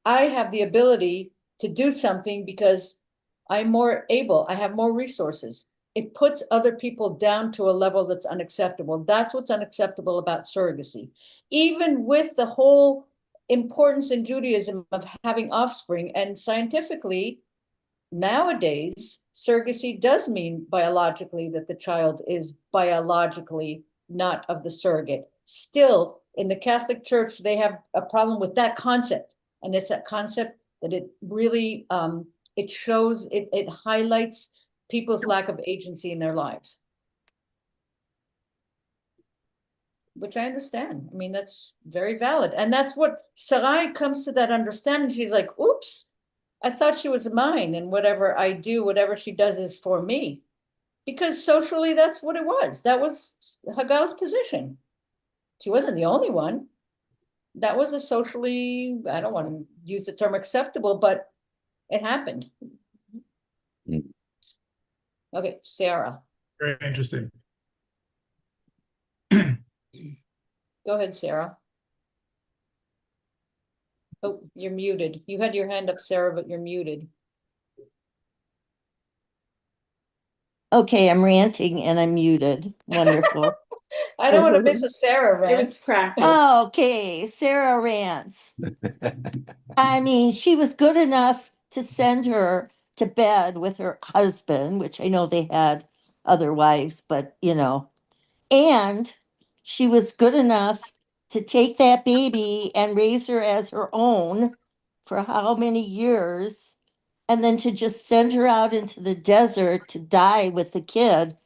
I have the ability to do something because I'm more able, I have more resources. It puts other people down to a level that's unacceptable. That's what's unacceptable about surrogacy. Even with the whole importance in Judaism of having offspring, and scientifically, nowadays, surrogacy does mean biologically that the child is biologically not of the surrogate. Still, in the Catholic Church, they have a problem with that concept. And it's that concept that it really, it shows, it highlights people's lack of agency in their lives. Which I understand. I mean, that's very valid. And that's what Sarai comes to that understanding. She's like, oops, I thought she was mine, and whatever I do, whatever she does is for me. Because socially, that's what it was. That was Hagar's position. She wasn't the only one. That was a socially, I don't want to use the term acceptable, but it happened. Okay, Sarah. Very interesting. Go ahead, Sarah. Oh, you're muted. You had your hand up, Sarah, but you're muted. Okay, I'm ranting and I'm muted. Wonderful. I don't want to miss a Sarah It was rant. practice. Okay, Sarah rants. I mean, she was good enough to send her to bed with her husband, which I know they had other wives, but and she was good enough to take that baby and raise her as her own for how many years, and then to just send her out into the desert to die with the kid.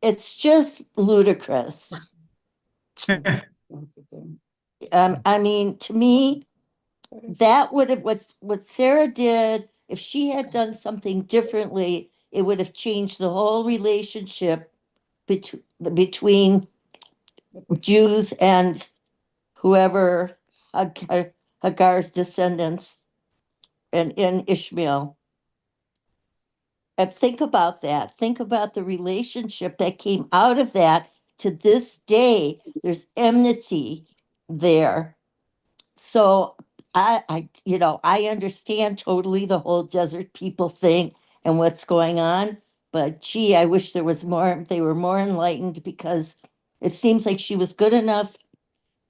It's just ludicrous. I mean, to me, that would have what Sarah did. If she had done something differently, it would have changed the whole relationship between Jews and whoever Hagar's descendants and in Ishmael. And think about that. Think about the relationship that came out of that. To this day, there's enmity there. So I understand totally the whole desert people thing and what's going on, but gee, I wish there was more, they were more enlightened, because it seems like she was good enough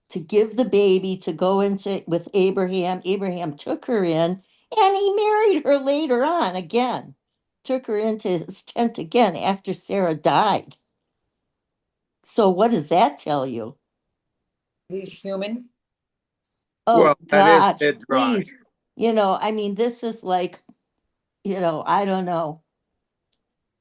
to give the baby to go into with Abraham. Abraham took her in, and he married her later on again. Took her into his tent again after Sarah died. So what does that tell you? He's human. Oh Well, that is gosh, mid-drive. please. I mean, this is like, I don't know.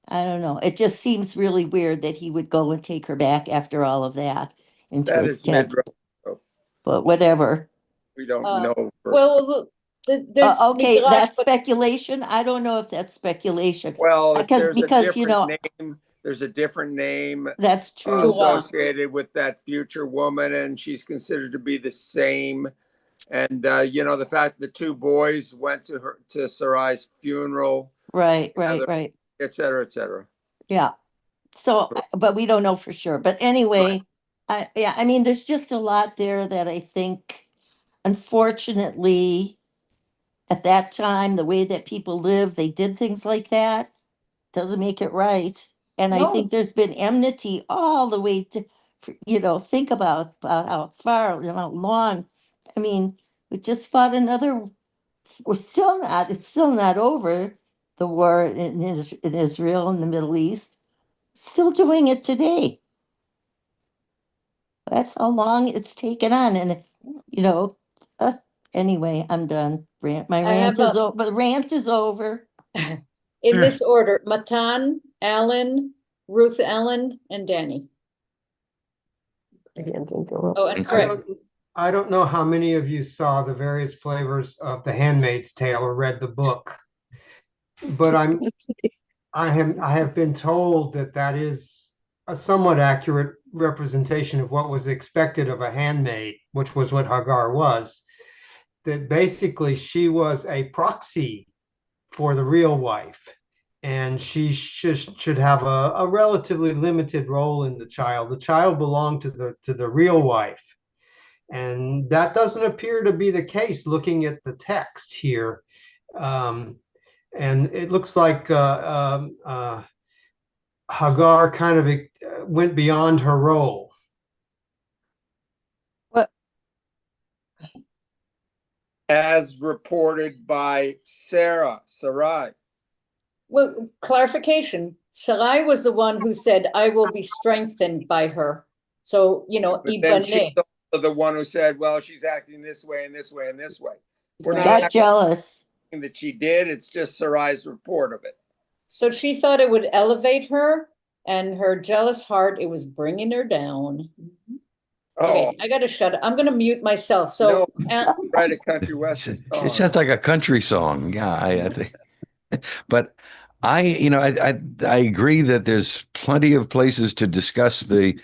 I don't know. It just seems really weird that he would go and take her back after all of that into That his is tent. mid-drive. But whatever. We don't know. Well, look, there's Okay, midrash, that's but speculation. I don't know if that's speculation. Well, if there's a because different name, there's a different name that's true. associated with that future woman, and she's considered to be the same. And the fact the two boys went to Sarai's funeral, Right, et cetera, et cetera. Yeah. So, but we don't know for sure. But anyway, I mean, there's just a lot there that I think, unfortunately, at that time, the way that people lived, they did things like that. Doesn't make it right. And I No. think there's been enmity all the way to, think about how far, how long. I mean, we just fought another, it's still not over, the war in Israel and the Middle East. Still doing it today. That's how long it's taken on. And, you know, uh, anyway, I'm done. My I rant have is over. The rant is over. in this order, Matan, Alan, Ruth Ellen, and Danny. Hands and go up. Oh, and I Craig. don't know how many of you saw the various flavors of The Handmaid's Tale or read the book, but I have been told that that is a somewhat accurate representation of what was expected of a handmaid, which was what Hagar was. That basically she was a proxy for the real wife, and she should have a relatively limited role in the child. The child belonged to the real wife. And that doesn't appear to be the case looking at the text here. And it looks like Hagar kind of went beyond her role. What? As reported by Sarai. Well, clarification. Sarai was the one who said, I will be strengthened by her. So, But then she's Ibaneh. also the one who said, well, she's acting this way and this way and this way. We're not Got acting jealous. that she did. It's just Sarai's report of it. So she thought it would elevate her, and her jealous heart, it was bringing her down. Oh, Okay, I gotta shut up. I'm gonna mute myself. So, right at Country Western It song. sounds like a country song. Yeah, I think. But I agree that there's plenty of places to discuss the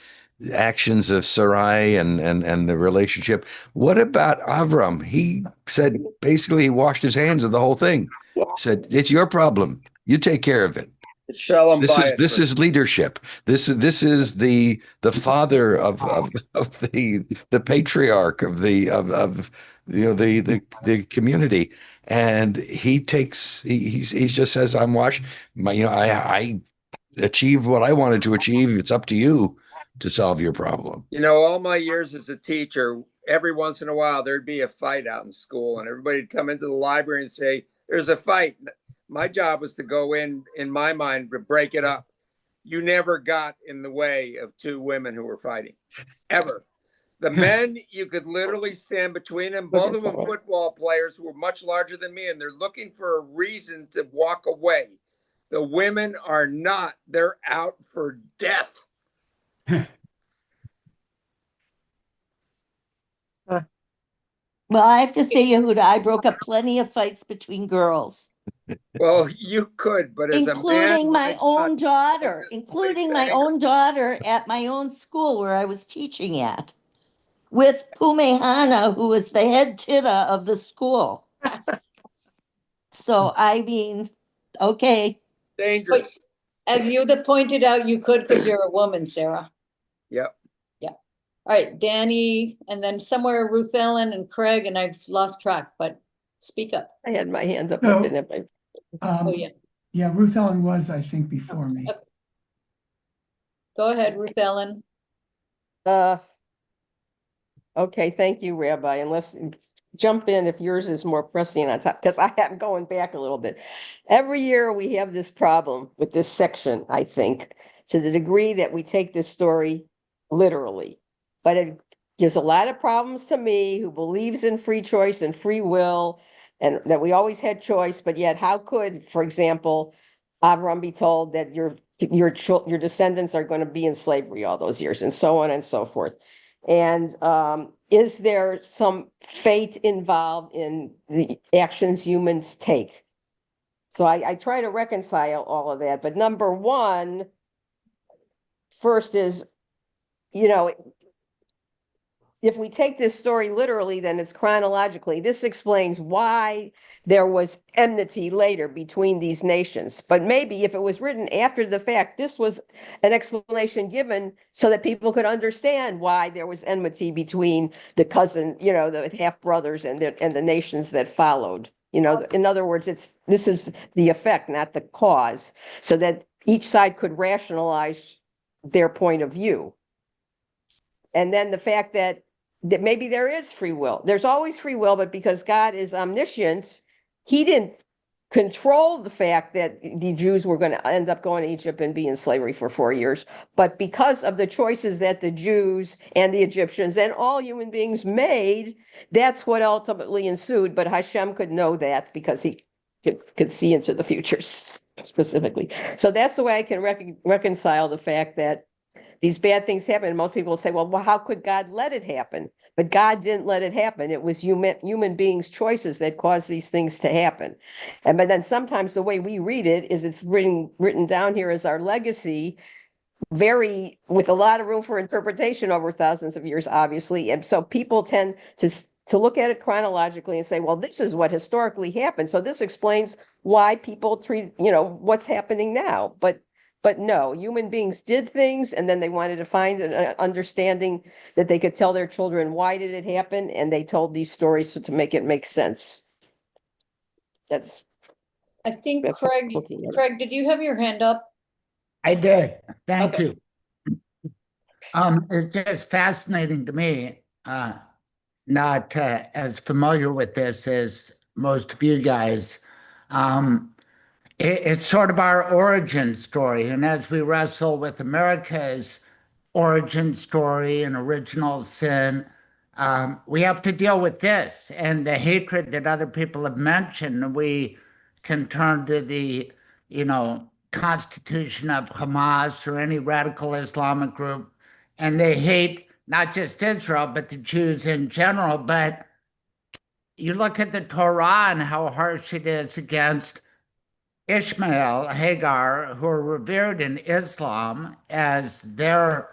actions of Sarai and the relationship. What about Avram? He said basically he washed his hands of the whole thing. Said it's your problem. You take care of it. Shalom This is leadership. This is the father of the patriarch of the community, and he just says, I'm washed. I achieved what I wanted to achieve. It's up to you to solve your problem. All my years as a teacher, every once in a while there'd be a fight out in school, and everybody'd come into the library and say, "There's a fight." My job was to go in my mind, to break it up. You never got in the way of two women who were fighting, ever. The men, you could literally stand between them, both of them football players who were much larger than me, and they're looking for a reason to walk away. The women are not, they're out for death. Well, I have to say, Yehuda, I broke up plenty of fights between girls. Well, you could, but as including a man, my own daughter, at my own school where I was teaching at, with Pumehana, who was the head titta of the school. So I mean, okay. Dangerous. As Yuda pointed out, you could because you're a woman, Sarah. Yep. Yeah. All right, Danny, and then somewhere Ruth Ellen and Craig, and I've lost track, but speak up. I had my hands up. No. I didn't have my... Oh, yeah. Yeah, Ruth Ellen was, I think, before me. Okay. Go ahead, Ruth Ellen. Okay, thank you, Rabbi. Unless jump in if yours is more pressing on top, because I am going back a little bit. Every year we have this problem with this section, I think, to the degree that we take this story literally. But it gives a lot of problems to me, who believes in free choice and free will, and that we always had choice, but yet how could, for example, Avram be told that your descendants are going to be in slavery all those years, and so on and so forth. And is there some fate involved in the actions humans take? So I try to reconcile all of that. But number one, first is, if we take this story literally, then it's chronologically. This explains why there was enmity later between these nations. But maybe if it was written after the fact, this was an explanation given so that people could understand why there was enmity between the cousin, the half brothers and the nations that followed. In other words, this is the effect, not the cause, so that each side could rationalize their point of view. And then the fact that maybe there is free will. There's always free will, but because God is omniscient, he didn't control the fact that the Jews were going to end up going to Egypt and be in slavery for 4 years. But because of the choices that the Jews and the Egyptians and all human beings made, that's what ultimately ensued. But Hashem could know that because he could see into the future specifically. So that's the way I can reconcile the fact that these bad things happen. And most people say, well, how could God let it happen? But God didn't let it happen. It was human beings' choices that caused these things to happen. But then sometimes the way we read it is it's written down here as our legacy, with a lot of room for interpretation over thousands of years, obviously. And so people tend to look at it chronologically and say, well, this is what historically happened. So this explains why people treat, what's happening now. But no, human beings did things, and then they wanted to find an understanding that they could tell their children, why did it happen? And they told these stories to make it make sense. I think That's Craig, did you have your hand up? I did. Thank Okay. you. It's just fascinating to me, not as familiar with this as most of you guys. It's sort of our origin story. And as we wrestle with America's origin story and original sin, we have to deal with this and the hatred that other people have mentioned. We can turn to the, constitution of Hamas or any radical Islamic group, and they hate not just Israel, but the Jews in general. But you look at the Torah and how harsh it is against Ishmael, Hagar, who are revered in Islam as their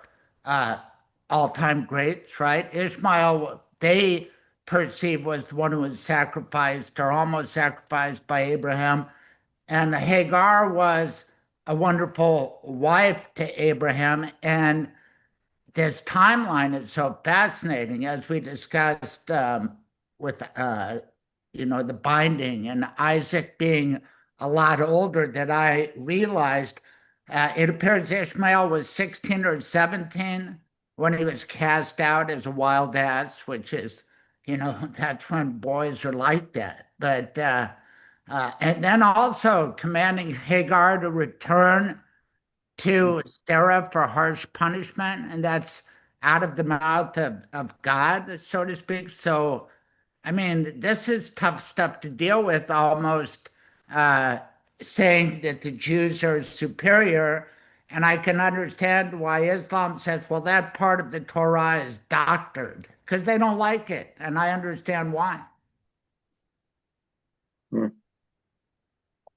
all-time greats, right? Ishmael, they perceive was the one who was sacrificed or almost sacrificed by Abraham. And Hagar was a wonderful wife to Abraham. And this timeline is so fascinating, as we discussed with, the binding and Isaac being a lot older, that I realized it appears Ishmael was 16 or 17 when he was cast out as a wild ass, which is, that's when boys are like that. But, and then also commanding Hagar to return to Sarah for harsh punishment, and that's out of the mouth of God, so to speak. So, I mean, this is tough stuff to deal with, almost saying that the Jews are superior. And I can understand why Islam says, well, that part of the Torah is doctored, because they don't like it. And I understand why.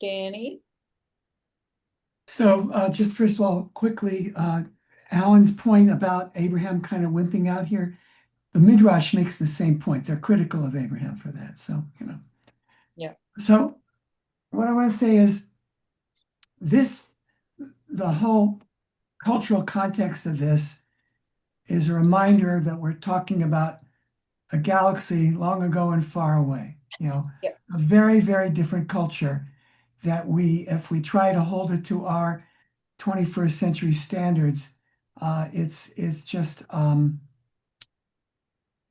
Danny? So just first of all, quickly, Alan's point about Abraham kind of wimping out here, the Midrash makes the same point. They're critical of Abraham for that. So, Yeah. So what I want to say is the whole cultural context of this is a reminder that we're talking about a galaxy long ago and far away, Yeah. a very, very different culture that if we try to hold it to our 21st century standards, it's just,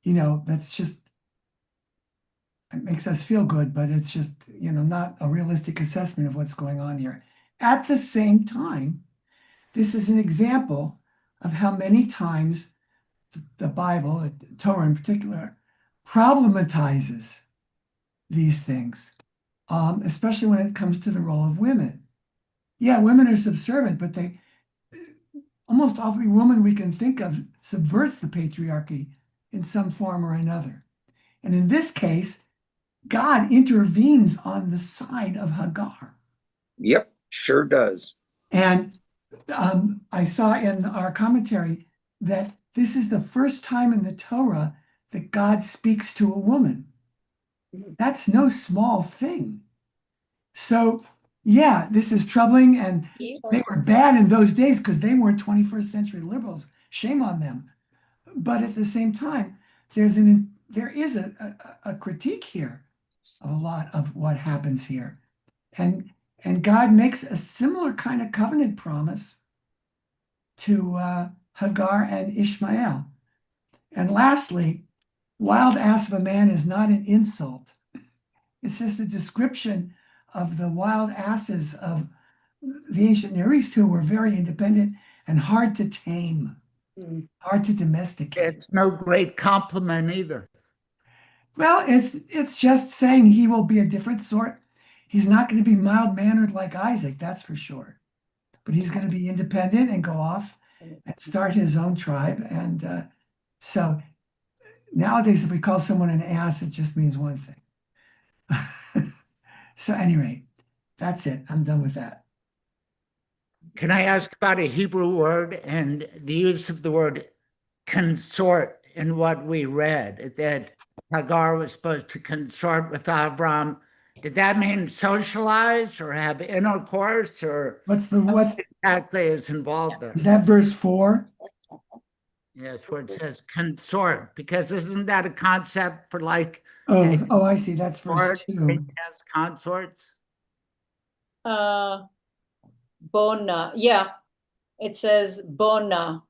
that's just, it makes us feel good, but it's just, not a realistic assessment of what's going on here. At the same time, this is an example of how many times the Bible, Torah in particular, problematizes these things, especially when it comes to the role of women. Yeah, women are subservient, but almost every woman we can think of subverts the patriarchy in some form or another. And in this case, God intervenes on the side of Hagar. Yep, sure does. And I saw in our commentary that this is the first time in the Torah that God speaks to a woman. That's no small thing. So, yeah, this is troubling, and they were bad in those days because they weren't 21st century liberals. Shame on them. But at the same time, there is a critique here of a lot of what happens here. And God makes a similar kind of covenant promise to Hagar and Ishmael. And lastly, wild ass of a man is not an insult. It's just a description of the wild asses of the ancient Near East, who were very independent and hard to tame, hard to domesticate. It's no great compliment either. Well, it's just saying he will be a different sort. He's not going to be mild-mannered like Isaac, that's for sure. But he's going to be independent and go off and start his own tribe. And so nowadays, if we call someone an ass, it just means one thing. So anyway, that's it. I'm done with that. Can I ask about a Hebrew word and the use of the word consort in what we read, that Hagar was supposed to consort with Abram? Did that mean socialize or have intercourse, or What's exactly is involved there? Is that verse 4? Yes, where it says consort, because isn't that a concept for like Oh, I see. That's verse 2. as consorts? Bona. Yeah. It says bona.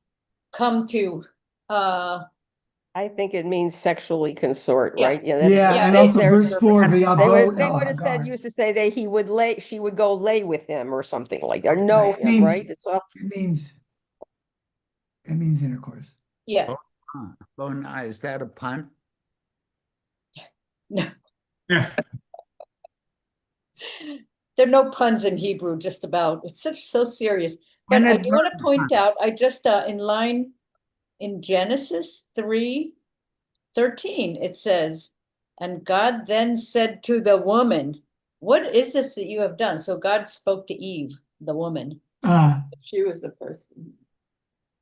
Come to. I think it means sexually consort, Yeah. right? Yeah, and also verse 4, the They abode would have said, Hagar. used to say that she would go lay with him or something like that, or know It him, means- right? It's all. It means intercourse. Yeah. Bona, is that a pun? No. Yeah. There are no puns in Hebrew, just about. It's so serious. But And I it do want to doesn't point out, I just in Genesis 3:13, it says, and God then said to the woman, what is this that you have done? So God spoke to Eve, the woman. She was the first.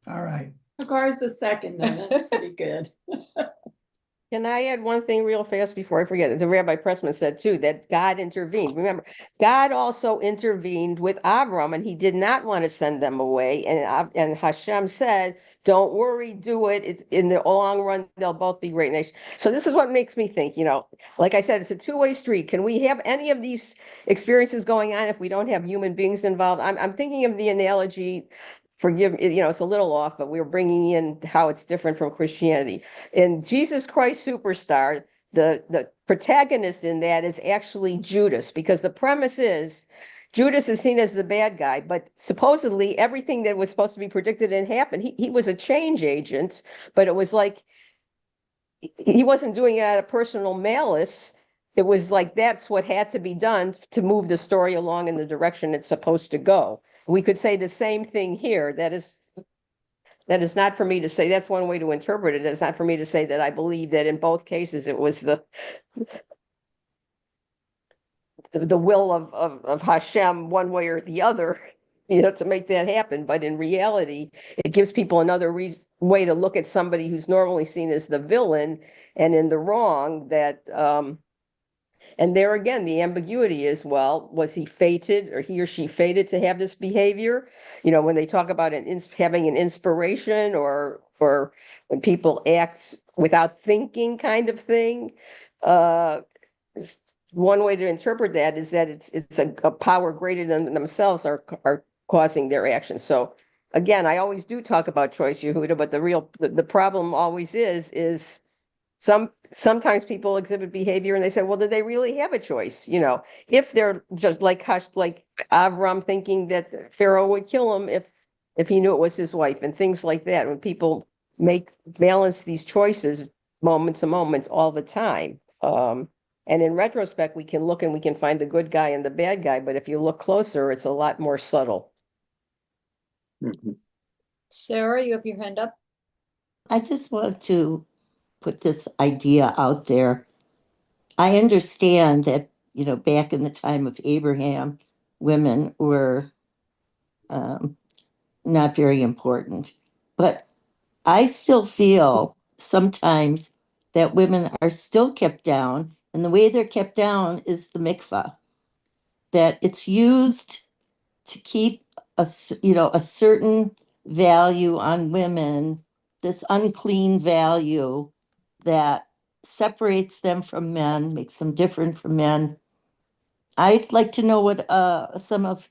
All right. Hagar's the second, though. That's pretty good. Can I add one thing real fast before I forget? The Rabbi Pressman said too, that God intervened. Remember, God also intervened with Abram, and he did not want to send them away. And Hashem said, don't worry, do it. It's in the long run, they'll both be great nations. So this is what makes me think, like I said, it's a two-way street. Can we have any of these experiences going on if we don't have human beings involved? I'm thinking of the analogy, forgive, it's a little off, but we're bringing in how it's different from Christianity. In Jesus Christ Superstar, the protagonist in that is actually Judas, because the premise is Judas is seen as the bad guy, but supposedly everything that was supposed to be predicted and happened, he was a change agent, but it was like he wasn't doing it out of personal malice. It was like that's what had to be done to move the story along in the direction it's supposed to go. We could say the same thing here. That is not for me to say. That's one way to interpret it. It's not for me to say that I believe that in both cases it was the will of Hashem one way or the other, to make that happen. But in reality, it gives people another way to look at somebody who's normally seen as the villain and in the wrong. That and there again, the ambiguity is, well, was he fated, or he or she fated to have this behavior? When they talk about having an inspiration, or when people act without thinking, kind of thing. One way to interpret that is that it's a power greater than themselves are causing their actions. So again, I always do talk about choice, Yehuda, but the problem always is sometimes people exhibit behavior and they say, well, did they really have a choice? If they're just like Avram thinking that Pharaoh would kill him if he knew it was his wife, and things like that. When people balance these choices moment to moments all the time. And in retrospect, we can look and we can find the good guy and the bad guy. But if you look closer, it's a lot more subtle. Sarah, you have your hand up. I just want to put this idea out there. I understand that, back in the time of Abraham, women were not very important. But I still feel sometimes that women are still kept down, and the way they're kept down is the mikvah, that it's used to keep a certain value on women, this unclean value that separates them from men, makes them different from men. I'd like to know what some of,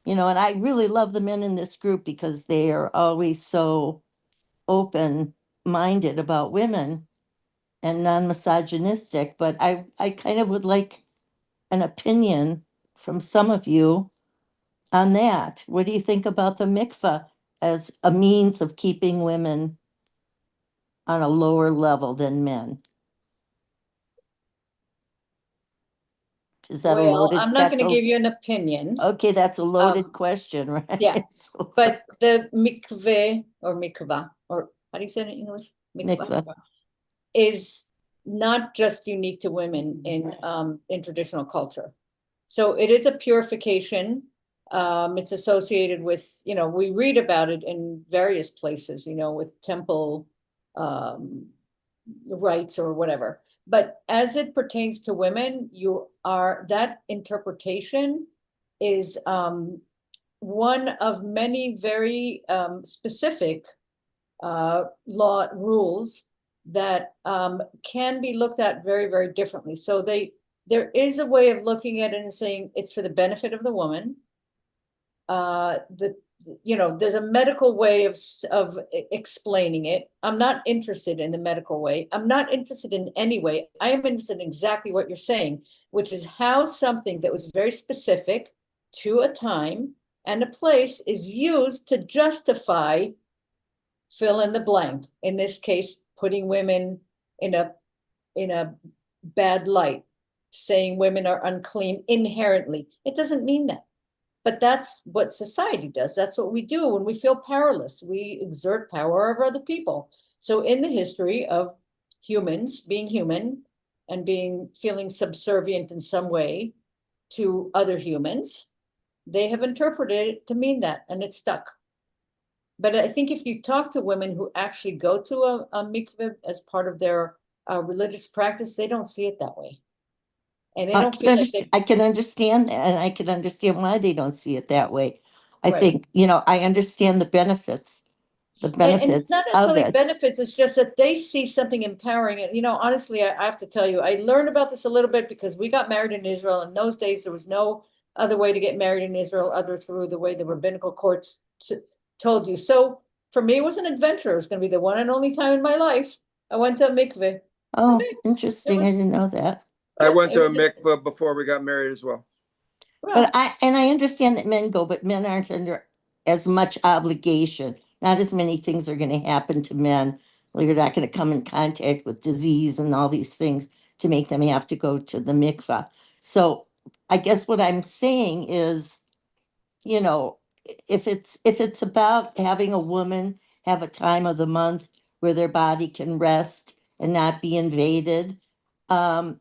and I really love the men in this group because they are always so open-minded about women and non-misogynistic, but I kind of would like an opinion from some of you on that. What do you think about the mikveh as a means of keeping women on a lower level than men? Is that a Well, loaded? I'm not going to give you an opinion. Okay, that's a loaded question, right? Yeah, but the mikveh or mikvah, or how do you say it in English? Mikveh. Is not just unique to women in traditional culture. So it is a purification. It's associated with, we read about it in various places, with temple rites or whatever. But as it pertains to women, that interpretation is one of many very specific law rules that can be looked at very, very differently. So there is a way of looking at it and saying it's for the benefit of the woman. There's a medical way of explaining it. I'm not interested in the medical way. I'm not interested in any way. I am interested in exactly what you're saying, which is how something that was very specific to a time and a place is used to justify fill in the blank. In this case, putting women in a bad light, saying women are unclean inherently. It doesn't mean that. But that's what society does. That's what we do when we feel powerless. We exert power over other people. So in the history of humans being human and feeling subservient in some way to other humans, they have interpreted it to mean that, and it's stuck. But I think if you talk to women who actually go to a mikveh as part of their religious practice, they don't see it that way. And they don't feel like I can understand that, and I can understand why they don't see it that way. I Right. think, I understand the benefits And it's not of necessarily it. benefits, it's just that they see something empowering. And, honestly, I have to tell you, I learned about this a little bit because we got married in Israel. In those days, there was no other way to get married in Israel other through the way the rabbinical courts told you. So for me, it was an adventure. It was going to be the one and only time in my life I went to a mikveh. Oh, interesting. I didn't know that. I went to a it was mikveh before we got married as well. But I understand that men go, but men aren't under as much obligation. Not as many things are going to happen to men. Well, you're not going to come in contact with disease and all these things to make them have to go to the mikvah. So I guess what I'm saying is, if it's about having a woman have a time of the month where their body can rest and not be invaded, fine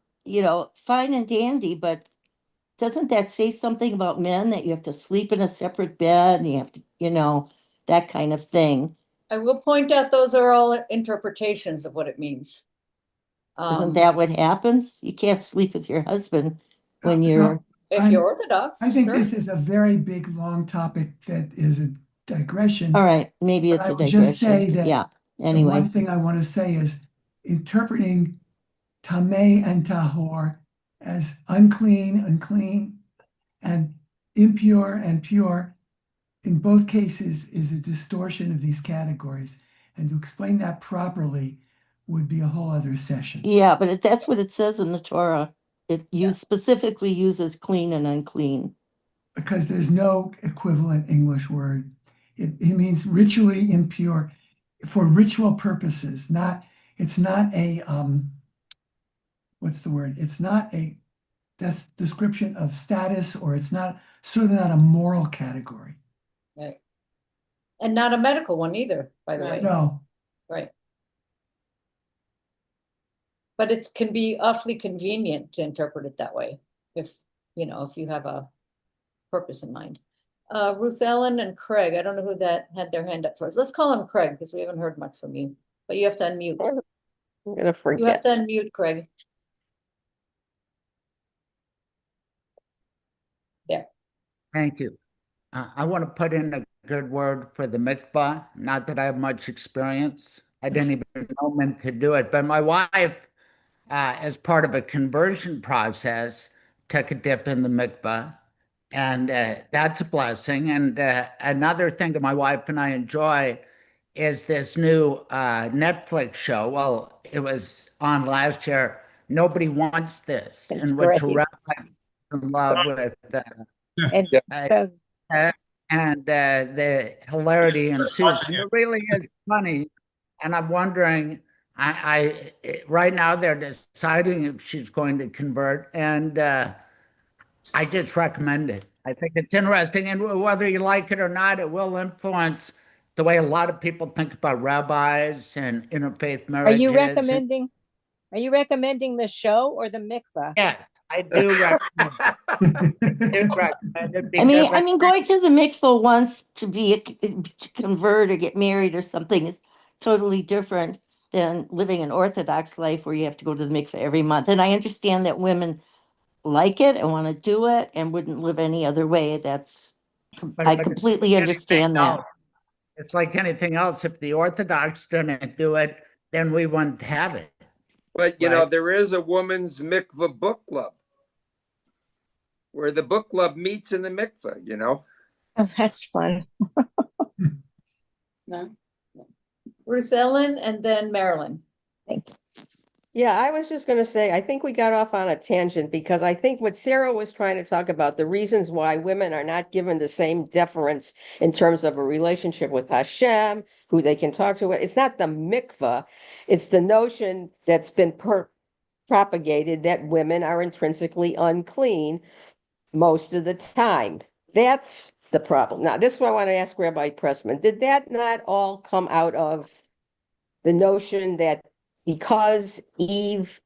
and dandy, but doesn't that say something about men that you have to sleep in a separate bed and you have to, that kind of thing? I will point out those are all interpretations of what it means. Isn't that what happens? You can't sleep with your husband when No, you're. If you're Orthodox. I think sure. this is a very big, long topic that is a digression. All right, maybe But it's I a would just say digression. that Yeah, the anyway. one thing I want to say is interpreting tameh and tahor as unclean, and impure and pure, in both cases is a distortion of these categories. And to explain that properly would be a whole other session. Yeah, but that's what it says in the Torah. It specifically uses clean and unclean. Because there's no equivalent English word. It means ritually impure for ritual purposes. It's not a what's the word? It's not a description of status, or it's certainly not a moral category. Right. And not a medical one either, by the way. No. Right. But it can be awfully convenient to interpret it that way if you have a purpose in mind. Ruth Ellen and Craig, I don't know who that had their hand up first. Let's call him Craig because we haven't heard much from you, but you have to unmute. I'm gonna forget. You have to unmute, Craig. There. Thank you. I want to put in a good word for the mikvah. Not that I have much experience. I didn't even know men could do it, but my wife as part of a conversion process, took a dip in the mikvah, and that's a blessing. And another thing that my wife and I enjoy is this new Netflix show. Well, it was on last year. Nobody Wants This, It's in which a great. rabbi is in love with And uh, so and the hilarity ensues. And it really is funny. And I'm wondering, right now they're deciding if she's going to convert, and I just recommend it. I think it's interesting, and whether you like it or not, it will influence the way a lot of people think about rabbis and interfaith are you marriages. recommending the show or the mikvah? Yeah, I do recommend it. I do recommend it I because mean, going to the mikvah once to to convert or get married or something is totally different than living an Orthodox life where you have to go to the mikvah every month. And I understand that women like it and want to do it and wouldn't live any other way. I but completely understand that. it's like anything else. If the Orthodox didn't do it, then we wouldn't have it. But you know, Right. there is a woman's mikvah book club where the book club meets in the mikvah, you know. Oh, that's fun. No. Ruth Ellen and then Marilyn. Thank you. Yeah, I was just going to say, I think we got off on a tangent because I think what Sarah was trying to talk about, the reasons why women are not given the same deference in terms of a relationship with Hashem, who they can talk to. It's not the mikvah, it's the notion that's been propagated that women are intrinsically unclean most of the time. That's the problem. Now, this is what I want to ask Rabbi Pressman. Did that not all come out of the notion that because Eve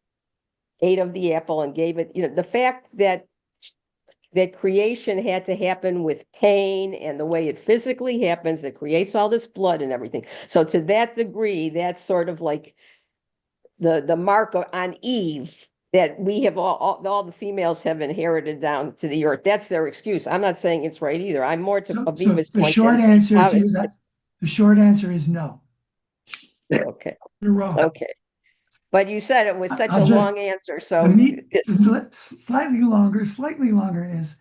ate of the apple and gave it, the fact that creation had to happen with pain and the way it physically happens, it creates all this blood and everything. So to that degree, that's sort of like the mark on Eve that we have all the females have inherited down to the earth. That's their excuse. I'm not saying it's right either. I'm more to Aviva's the point. short answer to that, the short answer is no. Okay. You're wrong. Okay. But you said it was such I'll a just- long answer. So slightly longer is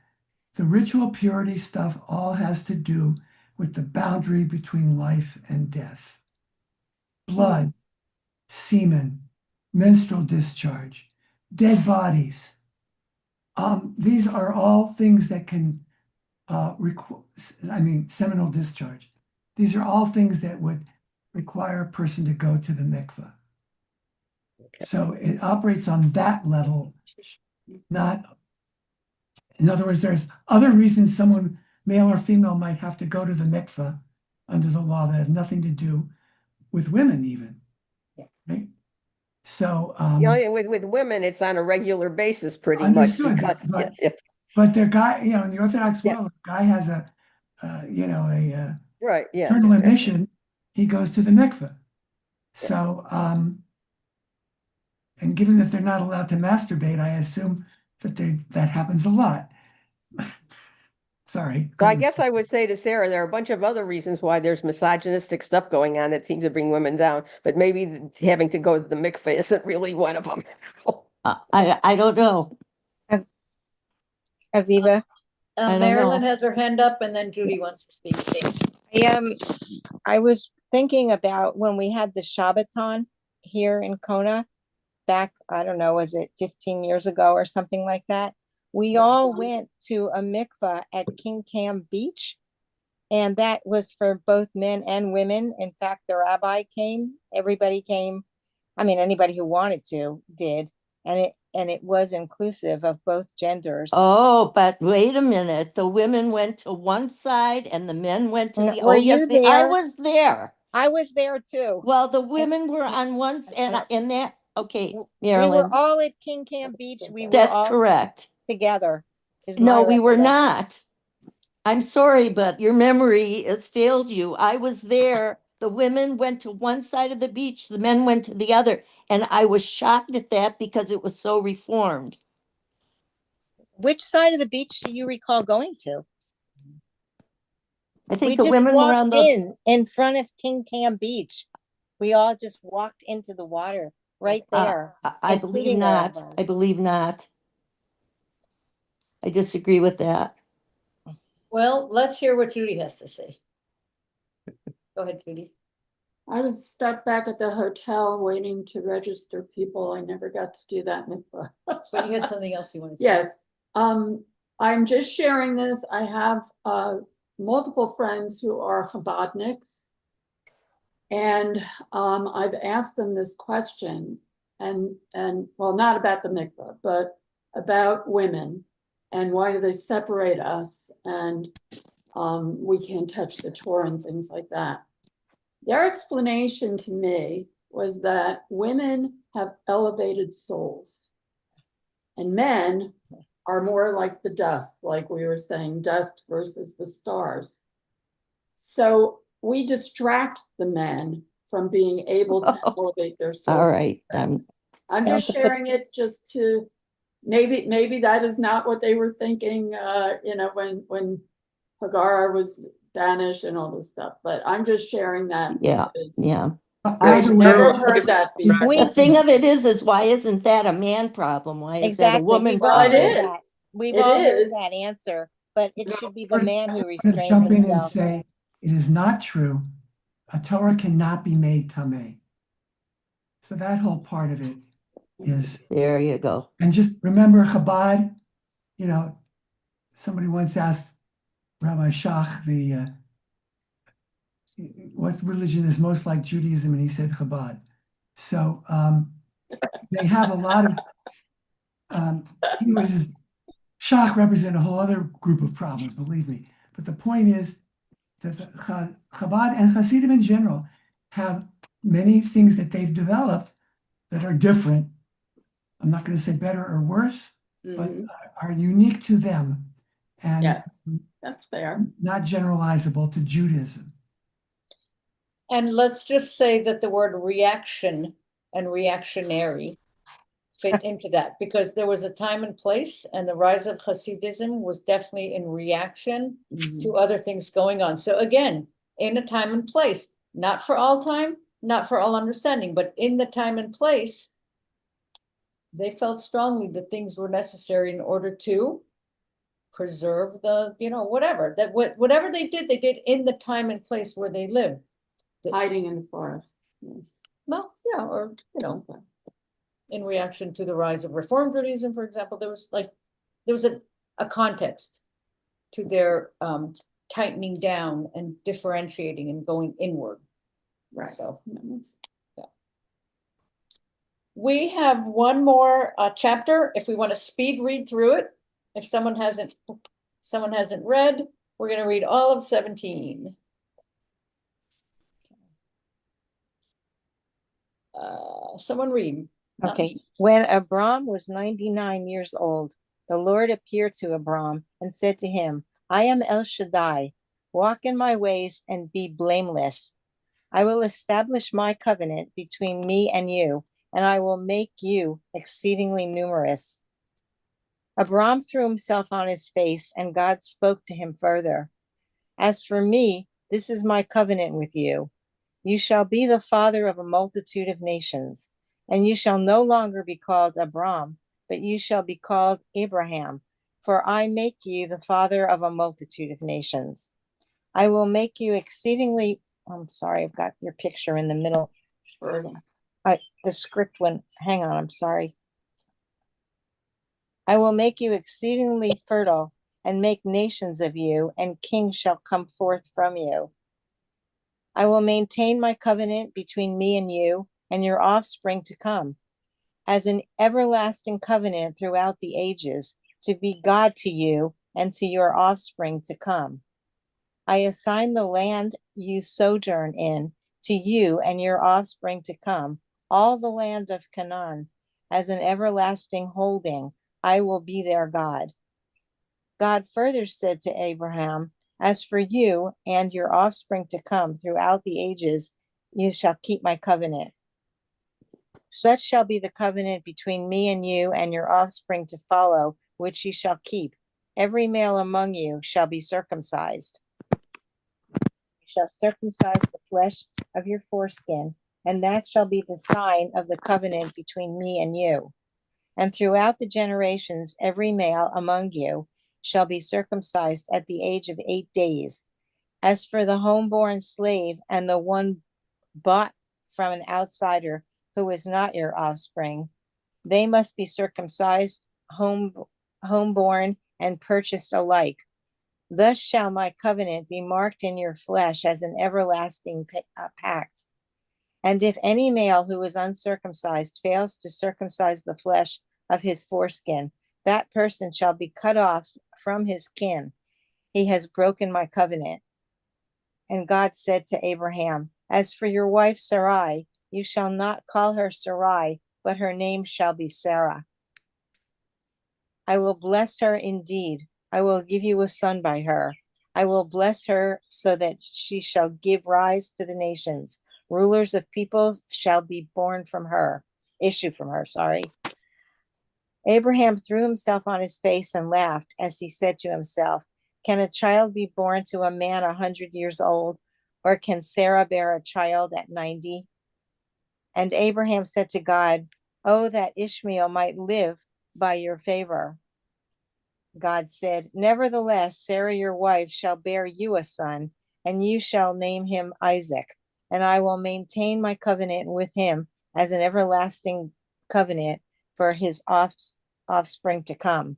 the ritual purity stuff all has to do with the boundary between life and death. Blood, semen, menstrual discharge, dead bodies. These are all things that can seminal discharge. These are all things that would require a person to go to the mikveh. Okay. So it operates on that level, not, in other words, there's other reasons someone, male or female, might have to go to the mikveh under the law that have nothing to do with women even, right? So, with women, it's on a regular basis, pretty understood, much. Because but the guy, in the Orthodox world, the guy has a right, yeah. eternal emission, he goes to the mikveh. So, and given that they're not allowed to masturbate, I assume that that happens a lot. Sorry. So I guess I would say to Sarah, there are a bunch of other reasons why there's misogynistic stuff going on that seems to bring women down, but maybe having to go to the mikveh isn't really one of them. I don't know. Aviva? I don't Marilyn know. has her hand up and then Judy wants to speak. I was thinking about when we had the Shabbaton here in Kona back, I don't know, was it 15 years ago or something like that? We all went to a mikvah at King Cam Beach, and that was for both men and women. In fact, the rabbi came, everybody came. I mean, anybody who wanted to did, and it was inclusive of both genders. Oh, but wait a minute. The women went to one side and the men went to the. Were Oh, yes, you I there? was there. I was there too. Well, the women were on one and that. Okay, We Marilyn. were all at King Cam Beach. We were That's all correct. together. is No, my we were recollection. not. I'm sorry, but your memory has failed you. I was there. The women went to one side of the beach, the men went to the other. And I was shocked at that because it was so reformed. Which side of the beach do you recall going to? I think We the just women were on walked the. in front of King Cam Beach. We all just walked into the water. right there, I believe including not. Avram. I believe not. I disagree with that. Well, let's hear what Judy has to say. Go ahead, Judy. I was stuck back at the hotel waiting to register people. I never got to do that mikvah. But you had something else you want to say. Yes. I'm just sharing this. I have multiple friends who are Chabadniks, and I've asked them this question, and well, not about the mikvah, but about women and why do they separate us, and we can't touch the Torah and things like that. Their explanation to me was that women have elevated souls and men are more like the dust, like we were saying, dust versus the stars. So we distract the men from being able to elevate their souls. All right. I'm just sharing it just to maybe that is not what they were thinking, when Hagar was banished and all this stuff, but I'm just sharing that. Yeah. Yeah. I've never heard that before. The thing of it is why isn't that a man problem? Why is that a woman We've all problem? heard that. We've all heard that answer, but it should be the man who I'm gonna restrains jump in and himself. say it is not true. A Torah cannot be made tameh. So that whole part of it is. There you go. And just remember Chabad, somebody once asked Rabbi Shach, what religion is most like Judaism, and he said Chabad. So they have a lot of, Shach represent a whole other group of problems, believe me. But the point is that Chabad and Hasidim in general have many things that they've developed that are different. I'm not going to say better or worse, but are unique to them. And yes, that's fair. Not generalizable to Judaism. And let's just say that the word reaction and reactionary fit into that, because there was a time and place, and the rise of Hasidism was definitely in reaction to other things going on. So again, in a time and place, not for all time, not for all understanding, but in the time and place, they felt strongly that things were necessary in order to preserve the, whatever they did in the time and place where they lived. Hiding in the forest. Yes. Well, yeah, or, in reaction to the rise of Reform Judaism, for example, there was a context to their tightening down and differentiating and going inward. Right. So, yeah. We have one more chapter. If we want to speed read through it, if someone hasn't read, we're going to read all of 17. Someone read. Okay. When Abram was 99 years old, the Lord appeared to Abram and said to him, I am El Shaddai. Walk in my ways and be blameless. I will establish my covenant between me and you, and I will make you exceedingly numerous. Abram threw himself on his face, and God spoke to him further. As for me, this is my covenant with you. You shall be the father of a multitude of nations, and you shall no longer be called Abram, but you shall be called Abraham, for I make you the father of a multitude of nations. I will make you exceedingly, I'm sorry, I've got your picture in the middle. The script went, hang on, I'm sorry. I will make you exceedingly fertile and make nations of you, and kings shall come forth from you. I will maintain my covenant between me and you and your offspring to come, as an everlasting covenant throughout the ages, to be God to you and to your offspring to come. I assign the land you sojourn in to you and your offspring to come, all the land of Canaan, as an everlasting holding. I will be their God. God further said to Abraham, as for you and your offspring to come throughout the ages, you shall keep my covenant. Such shall be the covenant between me and you and your offspring to follow, which you shall keep. Every male among you shall be circumcised. You shall circumcise the flesh of your foreskin and that shall be the sign of the covenant between me and you. And throughout the generations, every male among you shall be circumcised at the age of 8 days. As for the homeborn slave and the one bought from an outsider who is not your offspring, they must be circumcised, homeborn, and purchased alike. Thus shall my covenant be marked in your flesh as an everlasting pact. And if any male who is uncircumcised fails to circumcise the flesh of his foreskin, that person shall be cut off from his kin. He has broken my covenant. And God said to Abraham, as for your wife Sarai, you shall not call her Sarai, but her name shall be Sarah. I will bless her indeed. I will give you a son by her. I will bless her so that she shall give rise to the nations. Rulers of peoples shall be issue from her. Abraham threw himself on his face and laughed as he said to himself, can a child be born to a man 100 years old, or can Sarah bear a child at 90? And Abraham said to God, oh, that Ishmael might live by your favor. God said, nevertheless, Sarah your wife shall bear you a son, and you shall name him Isaac, and I will maintain my covenant with him as an everlasting covenant for his offspring to come.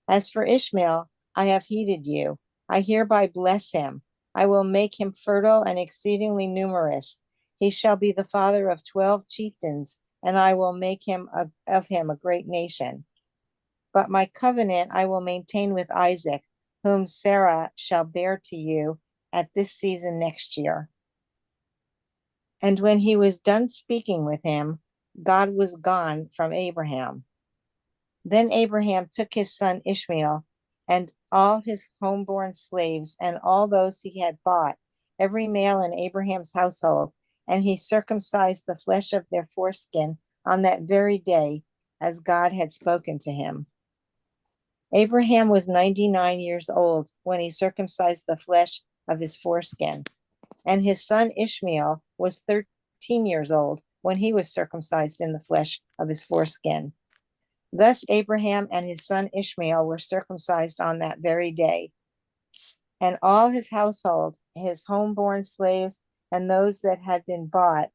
As for Ishmael, I have heeded you. I hereby bless him. I will make him fertile and exceedingly numerous. He shall be the father of 12 chieftains, and I will make of him a great nation. But my covenant I will maintain with Isaac, whom Sarah shall bear to you at this season next year. And when he was done speaking with him, God was gone from Abraham. Then Abraham took his son Ishmael and all his homeborn slaves and all those he had bought, every male in Abraham's household, and he circumcised the flesh of their foreskin on that very day, as God had spoken to him. Abraham was 99 years old when he circumcised the flesh of his foreskin, and his son Ishmael was 13 years old when he was circumcised in the flesh of his foreskin. Thus Abraham and his son Ishmael were circumcised on that very day. And all his household, his homeborn slaves, and those that had been bought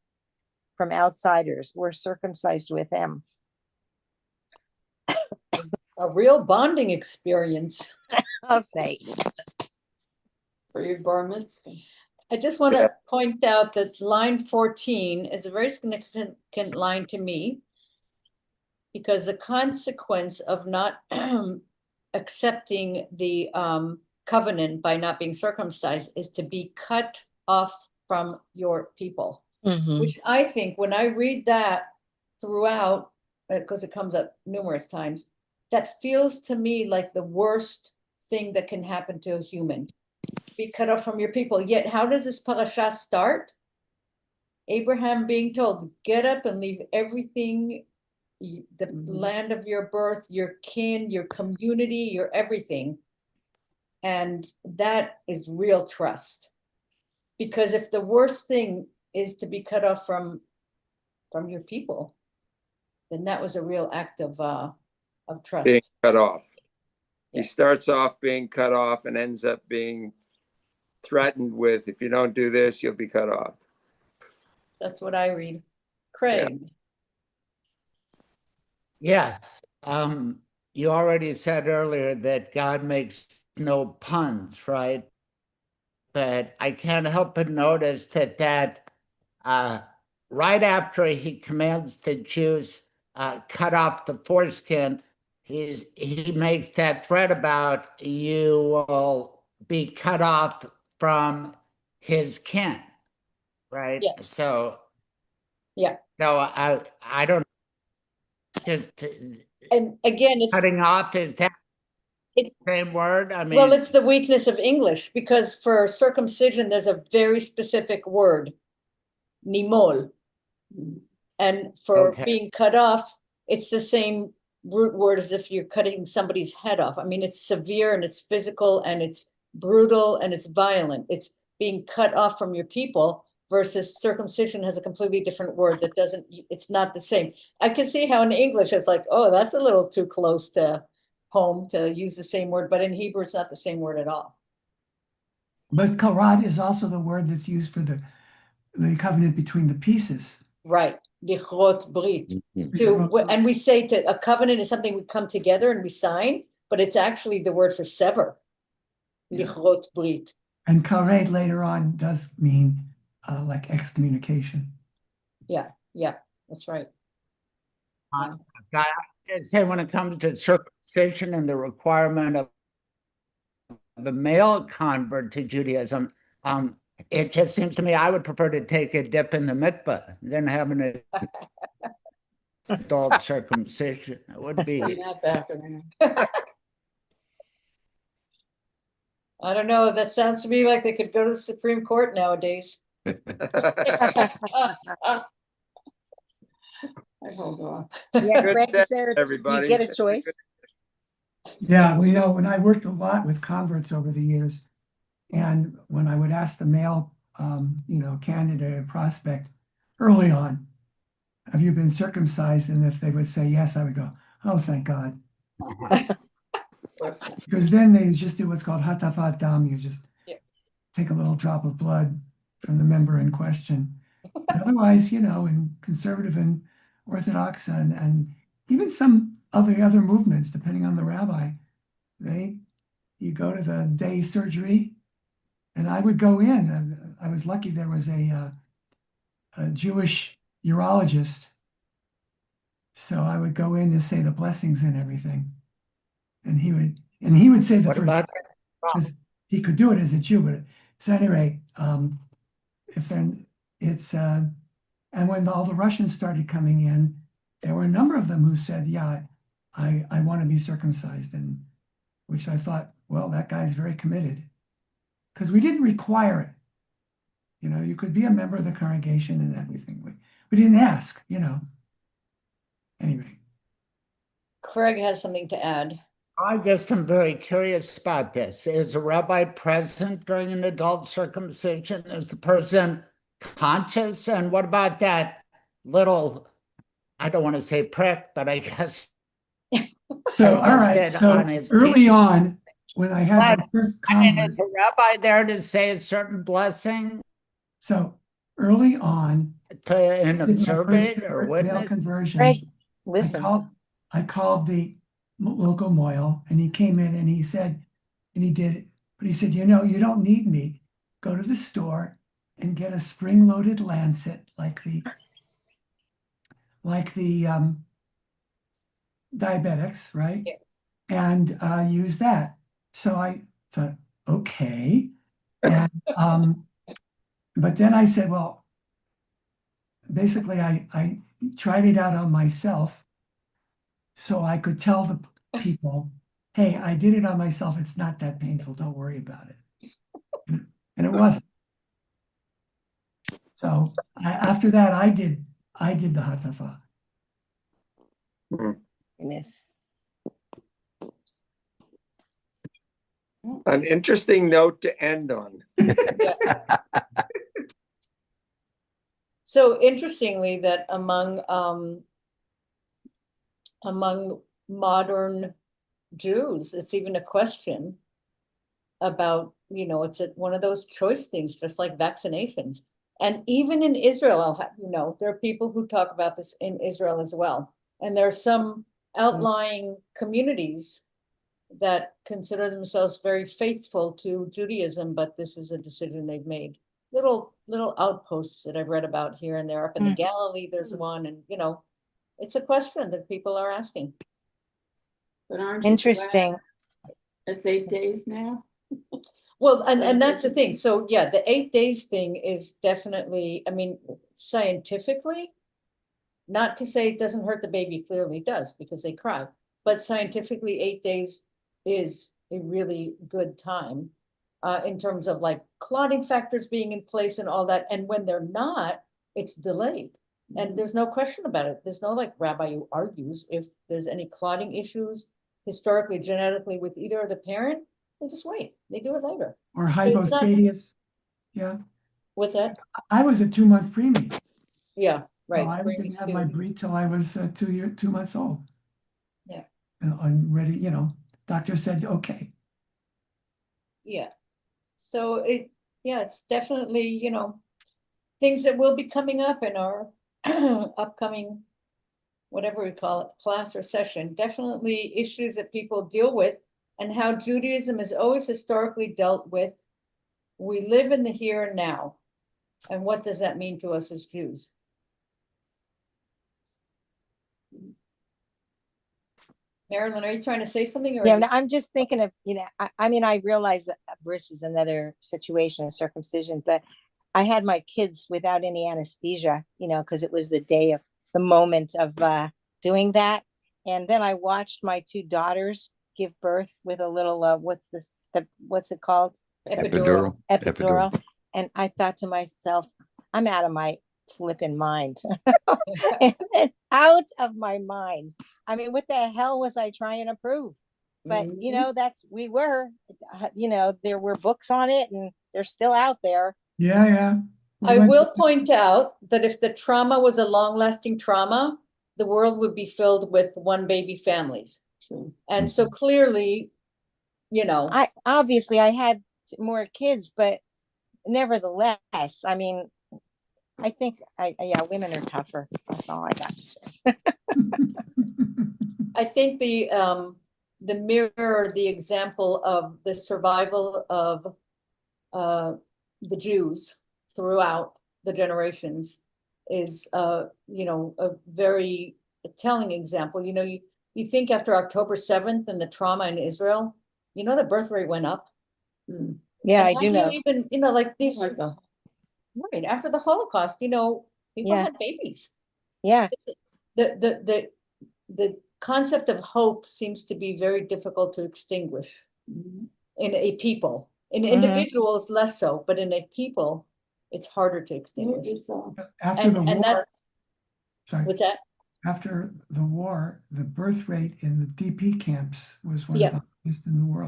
from outsiders were circumcised with him. A real bonding experience I'll say. for your bar mitzvah. I just want to point out that line 14 is a very significant line to me, because the consequence of not accepting the covenant by not being circumcised is to be cut off from your people. Mm-hmm. Which I think when I read that throughout, because it comes up numerous times, that feels to me like the worst thing that can happen to a human. Be cut off from your people. Yet how does this parasha start? Abraham being told, get up and leave everything, the land of your birth, your kin, your community, your everything. And that is real trust. Because if the worst thing is to be cut off from your people, then that was a real act of trust. Being cut off. Yeah. He starts off being cut off and ends up being threatened with, if you don't do this, you'll be cut off. That's what I read. Craig. Yeah. You already said earlier that God makes no puns, right? But I can't help but notice that right after he commands the Jews cut off the foreskin, he makes that threat about you will be cut off from his kin, right? Yes. So yeah. So I don't just And again, it's cutting off is that it's same word. I mean, well, it's the weakness of English, because for circumcision, there's a very specific word, nimol. And for Okay. being cut off, it's the same root word as if you're cutting somebody's head off. I mean, it's severe and it's physical and it's brutal and it's violent. It's being cut off from your people. versus circumcision has a completely different word that doesn't, it's not the same. I can see how in English it's like, oh, that's a little too close to home to use the same word, but in Hebrew it's not the same word at all. But karat is also the word that's used for the covenant between the pieces. Right, Lichrot Brit. Mhm. And we say to a covenant is something we come together and we sign, but it's actually the word for sever. Yeah. Lichrot Brit. And karet later on does mean like excommunication. Yeah, that's right. I say when it comes to circumcision and the requirement of the male convert to Judaism, it just seems to me I would prefer to take a dip in the mikveh than having an adult circumcision. It would be. I don't know. That sounds to me like they could go to the Supreme Court nowadays. Hold on. Yeah, Good Greg, day, is there, everybody. you get a choice? Yeah, well, you know, when I worked a lot with converts over the years, and when I would ask the male, you know, candidate or prospect early on, have you been circumcised? And if they would say yes, I would go, oh, thank God. Because then they just do what's called hatafat dam. You just take a little drop of blood from the member in question. But otherwise, you know, in conservative and Orthodox and even some of the other movements, depending on the rabbi, you go to the day surgery, and I would go in. And I was lucky there was a Jewish urologist, so I would go in and say the blessings and everything, and he would say the What first, about because he could do it as a Jew. But so anyway, if then it's and when all the Russians started coming in, there were a number of them who said, yeah, I want to be circumcised, and which I thought, well, that guy's very committed, because we didn't require it. You know, you could be a member of the congregation and everything. We didn't ask, you know. Anyway. Craig has something to add. I just am very curious about this. Is a rabbi present during an adult circumcision? Is the person conscious? And what about that little, I don't want to say prick, but I guess. So, all right. So early on, when I had the first convert, is a rabbi there to say a certain blessing? So early on, and observe it or witness? male conversion. Greg, listen. I called the local moil, and he came in and he said, and he did it, but he said, you know, you don't need me. Go to the store and get a spring-loaded lancet like the diabetics, right? Yeah. And use that. So I thought, okay. And but then I said, well, basically I tried it out on myself so I could tell the people, hey, I did it on myself. It's not that painful. Don't worry about it. And it wasn't. So after that, I did the hatafa. Goodness. An interesting note to end on. So interestingly, that among modern Jews, it's even a question about, you know, it's one of those choice things, just like vaccinations. And even in Israel, I'll have you know, there are people who talk about this in Israel as well. And there are some outlying communities that consider themselves very faithful to Judaism, but this is a decision they've made. Little outposts that I've read about here and there. Up in the Galilee, there's one, and you know, it's a question that people are asking. But aren't you Interesting. glad it's 8 days now? Well, and that's the thing. So yeah, the 8 days thing is definitely, I mean, scientifically, not to say it doesn't hurt the baby, clearly it does because they cry, but scientifically 8 days is a really good time in terms of like clotting factors being in place and all that. And when they're not, it's delayed. And there's no question about it. There's no like rabbi who argues if there's any clotting issues historically, genetically with either of the parent, they just wait. They do it later. Or hypospadias. Yeah. What's that? I was a 2-month preemie. Yeah, right. So I preemies didn't have too. my breed till I was 2 months old. Yeah. And I'm ready, doctor said, okay. Yeah. So it's definitely, things that will be coming up in our upcoming, whatever we call it, class or session, definitely issues that people deal with, and how Judaism is always historically dealt with. We live in the here and now. And what does that mean to us as Jews? Marilyn, are you trying to say something? Or Yeah, no, I'm just thinking of, I mean, I realize that birth is another situation of circumcision, but I had my kids without any anesthesia, because it was the moment of doing that. And then I watched my 2 daughters give birth with a little, what's it called? Epidural. And I thought to myself, I'm out of my flipping mind. Out of my mind. I mean, what the hell was I trying to prove? But there were books on it, and they're still out there. Yeah. I will point out that if the trauma was a long-lasting trauma, the world would be filled with one baby families. And so clearly, I had more kids, but nevertheless, I mean, I think women are tougher. That's all I got to say. I think the mirror, the example of the survival of the Jews throughout the generations is a very telling example. You think after October 7th and the trauma in Israel, the birth rate went up. Yeah, and I do know. Even like these right after the Holocaust, people had babies. Yeah. The concept of hope seems to be very difficult to extinguish in a people. In individuals, less so, but in a people, it's harder to extinguish. After the war, what's that? After the war, the birth rate in the DP camps was one of the highest in the world.